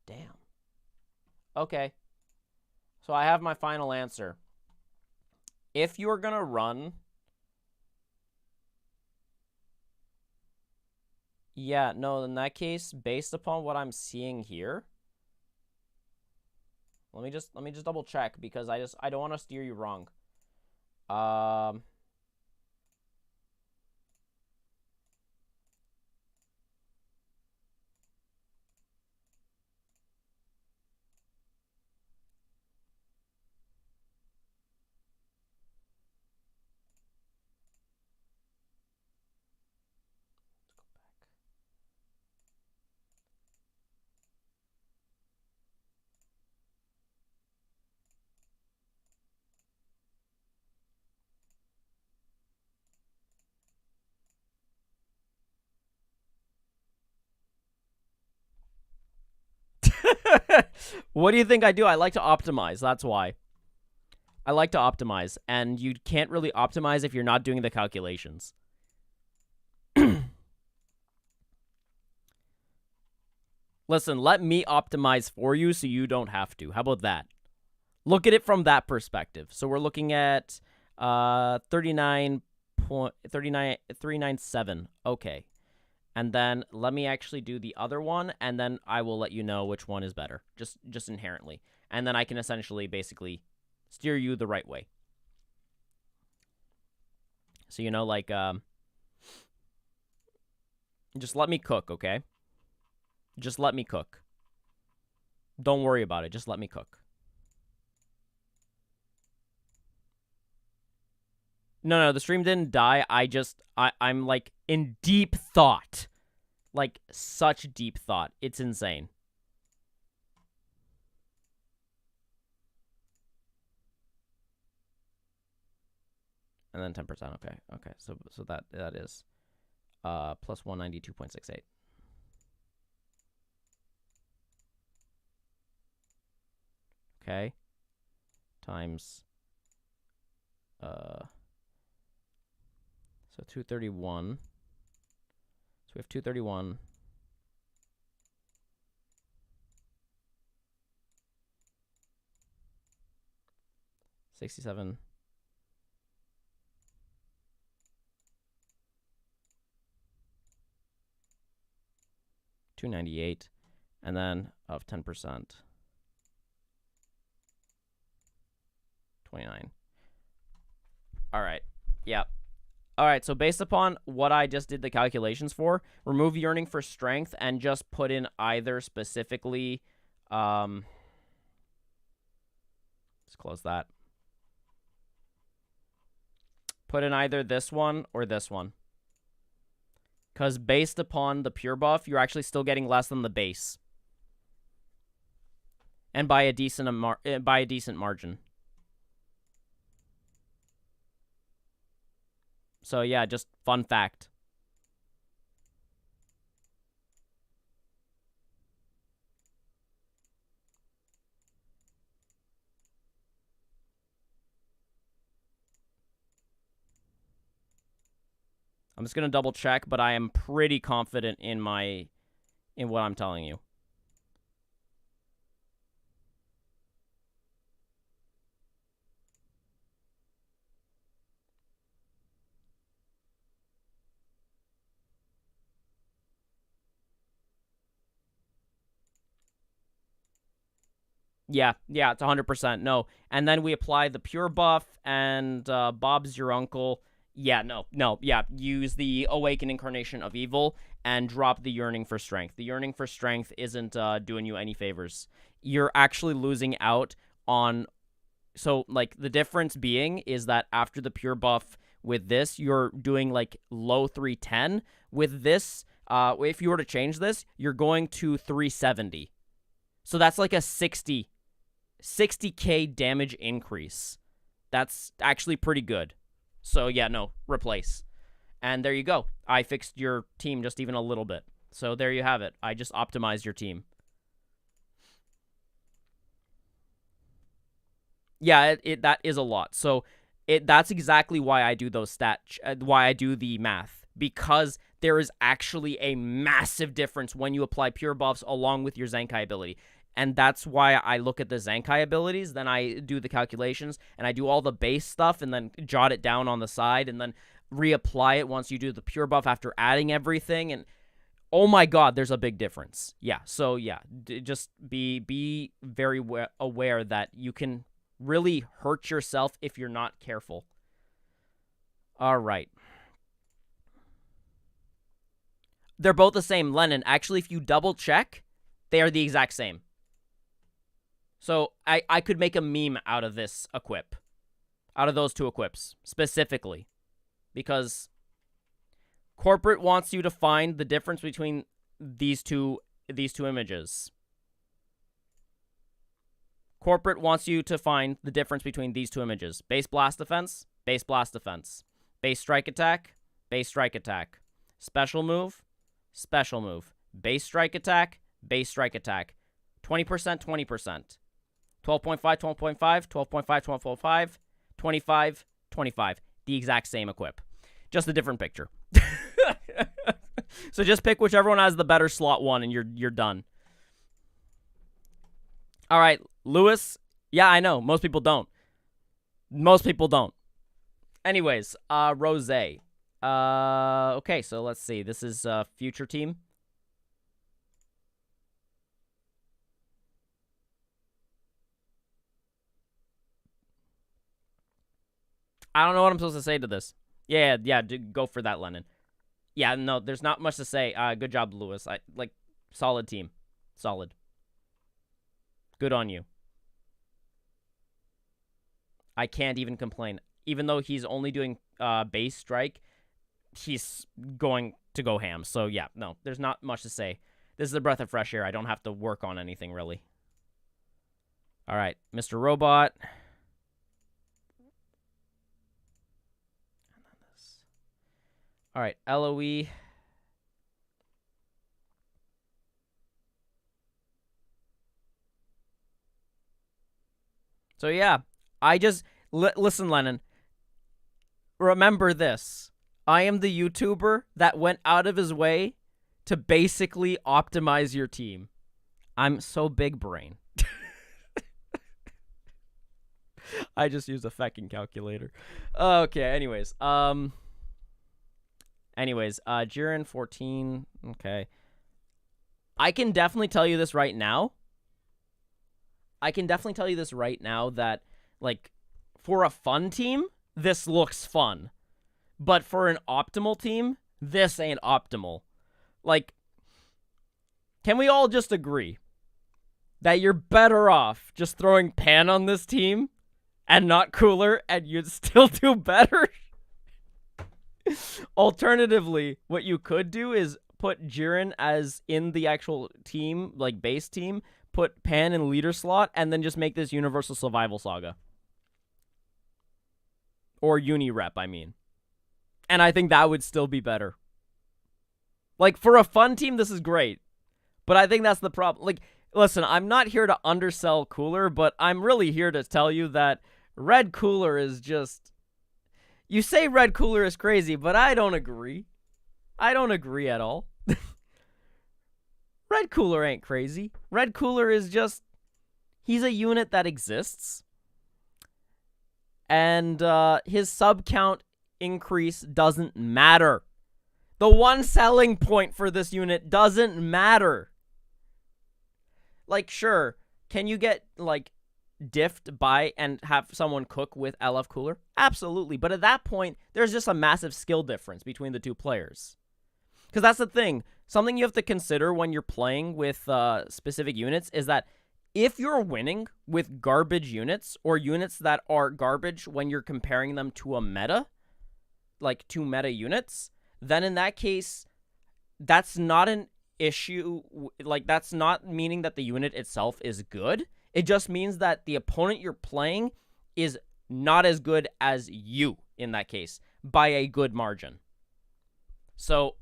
Damn. Okay. So I have my final answer. If you're going to run... Yeah, no, in that case, based upon what I'm seeing here... Let me just double check because I don't want to steer you wrong. Um, what do you think I do? I like to optimize. That's why. I like to optimize, and you can't really optimize if you're not doing the calculations. Listen, let me optimize for you so you don't have to. How about that? Look at it from that perspective. So we're looking at 397. Okay. And then let me actually do the other one, and then I will let you know which one is better, just inherently. And then I can essentially basically steer you the right way. So, you know, like, just let me cook, okay? Just let me cook. Don't worry about it. Just let me cook. No, the stream didn't die. I'm like in deep thought. Like such deep thought. It's insane. And then 10%. Okay. Okay. So that is plus 192.68. Okay. Times so 231. So we have 231. 67. 298. And then of 10%. 29. All right. Yeah. All right, so based upon what I just did the calculations for, remove yearning for strength and just put in either specifically, let's close that. Put in either this one or this one. Because based upon the pure buff, you're actually still getting less than the base. And by a decent margin. So yeah, just fun fact. I'm just going to double check, but I am pretty confident in what I'm telling you. Yeah, it's 100%. No. And then we apply the pure buff, and Bob's your uncle. Yeah, no, yeah. Use the Awakened Incarnation of Evil and drop the Yearning for Strength. The Yearning for Strength isn't doing you any favors. You're actually losing out on... So, like, the difference being is that after the pure buff with this, you're doing, like, low 310. With this, if you were to change this, you're going to 370. So that's like a 60k damage increase. That's actually pretty good. So yeah, no, replace. And there you go. I fixed your team just even a little bit. So there you have it. I just optimized your team. Yeah, that is a lot. So that's exactly why I do those why I do the math, because there is actually a massive difference when you apply pure buffs along with your Zenkai ability. And that's why I look at the Zenkai abilities, then I do the calculations, and I do all the base stuff, and then jot it down on the side, and then reapply it once you do the pure buff after adding everything, and oh my god, there's a big difference. Yeah, so yeah, just be very aware that you can really hurt yourself if you're not careful. All right. They're both the same, Lennon. Actually, if you double check, they are the exact same. So I could make a meme out of this equip. Out of those two equips, specifically. Because corporate wants you to find the difference between these two images. Corporate wants you to find the difference between these two images. Base blast defense, base blast defense. Base strike attack, base strike attack. Special move, special move. Base strike attack, base strike attack. 20%, 20%. 12.5, 12.5, 12.5, 12.5, 25, 25. The exact same equip. Just a different picture. So just pick whichever one has the better slot one and you're done. All right, Lewis. Yeah, I know. Most people don't. Most people don't. Anyways, Rose. Okay, so let's see. This is future team. I don't know what I'm supposed to say to this. Yeah, go for that, Lennon. Yeah, no, there's not much to say. Good job, Lewis. Solid team. Solid. Good on you. I can't even complain. Even though he's only doing base strike, he's going to go ham. So, yeah, no, there's not much to say. This is a breath of fresh air. I don't have to work on anything, really. All right, Mr. Robot. All right, LOE. So, yeah, I just... listen, Lennon. Remember this. I am the YouTuber that went out of his way to basically optimize your team. I'm so big brain. I just used a fucking calculator. Okay, anyways. Jiren 14. Okay. I can definitely tell you this right now. That, like, for a fun team, this looks fun. But for an optimal team, this ain't optimal. Like, can we all just agree that you're better off just throwing Pan on this team and not Cooler, and you'd still do better? Alternatively, what you could do is put Jiren as in the actual team, like base team, put Pan in leader slot, and then just make this Universal Survival Saga. Or Uni-Rep, I mean. And I think that would still be better. Like, for a fun team, this is great. But I think that's the problem. Like, listen, I'm not here to undersell Cooler, but I'm really here to tell you that Red Cooler is just... You say Red Cooler is crazy, but I don't agree. I don't agree at all. Red Cooler ain't crazy. Red Cooler is just... He's a unit that exists. And his sub count increase doesn't matter. The one selling point for this unit doesn't matter. Like, sure, can you get, like, diffed by and have someone cook with LF Cooler? Absolutely. But at that point, there's just a massive skill difference between the two players. Because that's the thing. Something you have to consider when you're playing with specific units is that if you're winning with garbage units or units that are garbage when you're comparing them to a meta, like two meta units, then in that case, that's not an issue. Like, that's not meaning that the unit itself is good. It just means that the opponent you're playing is not as good as you in that case by a good margin. So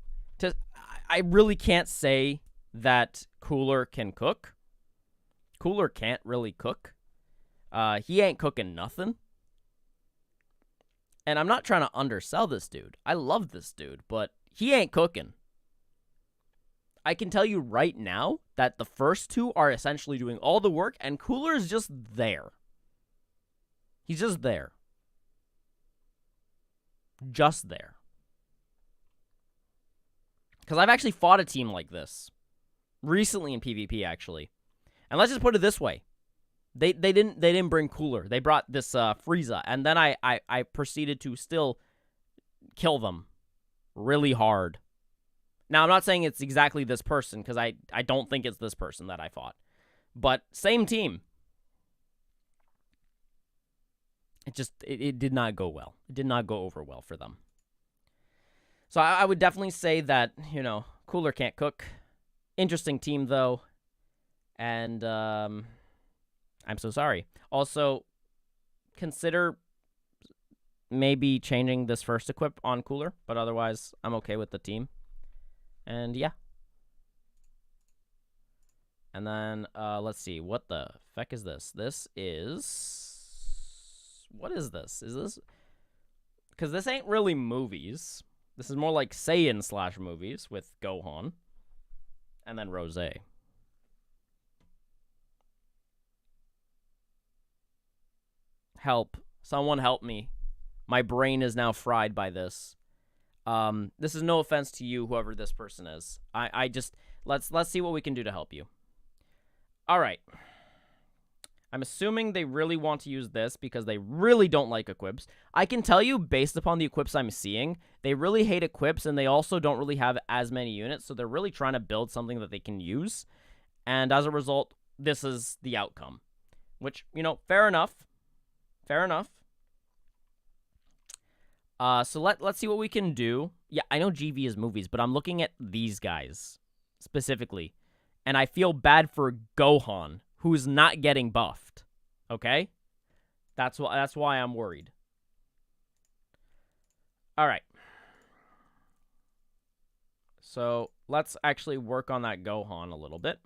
I really can't say that Cooler can cook. Cooler can't really cook. He ain't cooking nothing. And I'm not trying to undersell this dude. I love this dude, but he ain't cooking. I can tell you right now that the first two are essentially doing all the work, and Cooler is just there. He's just there. Just there. Because I've actually fought a team like this. Recently in PvP, actually. And let's just put it this way. They didn't bring Cooler. They brought this Frieza. And then I proceeded to still kill them really hard. Now, I'm not saying it's exactly this person, because I don't think it's this person that I fought. But same team. It did not go well. It did not go over well for them. So I would definitely say that, Cooler can't cook. Interesting team, though. And I'm so sorry. Also, consider maybe changing this first equip on Cooler, but otherwise, I'm okay with the team. And yeah. And then, let's see. What the feck is this? This is... What is this? Is this... Because this ain't really movies. This is more like Saiyan / movies with Gohan. And then Rose. Help. Someone help me. My brain is now fried by this. This is no offense to you, whoever this person is. I just... Let's see what we can do to help you. All right. I'm assuming they really want to use this because they really don't like equips. I can tell you, based upon the equips I'm seeing, they really hate equips, and they also don't really have as many units, so they're really trying to build something that they can use. And as a result, this is the outcome. Which, fair enough. Fair enough. So let's see what we can do. Yeah, I know GV is movies, but I'm looking at these guys specifically. And I feel bad for Gohan, who's not getting buffed. Okay? That's why I'm worried. All right. So let's actually work on that Gohan a little bit.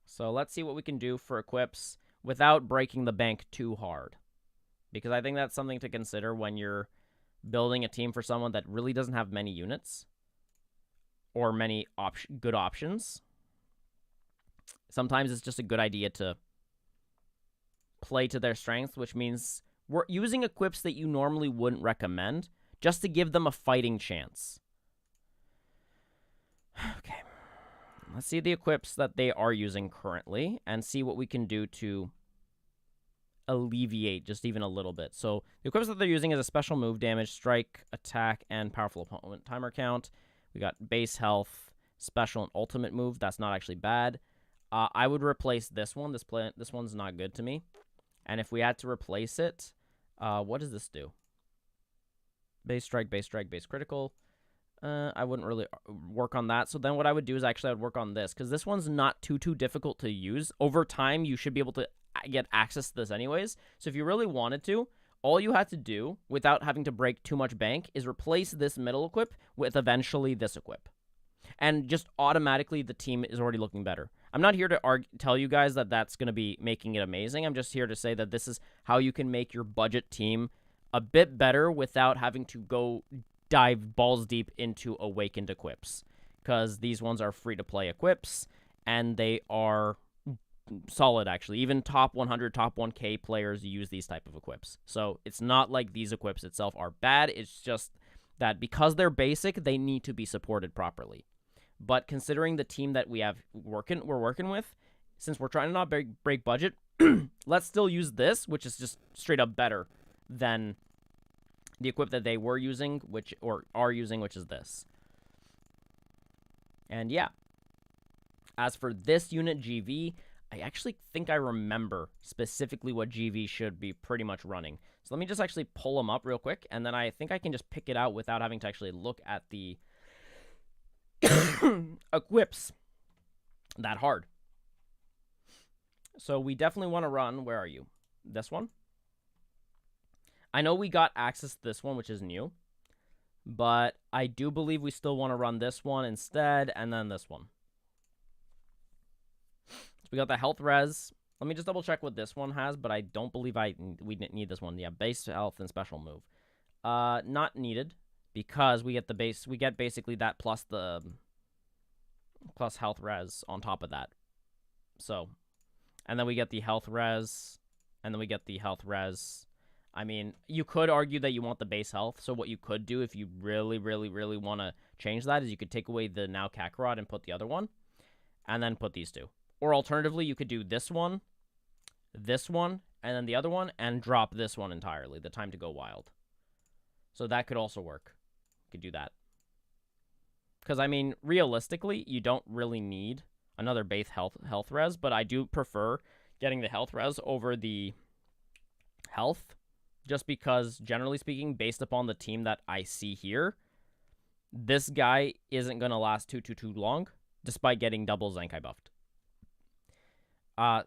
So let's see what we can do for equips without breaking the bank too hard. Because I think that's something to consider when you're building a team for someone that really doesn't have many units or many good options. Sometimes it's just a good idea to play to their strengths, which means we're using equips that you normally wouldn't recommend just to give them a fighting chance. Okay. Let's see the equips that they are using currently and see what we can do to alleviate just even a little bit. So the equips that they're using is a special move, damage, strike, attack, and powerful opponent timer count. We got base health, special, and ultimate move. That's not actually bad. I would replace this one. This one's not good to me. And if we had to replace it, what does this do? Base strike, base critical. I wouldn't really work on that. So then what I would do is actually I would work on this, because this one's not too difficult to use. Over time, you should be able to get access to this anyways. So if you really wanted to, all you had to do without having to break too much bank is replace this middle equip with eventually this equip. And just automatically the team is already looking better. I'm not here to tell you guys that that's going to be making it amazing. I'm just here to say that this is how you can make your budget team a bit better without having to go dive balls deep into awakened equips. Because these ones are free-to-play equips, and they are solid, actually. Even top 100, top 1K players use these type of equips. So it's not like these equips itself are bad. It's just that because they're basic, they need to be supported properly. But considering the team that we're working with, since we're trying to not break budget, let's still use this, which is just straight up better than the equip that they were using, which is this. And yeah. As for this unit, GV, I actually think I remember specifically what GV should be pretty much running. So let me just actually pull them up real quick, and then I think I can just pick it out without having to actually look at the equips that hard. So we definitely want to run, where are you? This one? I know we got access to this one, which is new, but I do believe we still want to run this one instead, and then this one. So we got the health res. Let me just double check what this one has, but I don't believe we need this one. Yeah, base health and special move. Not needed, because we get the base. We get basically that plus the health res on top of that. So, and then we get the health res, and then we get the health res. I mean, you could argue that you want the base health. So what you could do if you really, really, really want to change that is you could take away the now Kakarot and put the other one, and then put these two. Or alternatively, you could do this one, and then the other one, and drop this one entirely, the time to go wild. So that could also work. Could do that. Because, I mean, realistically, you don't really need another base health res, but I do prefer getting the health res over the health, just because, generally speaking, based upon the team that I see here, this guy isn't going to last too long, despite getting double Zenkai buffed.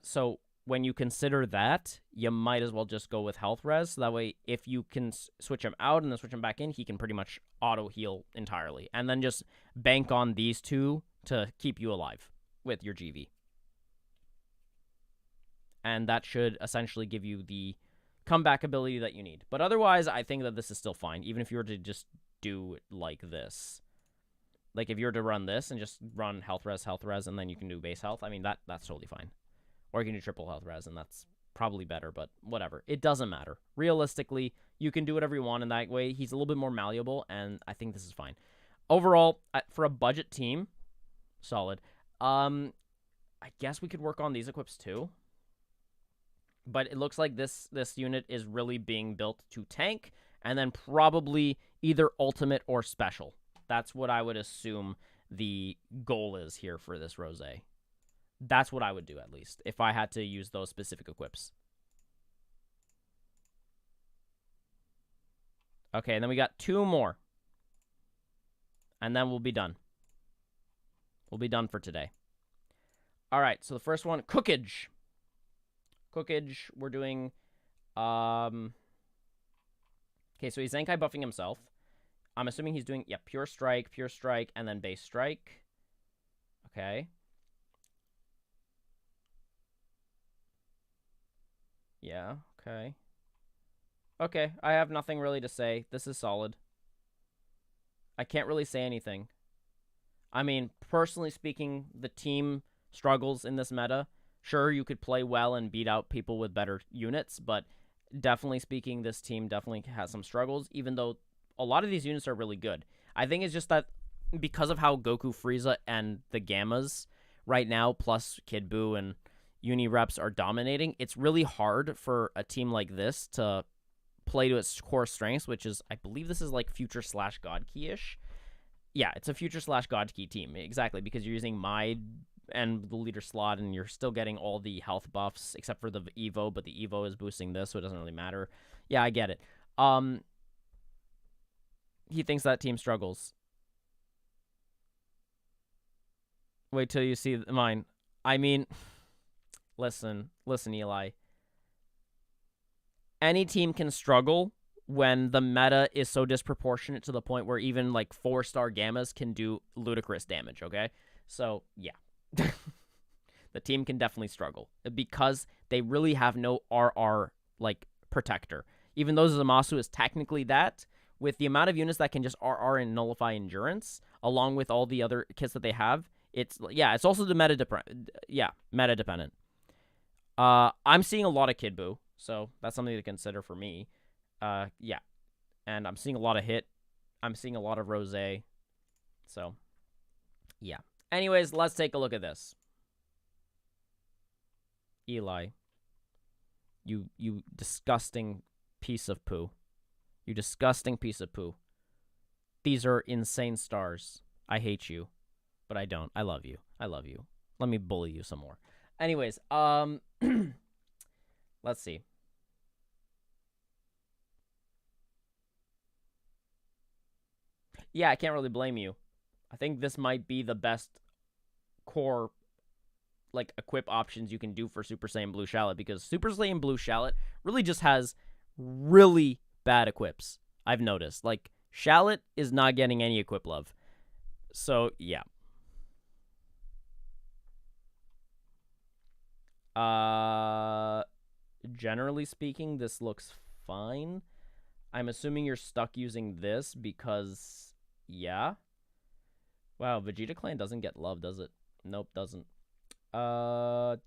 So when you consider that, you might as well just go with health res. So that way, if you can switch him out and then switch him back in, he can pretty much auto heal entirely. And then just bank on these two to keep you alive with your GV. And that should essentially give you the comeback ability that you need. But otherwise, I think that this is still fine, even if you were to just do it like this. Like, if you were to run this and just run health res, and then you can do base health, I mean, that's totally fine. Or you can do triple health res, and that's probably better, but whatever. It doesn't matter. Realistically, you can do whatever you want in that way. He's a little bit more malleable, and I think this is fine. Overall, for a budget team, solid. I guess we could work on these equips too. But it looks like this unit is really being built to tank, and then probably either ultimate or special. That's what I would assume the goal is here for this Rosé. That's what I would do, at least, if I had to use those specific equips. Okay, and then we got 2 more. And then we'll be done. We'll be done for today. All right, so the first one, Cookage. Cookage, we're doing... Okay, so he's Zenkai buffing himself. I'm assuming he's doing, Pure Strike, and then Base Strike. Okay. Yeah, okay. Okay, I have nothing really to say. This is solid. I can't really say anything. I mean, personally speaking, the team struggles in this meta. Sure, you could play well and beat out people with better units, but definitely speaking, this team definitely has some struggles, even though a lot of these units are really good. I think it's just that because of how Goku, Frieza, and the Gammas right now, plus Kid Buu and Uni reps are dominating, it's really hard for a team like this to play to its core strengths, which is, I believe this is like Future/God Key-ish. Yeah, it's a Future/God Key team, exactly, because you're using Maid and the leader slot, and you're still getting all the health buffs, except for the Evo, but the Evo is boosting this, so it doesn't really matter. Yeah, I get it. He thinks that team struggles. Wait till you see mine. I mean, listen, Eli. Any team can struggle when the meta is so disproportionate to the point where even, like, 4-star Gammas can do ludicrous damage, okay? So, yeah. The team can definitely struggle because they really have no RR, like, protector. Even though Zamasu is technically that, with the amount of units that can just RR and nullify endurance, along with all the other kits that they have, it's also the meta dependent. I'm seeing a lot of Kid Buu, so that's something to consider for me. Yeah. And I'm seeing a lot of Hit. I'm seeing a lot of Rosé. So, yeah. Anyways, let's take a look at this. Eli. You disgusting piece of poo. You disgusting piece of poo. These are insane stars. I hate you. But I don't. I love you. I love you. Let me bully you some more. Anyways, let's see. Yeah, I can't really blame you. I think this might be the best core, like, equip options you can do for Super Saiyan Blue Shallot, because Super Saiyan Blue Shallot really just has really bad equips, I've noticed. Like, Shallot is not getting any equip love. So, yeah. Generally speaking, this looks fine. I'm assuming you're stuck using this because, yeah. Wow, Vegeta Clan doesn't get love, does it? Nope, doesn't. What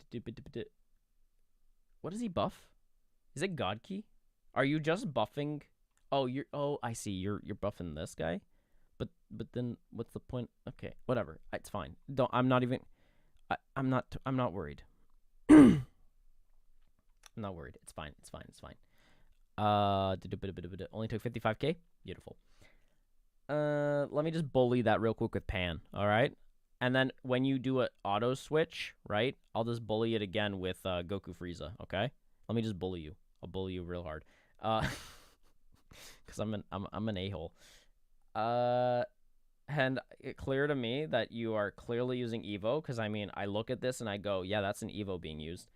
does he buff? Is it God Key? Are you just buffing? Oh, I see. You're buffing this guy. But then what's the point? Okay, whatever. It's fine. I'm not worried. I'm not worried. It's fine. Only took 55k. Beautiful. Let me just bully that real quick with Pan. All right. And then when you do an auto switch, right, I'll just bully it again with Goku Frieza, okay? Let me just bully you. I'll bully you real hard. Because I'm an a-hole. And it clear to me that you are clearly using Evo, because, I mean, I look at this and I go, yeah, that's an Evo being used.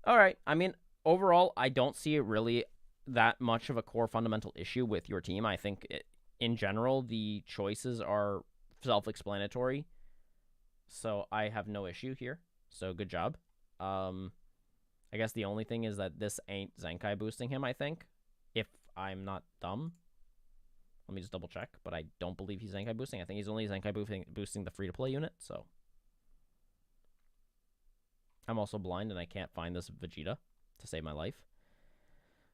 All right. I mean, overall, I don't see it really that much of a core fundamental issue with your team. I think, in general, the choices are self-explanatory. So I have no issue here. So good job. I guess the only thing is that this ain't Zenkai boosting him, I think. If I'm not dumb. Let me just double check. But I don't believe he's Zenkai boosting. I think he's only Zenkai boosting the free-to-play unit. So I'm also blind and I can't find this Vegeta to save my life.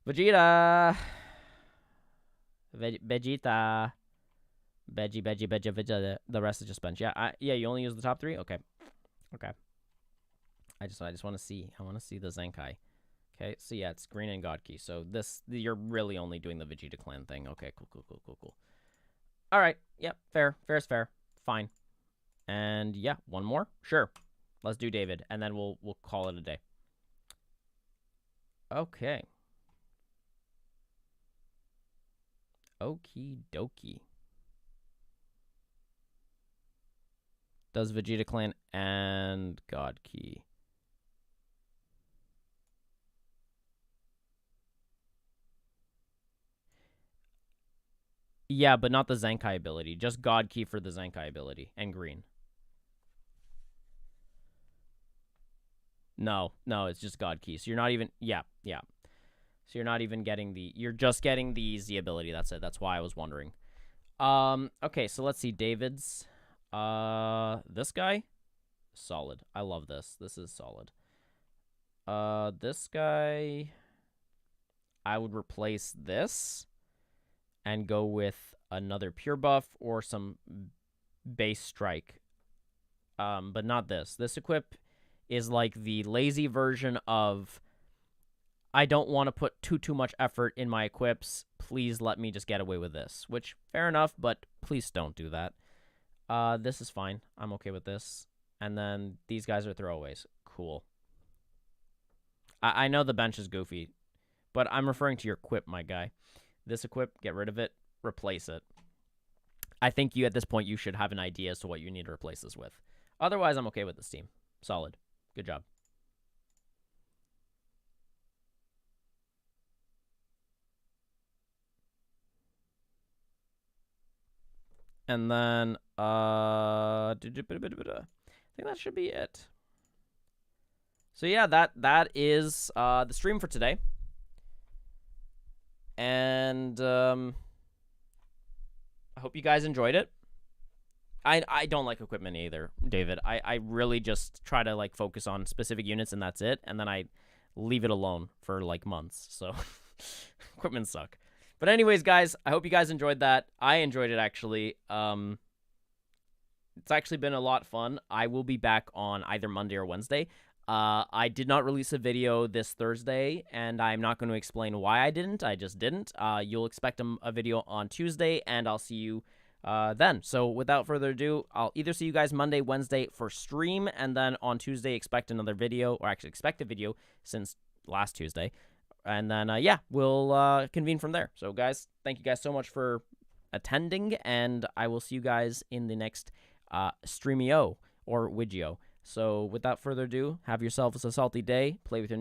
Vegeta! Vegeta. Vegeta. The rest is just bench. Yeah, yeah. You only use the top 3. Okay. I just want to see. I want to see the Zenkai. Okay. So yeah, it's green and God Key. So you're really only doing the Vegeta clan thing. Okay. Cool. All right. Yep. Fair. Fair is fair. Fine. And yeah, one more. Sure. Let's do David, and then we'll call it a day. Okay. Okie dokie. Does Vegeta Clan and God Key. Yeah, but not the Zenkai ability. Just God Key for the Zenkai ability. And green. No, it's just God Key. So you're not even... Yeah. So you're not even getting the... You're just getting the Z ability. That's it. That's why I was wondering. Okay, so let's see. David's... This guy? Solid. I love this. This is solid. This guy... I would replace this and go with another pure buff or some base strike. But not this. This equip is like the lazy version of I don't want to put too much effort in my equips. Please let me just get away with this. Which, fair enough, but please don't do that. This is fine. I'm okay with this. And then these guys are throwaways. Cool. I know the bench is goofy, but I'm referring to your equip, my guy. This equip, get rid of it, replace it. I think at this point, you should have an idea as to what you need to replace this with. Otherwise, I'm okay with this team. Solid. Good job. And then, I think that should be it. So yeah, that is the stream for today. And I hope you guys enjoyed it. I don't like equipment either, David. I really just try to like focus on specific units and that's it. And then I leave it alone for like months. So equipment suck. But anyways, guys, I hope you guys enjoyed that. I enjoyed it, actually. It's actually been a lot of fun. I will be back on either Monday or Wednesday. I did not release a video this Thursday, and I'm not going to explain why I didn't. I just didn't. You'll expect a video on Tuesday, and I'll see you then. So without further ado, I'll either see you guys Monday, Wednesday for stream, and then on Tuesday expect another video, or actually expect a video since last Tuesday. And then, yeah, we'll convene from there. So, guys, thank you guys so much for attending, and I will see you guys in the next Streamio or Widgio. So, without further ado, have yourselves a salty day. Play with your